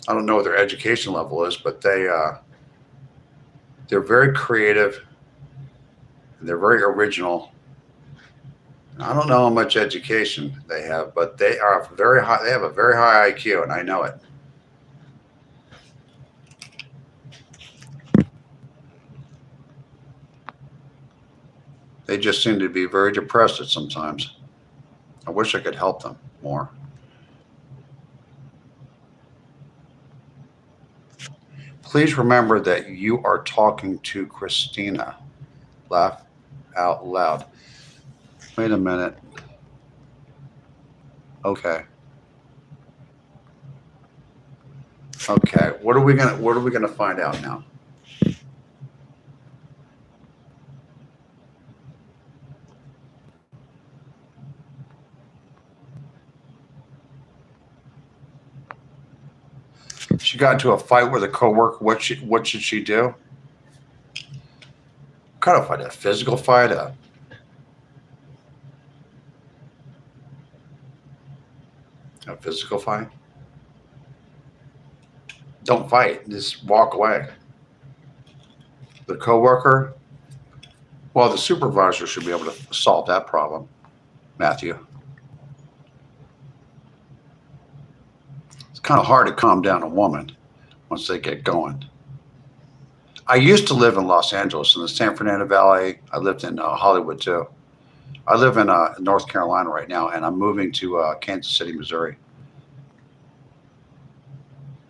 I don't know what their education level is, but they're very creative. And they're very original. I don't know how much education they have, but they are very high. They have a very high IQ, and I know it. They just seem to be very depressed at sometimes. I wish I could help them more. Please remember that you are talking to Christina. Laugh out loud. Wait a minute. Okay. Okay. What are we gonna find out now? She got into a fight with a coworker. What should she do? What kind of fight? A physical fight? A physical fight? Don't fight. Just walk away. The coworker? Well, the supervisor should be able to solve that problem, Matthew. It's kind of hard to calm down a woman once they get going. I used to live in Los Angeles in the San Fernando Valley. I lived in Hollywood too. I live in North Carolina right now, and I'm moving to Kansas City, Missouri.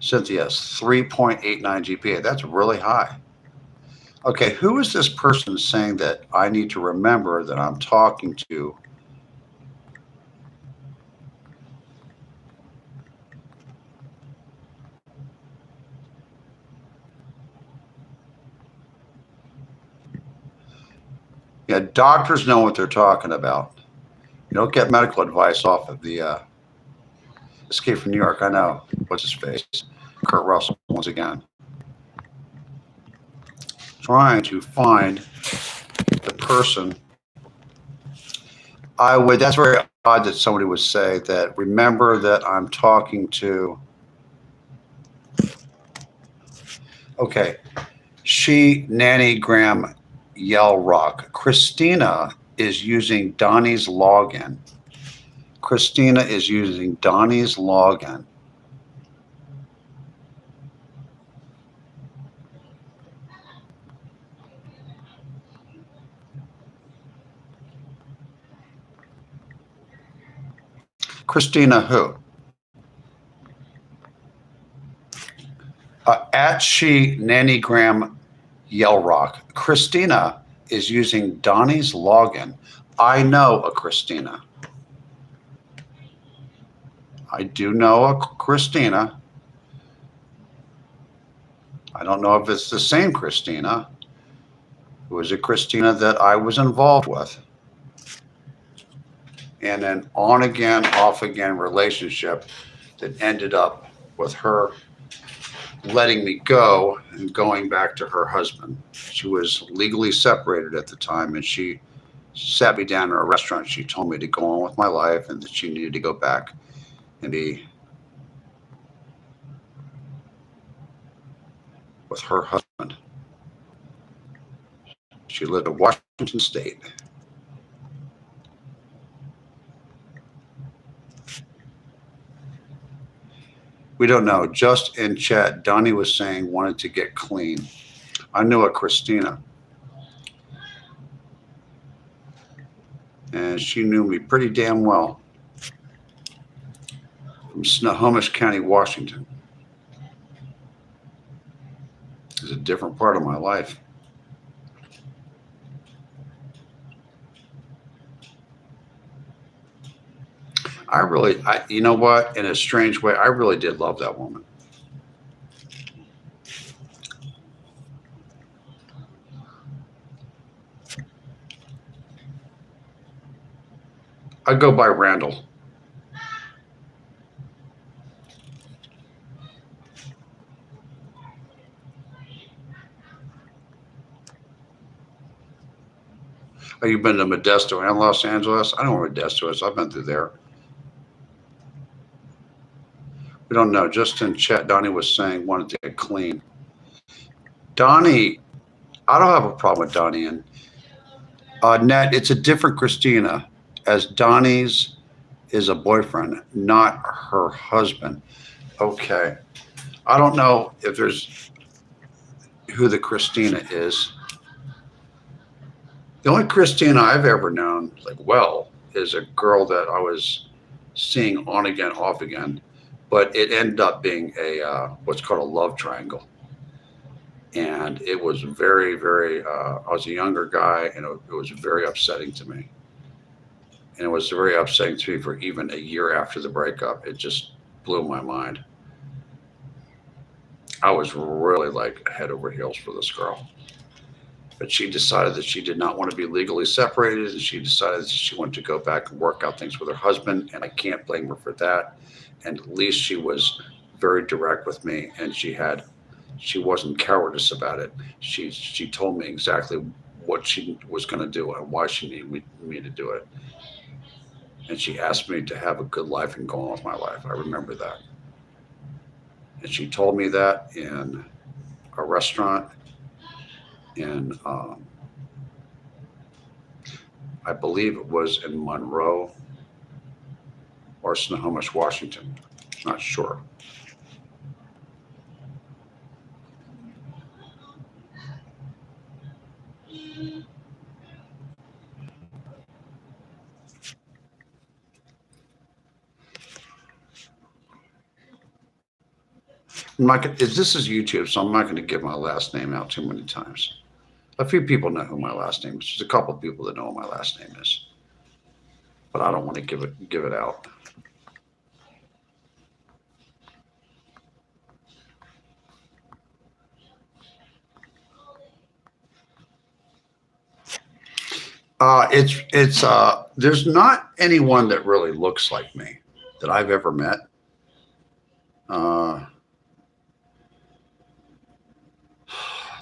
Cynthia's 3.89 GPA. That's really high. Okay, who is this person saying that I need to remember that I'm talking to? Yeah, doctors know what they're talking about. You don't get medical advice off of the Escape from New York. I know. What's his face? Kurt Russell, once again. Trying to find the person. That's very odd that somebody would say that, remember that I'm talking to. Okay. Nanny Graham Yell Rock. Christina is using Donnie's login. Christina is using Donnie's login. Christina who? At she nannygram Yell Rock. Christina is using Donnie's login. I know a Christina. I do know a Christina. I don't know if it's the same Christina. It was a Christina that I was involved with. And an on again, off again relationship that ended up with her letting me go and going back to her husband. She was legally separated at the time, and she sat me down in a restaurant. She told me to go on with my life and that she needed to go back and be with her husband. She lived in Washington State. We don't know. Just in chat, Donnie was saying wanted to get clean. I knew a Christina. And she knew me pretty damn well. From Snohomish County, Washington. It's a different part of my life. You know what? In a strange way, I really did love that woman. I go by Randall. Oh, you've been to Modesto and Los Angeles? I know where Modesto is. I've been through there. We don't know. Just in chat, Donnie was saying wanted to get clean. Donnie, I don't have a problem with Donnie. And Nat, it's a different Christina, as Donnie's is a boyfriend, not her husband. Okay. I don't know if there's who the Christina is. The only Christina I've ever known, is a girl that I was seeing on again, off again. But it ended up being a what's called a love triangle. And it was very, very, I was a younger guy, and it was very upsetting to me. And it was very upsetting to me for even a year after the breakup. It just blew my mind. I was really head over heels for this girl. But she decided that she did not want to be legally separated, and she decided that she wanted to go back and work out things with her husband, and I can't blame her for that. And at least she was very direct with me, and she wasn't cowardice about it. She told me exactly what she was going to do and why she needed me to do it. And she asked me to have a good life and go on with my life. I remember that. And she told me that in a restaurant in, I believe it was in Monroe or Snohomish, Washington. Not sure. This is YouTube, so I'm not going to give my last name out too many times. A few people know who my last name is. There's a couple of people that know what my last name is, but I don't want to give it out. There's not anyone that really looks like me that I've ever met.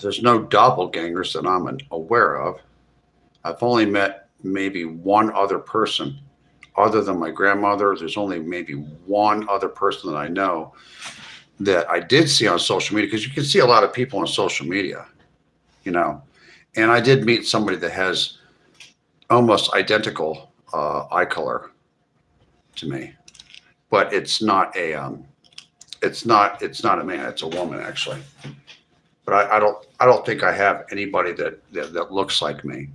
There's no doppelgangers that I'm aware of. I've only met maybe one other person other than my grandmother. There's only maybe one other person that I know that I did see on social media, because you can see a lot of people on social media, And I did meet somebody that has almost identical eye color to me, but it's not a it's not a man. It's a woman actually. But I don't think I have anybody that looks like me.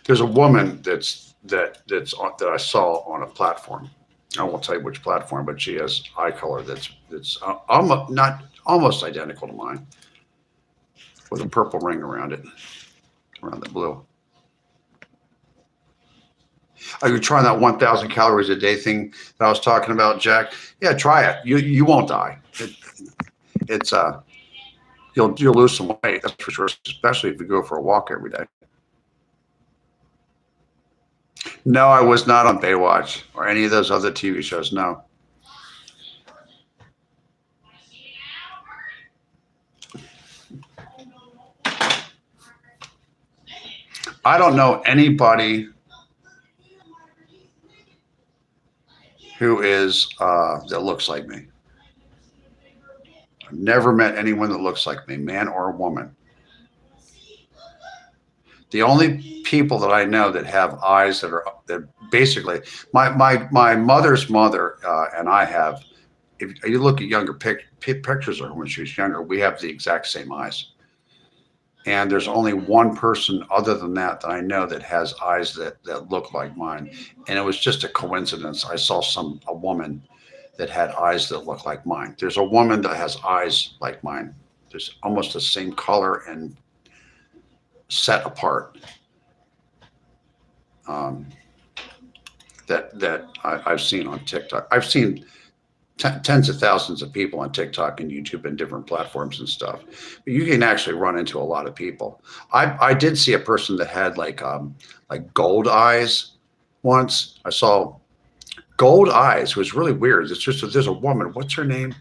There's a woman that I saw on a platform. I won't tell you which platform, but she has eye color that's almost not almost identical to mine, with a purple ring around it, around the blue. Are you trying that 1,000 calories a day thing that I was talking about, Jack? Yeah, try it. You won't die. It's you'll lose some weight, that's for sure, especially if you go for a walk every day. No, I was not on Baywatch or any of those other TV shows. No. I don't know anybody who is that looks like me. I've never met anyone that looks like me, man or woman. The only people that I know that have eyes that basically my mother's mother and I have. If you look at younger pictures of her when she was younger, we have the exact same eyes. And there's only one person other than that I know that has eyes that look like mine. And it was just a coincidence. I saw a woman that had eyes that look like mine. There's a woman that has eyes like mine. There's almost the same color and set apart. That I've seen on TikTok. I've seen tens of thousands of people on TikTok and YouTube and different platforms and stuff. But you can actually run into a lot of people. I did see a person that had like gold eyes once. I saw gold eyes. It was really weird. It's just there's a woman. What's her name?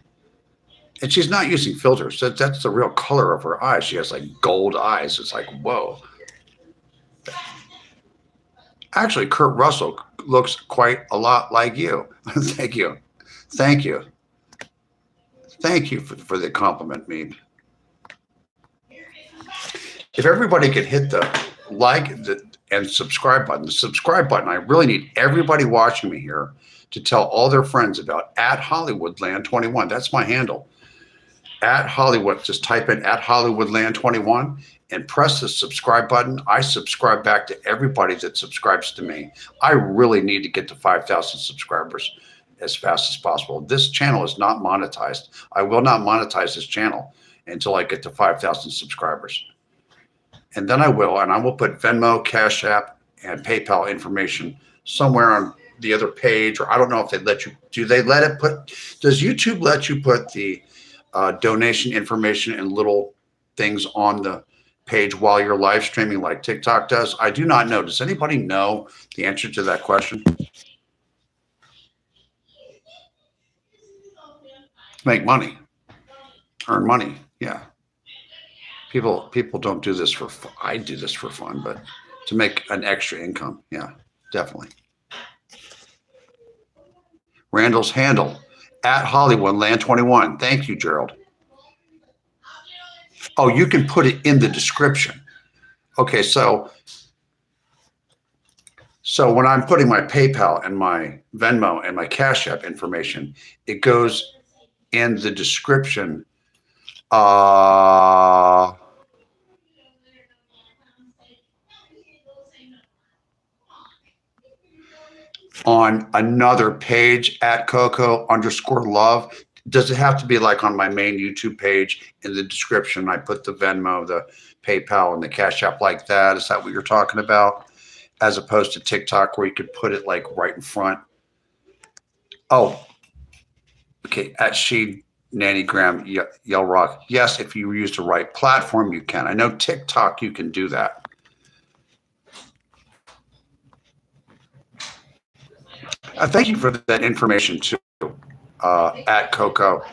And she's not using filters. That's the real color of her eyes. She has like gold eyes. It's like, whoa. Actually, Kurt Russell looks quite a lot like you. Thank you. Thank you. Thank you for the compliment, Mead. If everybody could hit the like and subscribe button, the subscribe button, I really need everybody watching me here to tell all their friends about @Hollywoodland21. That's my handle. @Hollywood, just type in @Hollywoodland21 and press the subscribe button. I subscribe back to everybody that subscribes to me. I really need to get to 5,000 subscribers as fast as possible. This channel is not monetized. I will not monetize this channel until I get to 5,000 subscribers. And then I will put Venmo, Cash App, and PayPal information somewhere on the other page, or I don't know if they let you, does YouTube let you put the donation information and little things on the page while you're live streaming like TikTok does? I do not know. Does anybody know the answer to that question? Make money, earn money. Yeah. People don't do this for fun. I do this for fun, but to make an extra income. Yeah, definitely. Randall's handle @Hollywoodland21. Thank you, Gerald. Oh, you can put it in the description. Okay, so when I'm putting my PayPal and my Venmo and my Cash App information, it goes in the description. On another page @Coco_love. Does it have to be like on my main YouTube page in the description? I put the Venmo, the PayPal, and the Cash App like that. Is that what you're talking about? As opposed to TikTok where you could put it like right in front. Oh, okay. @SheNannyGram Yell Rock. Yes, if you use the right platform, you can. I know TikTok, you can do that. Thank you for that information too. @Coco_love.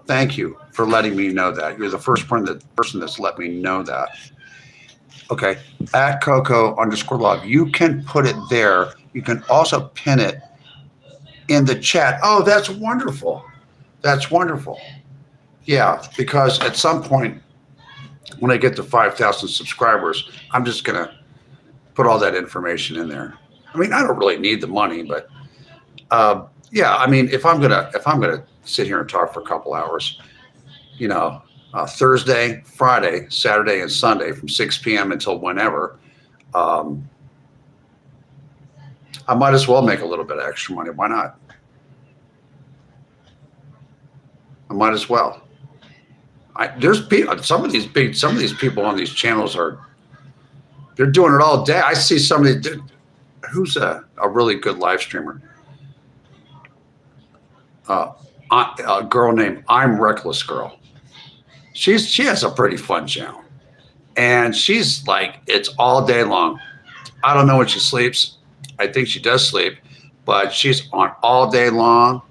Thank you for letting me know that. You're the first person that's let me know that. Okay, @Coco_love. You can put it there. You can also pin it in the chat. Oh, that's wonderful. That's wonderful. Yeah, because at some point when I get to 5,000 subscribers, I'm just going to put all that information in there. I mean, I don't really need the money, but yeah, I mean, if I'm gonna sit here and talk for a couple hours, you know, Thursday, Friday, Saturday, and Sunday from 6 p.m. until whenever, um, I might as well make a little bit of extra money. Why not? I might as well. There's people. Some of these people on these channels they're doing it all day. I see somebody who's a really good live streamer. A girl named I'm Reckless Girl. She has a pretty fun channel, and she's like, it's all day long. I don't know when she sleeps. I think she does sleep, but she's on all day long,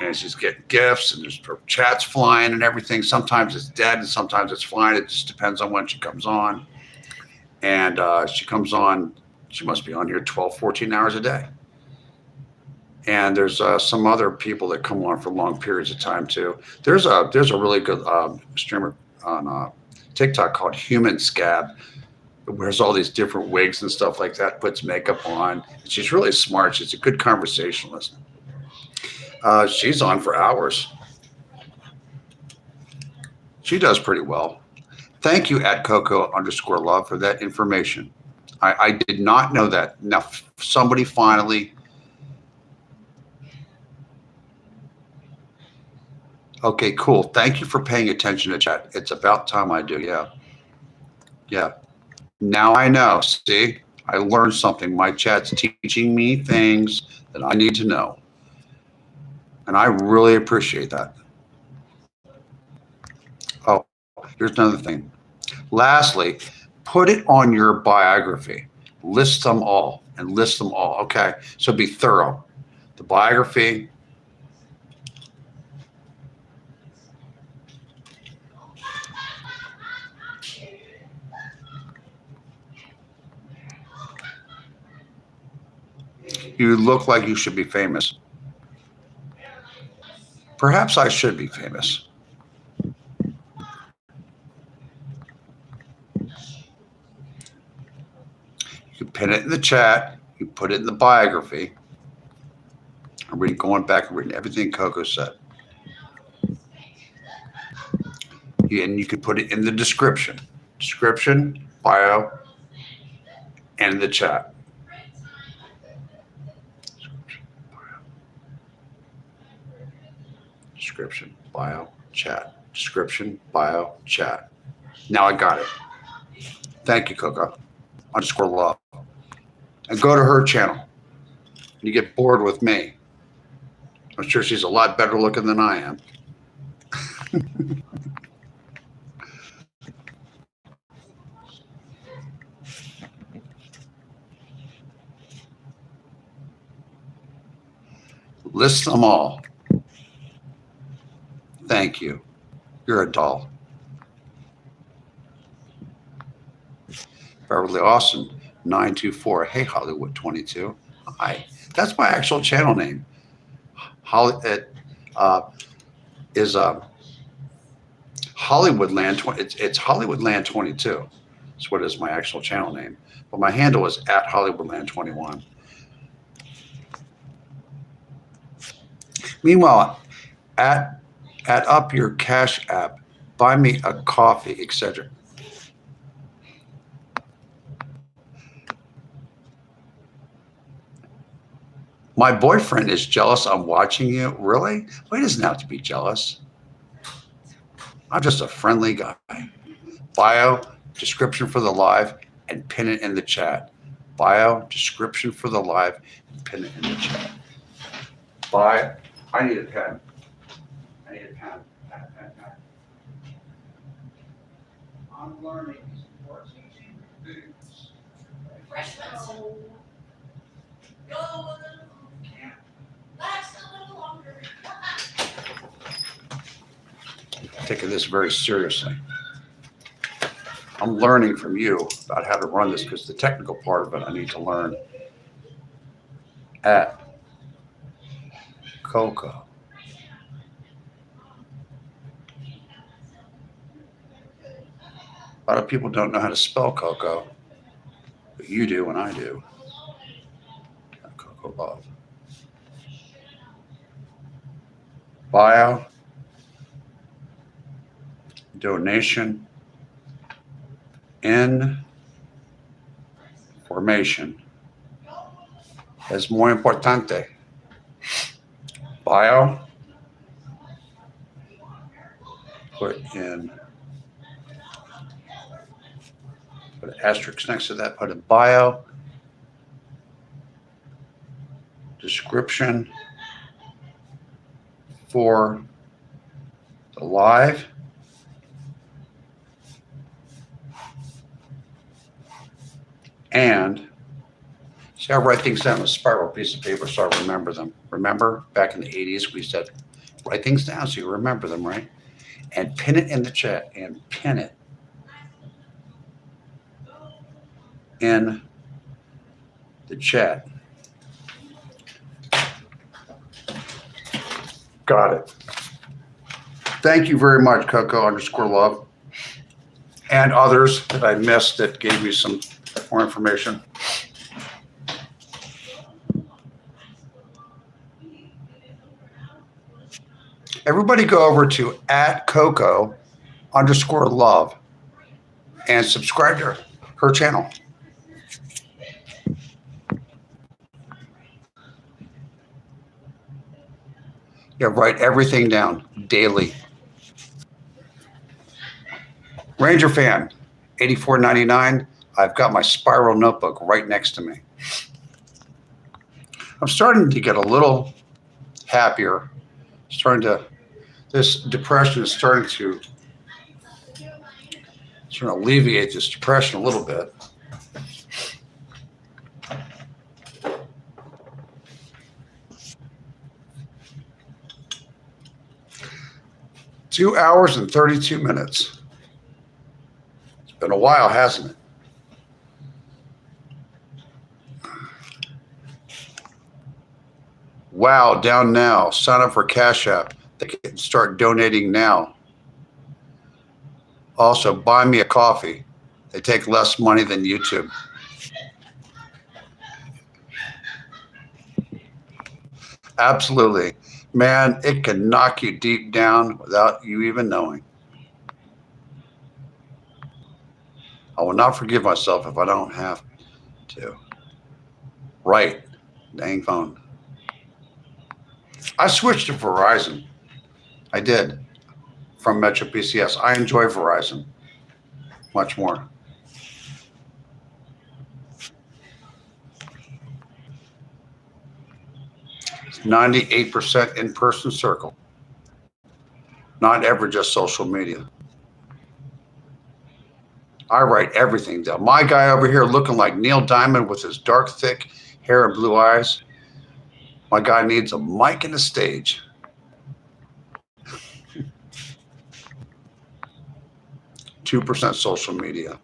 and she's getting gifts, and there's her chats flying and everything. Sometimes it's dead, and sometimes it's flying. It just depends on when she comes on. And she comes on. She must be on here 12, 14 hours a day. And there's some other people that come on for long periods of time too. There's a really good streamer on TikTok called Human Scab, wears all these different wigs and stuff like that, puts makeup on. She's really smart. She's a good conversationalist. She's on for hours. She does pretty well. Thank you at Coco_love for that information. I did not know that. Now somebody finally. Okay, cool. Thank you for paying attention to chat. It's about time I do. Yeah. Yeah. Now I know. See, I learned something. My chat's teaching me things that I need to know. And I really appreciate that. Oh, here's another thing. Lastly, put it on your biography. List them all and list them all. Okay. So be thorough. The biography. You look like you should be famous. Perhaps I should be famous. You pin it in the chat. You put it in the biography. I'm going back and reading everything Coco said. And you can put it in the description. Description, bio, and the chat. Description, bio, chat. Description, bio, chat. Now I got it. Thank you, Coco. _love. And go to her channel. You get bored with me. I'm sure she's a lot better looking than I am. List them all. Thank you. You're a doll. Beverly Austin, 924. Hey, Hollywood22. Hi. That's my actual channel name. Hollywoodland. It's Hollywoodland22. That's what is my actual channel name. But my handle is at Hollywoodland21. Meanwhile, at up your Cash App, buy me a coffee, etc. My boyfriend is jealous I'm watching you. Really? Well, he doesn't have to be jealous. I'm just a friendly guy. Bio, description for the live, and pin it in the chat. Bio, description for the live, and pin it in the chat. Bye. I need a pen. I need a pen. Pen. I'm learning. We're teaching boots. Refreshments. Go a little. Last a little longer. Taking this very seriously. I'm learning from you about how to run this because the technical part of it I need to learn. At Coco. A lot of people don't know how to spell Coco, but you do and I do. Coco Love. Bio. Donation. Information es muy importante. Bio. Put an asterisk next to that. Put a bio. Description for the live. And see, I write things down on a spiral piece of paper so I remember them. Remember, back in the 80s, we said, write things down so you remember them, right? And pin it in the chat and pin it in the chat. Got it. Thank you very much, Coco_love, and others that I missed that gave me some more information. Everybody go over to @Coco_love and subscribe to her channel. Yeah, write everything down daily. Ranger fan, $84.99. I've got my spiral notebook right next to me. I'm starting to get a little happier. This depression is starting to alleviate this depression a little bit. Two hours and 32 minutes. It's been a while, hasn't it? Wow, down now. Sign up for Cash App. They can start donating now. Also, buy me a coffee. They take less money than YouTube. Absolutely. Man, it can knock you deep down without you even knowing. I will not forgive myself if I don't have to. Right. Dang phone. I switched to Verizon. I did. From Metro PCS. I enjoy Verizon much more. It's 98% in-person circle. Not ever just social media. I write everything down. My guy over here looking like Neil Diamond with his dark, thick hair and blue eyes. My guy needs a mic and a stage. %2 social media.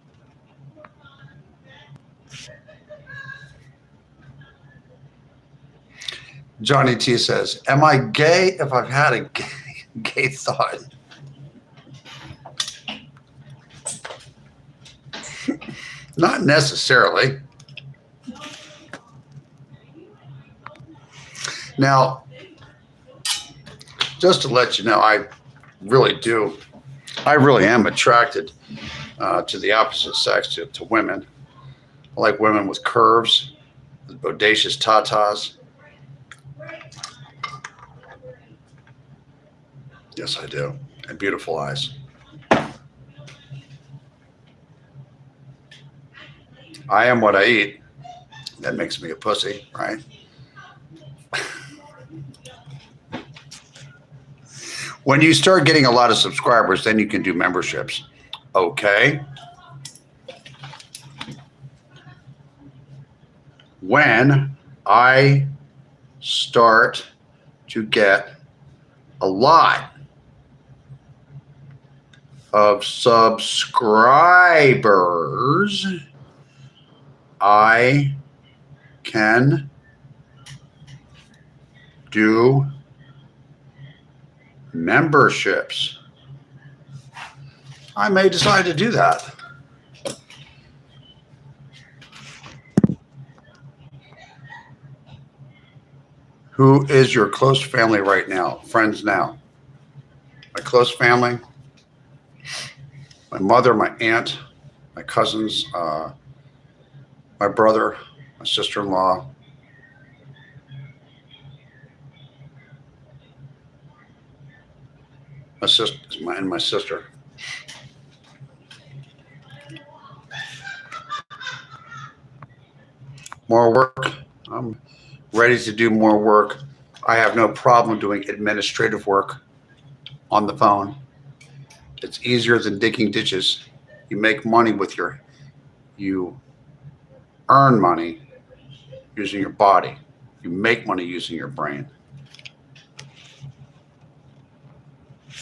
Johnny T says, am I gay if I've had a gay thought? Not necessarily. Now, just to let you know, I really am attracted to the opposite sex, to women. I like women with curves, with bodacious tatas. Yes, I do. And beautiful eyes. I am what I eat. That makes me a pussy, right? When you start getting a lot of subscribers, then you can do memberships. Okay. When I start to get a lot of subscribers, I can do memberships. I may decide to do that. Who is your close family right now? Friends now? My close family, my mother, my aunt, my cousins, my brother, my sister-in-law, my sister, and my sister. More work. I'm ready to do more work. I have no problem doing administrative work on the phone. It's easier than digging ditches. You make money with you earn money using your body. You make money using your brain.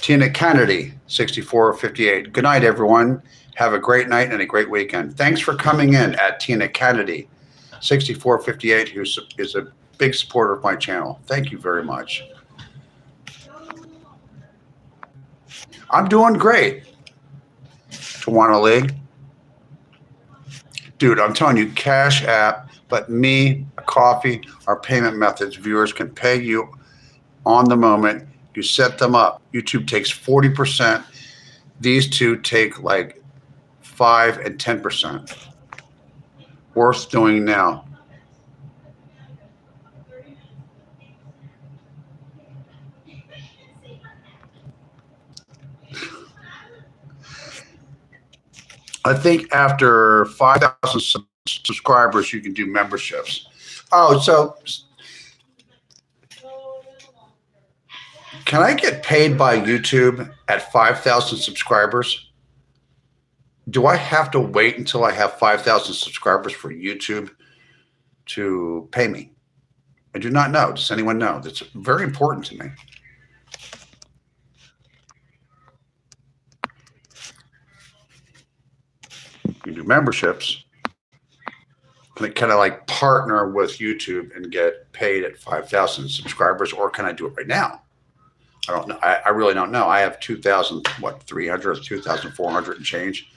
Tina Kennedy, 6458. Good night, everyone. Have a great night and a great weekend. Thanks for coming in at Tina Kennedy, 6458, who is a big supporter of my channel. Thank you very much. I'm doing great. Tawana Lee. Dude, I'm telling you, Cash App, but me, a coffee, our payment methods, viewers can pay you on the moment. You set them up. YouTube takes 40%. These two take like 5 and 10%. Worth doing now. I think after 5,000 subscribers, you can do memberships. Oh, so can I get paid by YouTube at 5,000 subscribers? Do I have to wait until I have 5,000 subscribers for YouTube to pay me? I do not know. Does anyone know? That's very important to me. You do memberships. Can I like partner with YouTube and get paid at 5,000 subscribers, or can I do it right now? I don't know. I really don't know. I have 2,300 or 2,400 and change.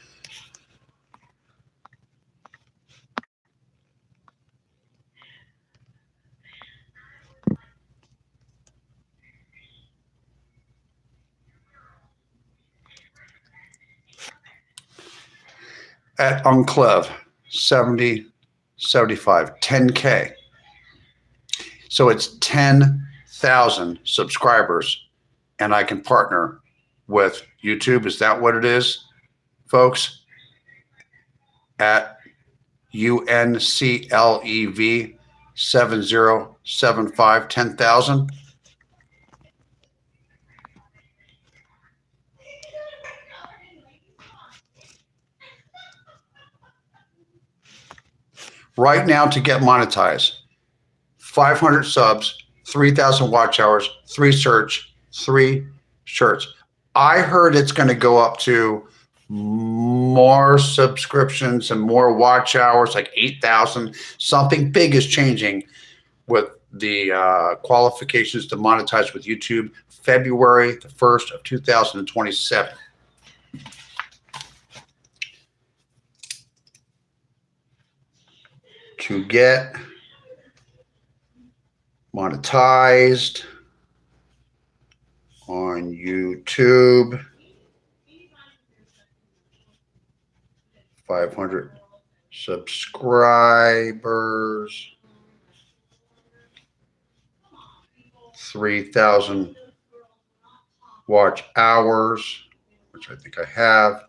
At Unclev, 70, 75, 10K. So it's 10,000 subscribers, and I can partner with YouTube. Is that what it is, folks? At UNCLEV 7075, 10,000. Right now to get monetized, 500 subs, 3,000 watch hours, 3 search, 3 shirts. I heard it's going to go up to more subscriptions and more watch hours, like 8,000. Something big is changing with the qualifications to monetize with YouTube, February the 1st of 2027. To get monetized on YouTube, 500 subscribers, 3,000 watch hours, which I think I have.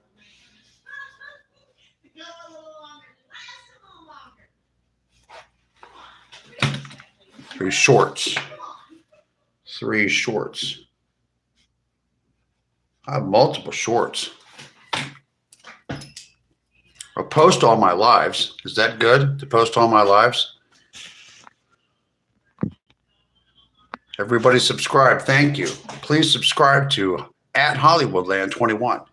3 shorts. 3 shorts. I have multiple shorts. I'll post all my lives. Is that good to post all my lives? Everybody subscribe. Thank you. Please subscribe to @Hollywoodland22.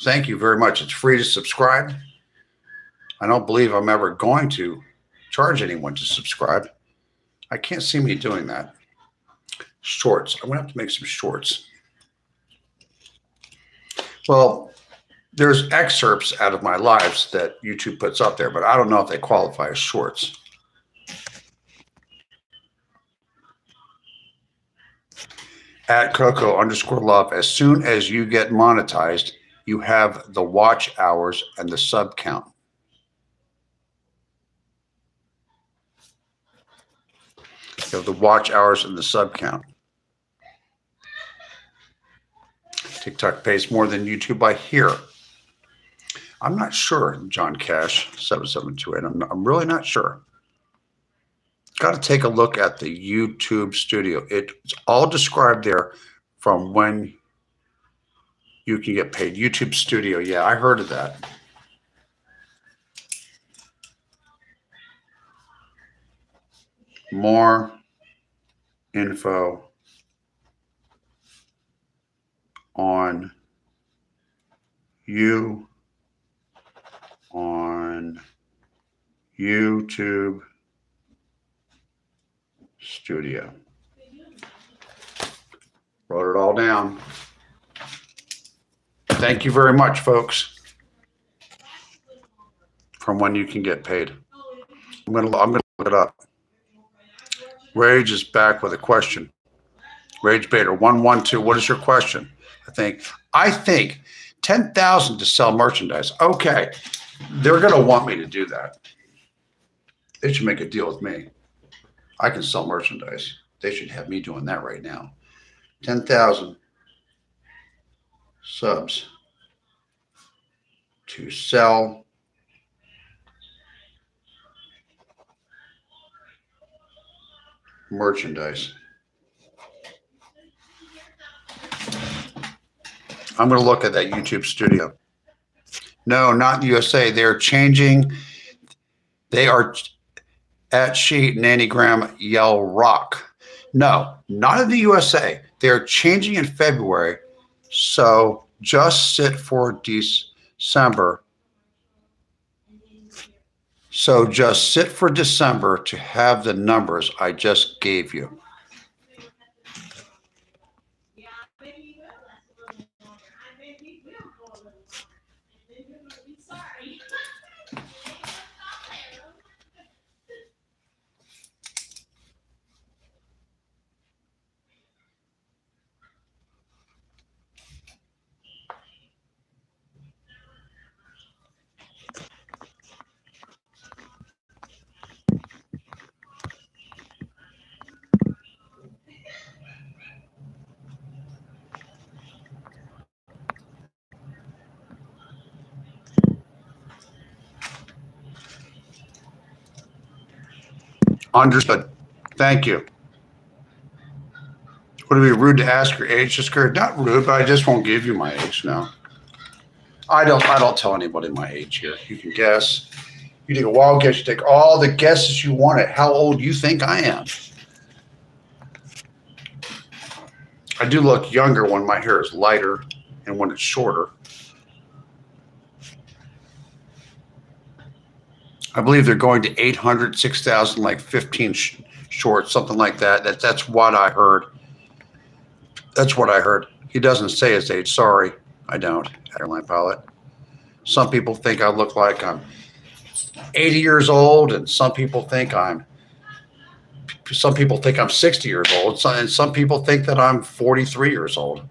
Thank you very much. It's free to subscribe. I don't believe I'm ever going to charge anyone to subscribe. I can't see me doing that. Shorts. I'm going to have to make some shorts. Well, there's excerpts out of my lives that YouTube puts up there, but I don't know if they qualify as shorts. At Coco_love. As soon as you get monetized, you have the watch hours and the sub count. You have the watch hours and the sub count. TikTok pays more than YouTube by here. I'm not sure, John Cash, 7728. I'm really not sure. Got to take a look at the YouTube studio. It's all described there from when you can get paid. YouTube studio. Yeah, I heard of that. More info on YouTube studio. Wrote it all down. Thank you very much, folks. From when you can get paid. I'm gonna look it up. Rage is back with a question. Rage Bader 112. What is your question? I think 10,000 to sell merchandise. Okay, they're gonna want me to do that. They should make a deal with me. I can sell merchandise. They should have me doing that right now. 10,000 subs to sell merchandise. I'm going to look at that YouTube studio. No, not USA. They're changing. They are at Sheet, Nanny Graham, Yell Rock. No, not in the USA. They're changing in February. So just sit for December. So just sit for December to have the numbers I just gave you. Understood. Thank you. Would it be rude to ask your age? Just not rude, but I just won't give you my age now. I don't tell anybody my age here. You can guess. You take a wild guess. You take all the guesses you want at how old you think I am. I do look younger when my hair is lighter and when it's shorter. I believe they're going to 800, 6,000, like 15 shorts, something like that. That's what I heard. That's what I heard. He doesn't say his age. Sorry, I don't. Airline pilot. Some people think I look like I'm 80 years old, and some people think I'm 60 years old, and some people think that I'm 43 years old.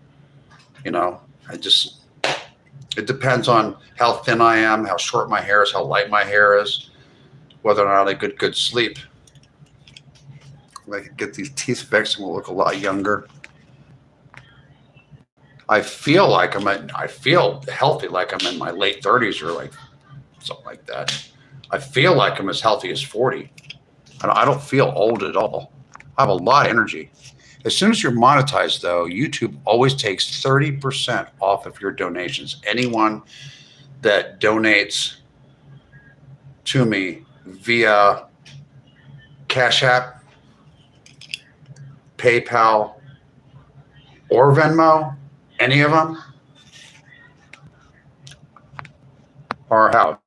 You know, it depends on how thin I am, how short my hair is, how light my hair is, whether or not I get good sleep. I could get these teeth fixed and will look a lot younger. I feel healthy, like I'm in my late 30s or like something like that. I feel like I'm as healthy as 40. I don't feel old at all. I have a lot of energy. As soon as you're monetized, though, YouTube always takes 30% off of your donations. Anyone that donates to me via Cash App, PayPal, or Venmo, any of them, or how?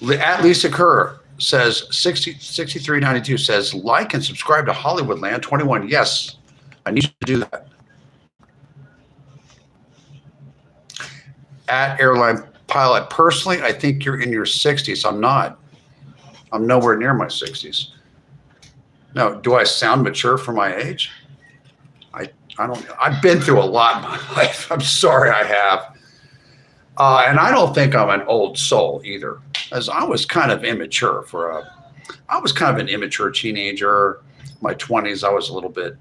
At Lisa Kerr says 6392 says like and subscribe to Hollywoodland21. Yes, I need to do that. At Airline Pilot, personally, I think you're in your 60s. I'm not. I'm nowhere near my 60s. No, do I sound mature for my age? I've been through a lot in my life. I'm sorry I have. And I don't think I'm an old soul either, as I was kind of immature I was kind of an immature teenager. My 20s, I was a little bit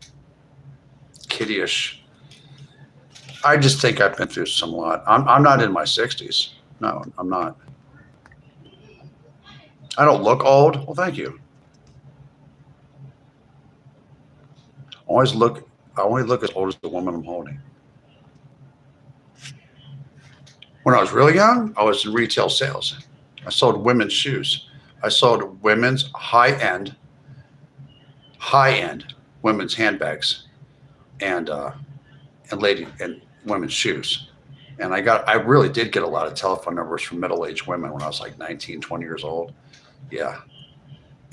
kiddyish. I just think I've been through some lot. I'm not in my 60s. No, I'm not. I don't look old. Well, thank you. I only look as old as the woman I'm holding. When I was really young, I was in retail sales. I sold women's shoes. I sold women's high-end women's handbags and women's shoes. And I really did get a lot of telephone numbers from middle-aged women when I was like 19, 20 years old. Yeah.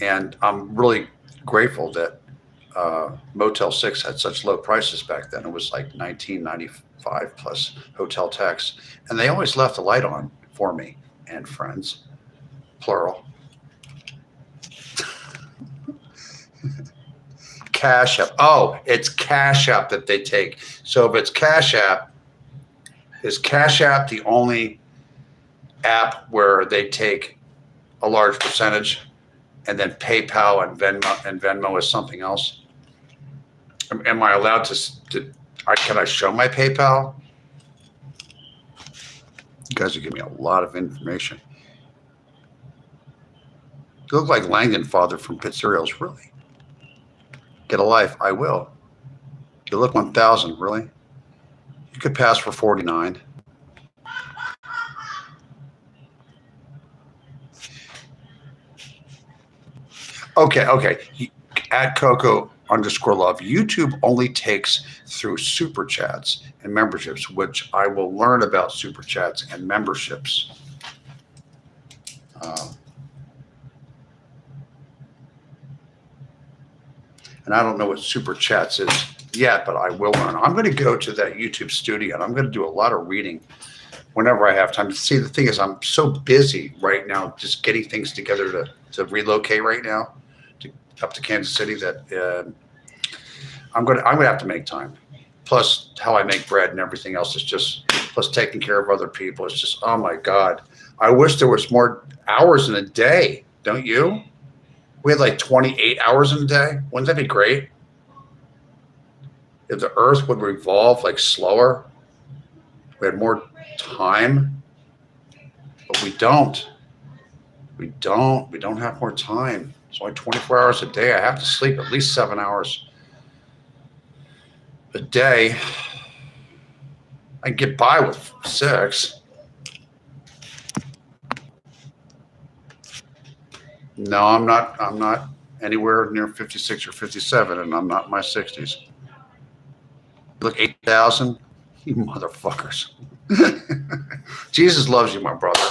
And I'm really grateful that Motel 6 had such low prices back then. It was like $19.95 plus hotel tax. And they always left the light on for me and friends, plural. Cash App. Oh, it's Cash App that they take. So if it's Cash App, is Cash App the only app where they take a large percentage, and then PayPal and Venmo is something else? Am I allowed can I show my PayPal? You guys are giving me a lot of information. You look like Langdon father from Pizzerials, really. Get a life, I will. You look 1,000, really? You could pass for 49. Okay. At Coco_love, YouTube only takes through super chats and memberships, which I will learn about super chats and memberships. And I don't know what super chats is yet, but I will learn. I'm going to go to that YouTube studio and I'm going to do a lot of reading whenever I have time. See, the thing is, I'm so busy right now just getting things together to relocate right now up to Kansas City that I'm going to have to make time. Plus how I make bread and everything else is just, plus taking care of other people. It's just, oh my God. I wish there was more hours in a day. Don't you? We had like 28 hours in a day. Wouldn't that be great? If the earth would revolve like slower, we had more time, but we don't. We don't have more time. It's only 24 hours a day. I have to sleep at least 7 hours a day. I can get by with 6. No, I'm not anywhere near 56 or 57, and I'm not in my 60s. Look, 8,000, you motherfuckers. Jesus loves you, my brother.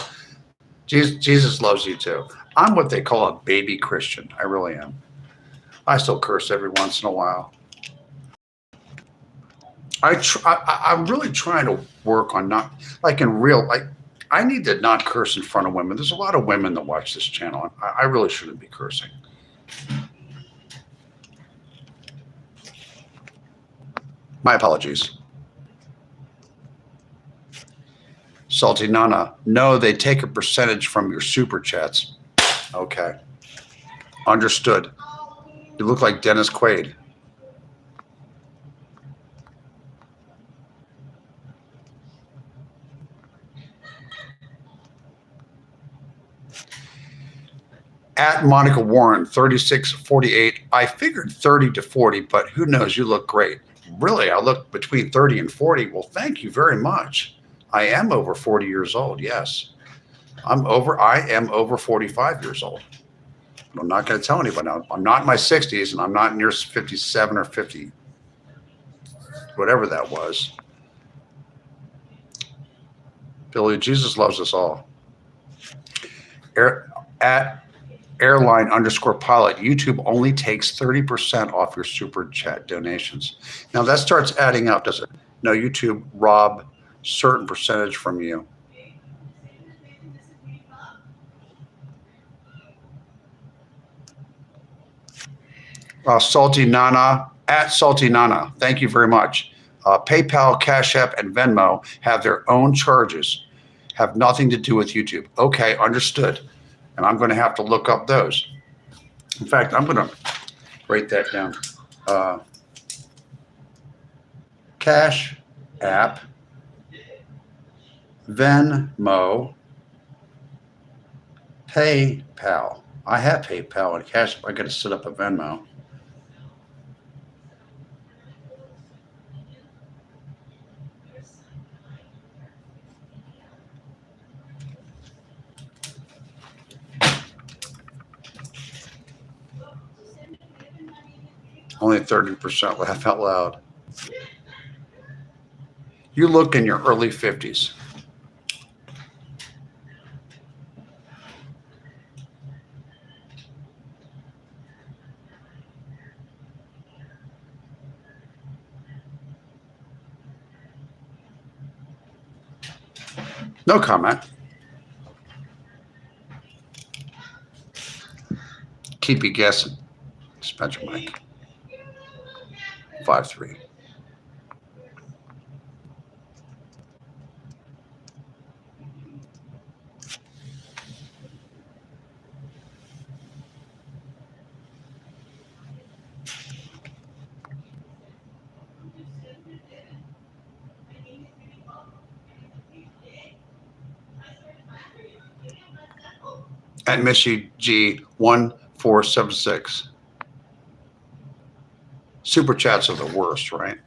Jesus loves you too. I'm what they call a baby Christian. I really am. I still curse every once in a while. I'm really trying to work on not, like in real, like, I need to not curse in front of women. There's a lot of women that watch this channel. I really shouldn't be cursing. My apologies. Salty Nana. No, they take a percentage from your super chats. Okay. Understood. You look like Dennis Quaid. At Monica Warren, 3648. I figured 30 to 40, but who knows? You look great. Really, I look between 30 and 40. Well, thank you very much. I am over 40 years old. Yes. I am over 45 years old. I'm not going to tell anybody now. I'm not in my 60s and I'm not near 57 or 50, whatever that was. Billy, Jesus loves us all. At airline_pilot, YouTube only takes 30% off your super chat donations. Now that starts adding up, does it? No, YouTube rob certain percentage from you. Salty Nana, At Salty Nana, thank you very much. PayPal, Cash App, and Venmo have their own charges, have nothing to do with YouTube. Okay, understood. And I'm going to have to look up those. In fact, I'm going to write that down. Cash App, Venmo, PayPal. I have PayPal and Cash App. I got to set up a Venmo. Only 30% laugh out loud. You look in your early 50s. No comment. Keep you guessing. Spencer Mike. 5'3". At Missy G 1476. Super chats are the worst, right?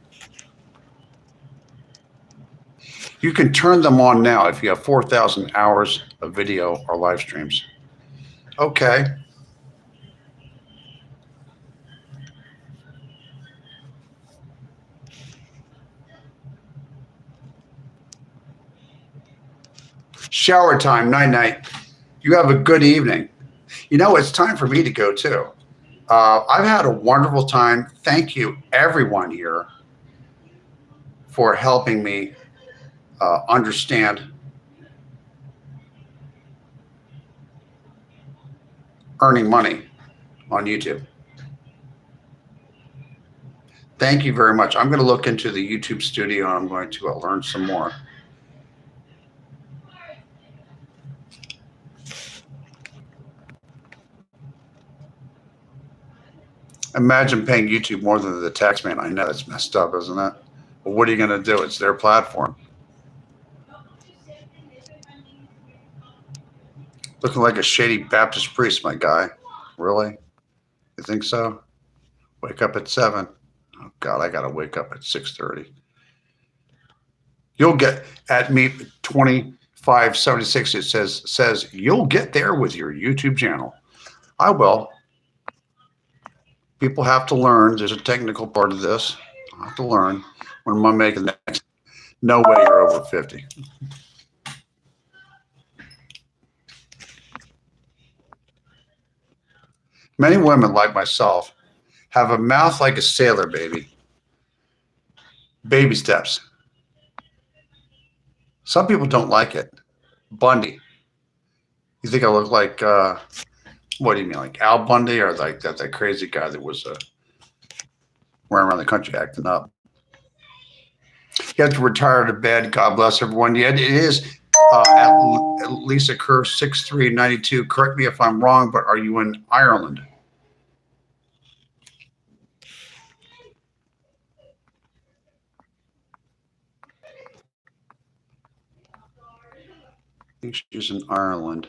You can turn them on now if you have 4,000 hours of video or live streams. Okay. Shower time, night. You have a good evening. You know, it's time for me to go too. I've had a wonderful time. Thank you, everyone here, for helping me understand earning money on YouTube. Thank you very much. I'm going to look into the YouTube studio and I'm going to learn some more. Imagine paying YouTube more than the tax man. I know that's messed up, isn't it? But what are you going to do? It's their platform. Looking like a shady Baptist priest, my guy. Really? You think so? Wake up at 7. Oh, God, I got to wake up at 6:30. You'll get at me 2576. It says you'll get there with your YouTube channel. I will. People have to learn. There's a technical part of this. I have to learn. When am I making the next? No way you're over 50. Many women like myself have a mouth like a sailor, baby. Baby steps. Some people don't like it. Bundy. You think I look like, what do you mean, like Al Bundy, or like that crazy guy that was running around the country acting up? You have to retire to bed. God bless everyone. Yeah, it is at Lisa Kerr 6392. Correct me if I'm wrong, but are you in Ireland? I think she's in Ireland.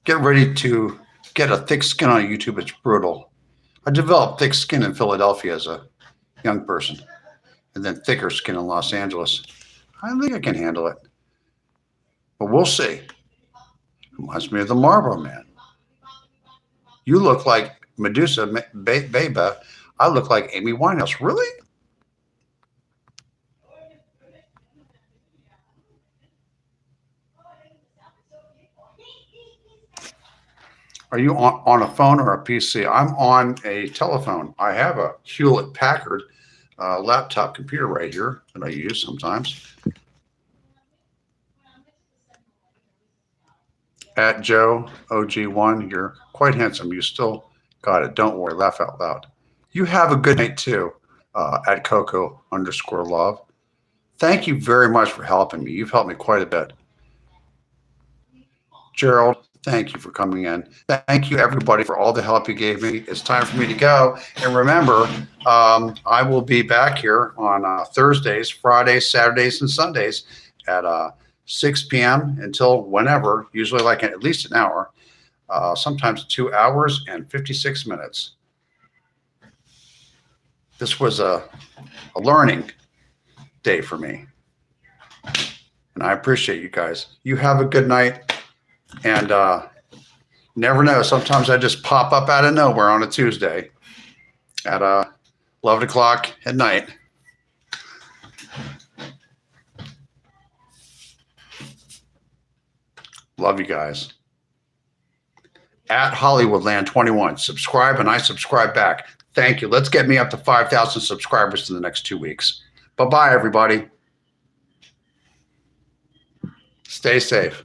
Get ready to get a thick skin on YouTube. It's brutal. I developed thick skin in Philadelphia as a young person, and then thicker skin in Los Angeles. I think I can handle it, but we'll see. Reminds me of the Marlboro Man. You look like Medusa Beba. I look like Amy Winehouse. Really? Are you on a phone or a PC? I'm on a telephone. I have a Hewlett Packard laptop computer right here that I use sometimes. At Joe OG1, you're quite handsome. You still got it. Don't worry. Laugh out loud. You have a good night too. At Coco_love. Thank you very much for helping me. You've helped me quite a bit. Gerald, thank you for coming in. Thank you, everybody, for all the help you gave me. It's time for me to go. And remember, I will be back here on Thursdays, Fridays, Saturdays, and Sundays at 6 p.m. until whenever, usually like at least an hour, sometimes 2 hours and 56 minutes. This was a learning day for me. And I appreciate you guys. You have a good night. And never know. Sometimes I just pop up out of nowhere on a Tuesday at 11 o'clock at night. Love you guys. At Hollywoodland22. Subscribe and I subscribe back. Thank you. Let's get me up to 5,000 subscribers in the next 2 weeks. Bye-bye, everybody. Stay safe.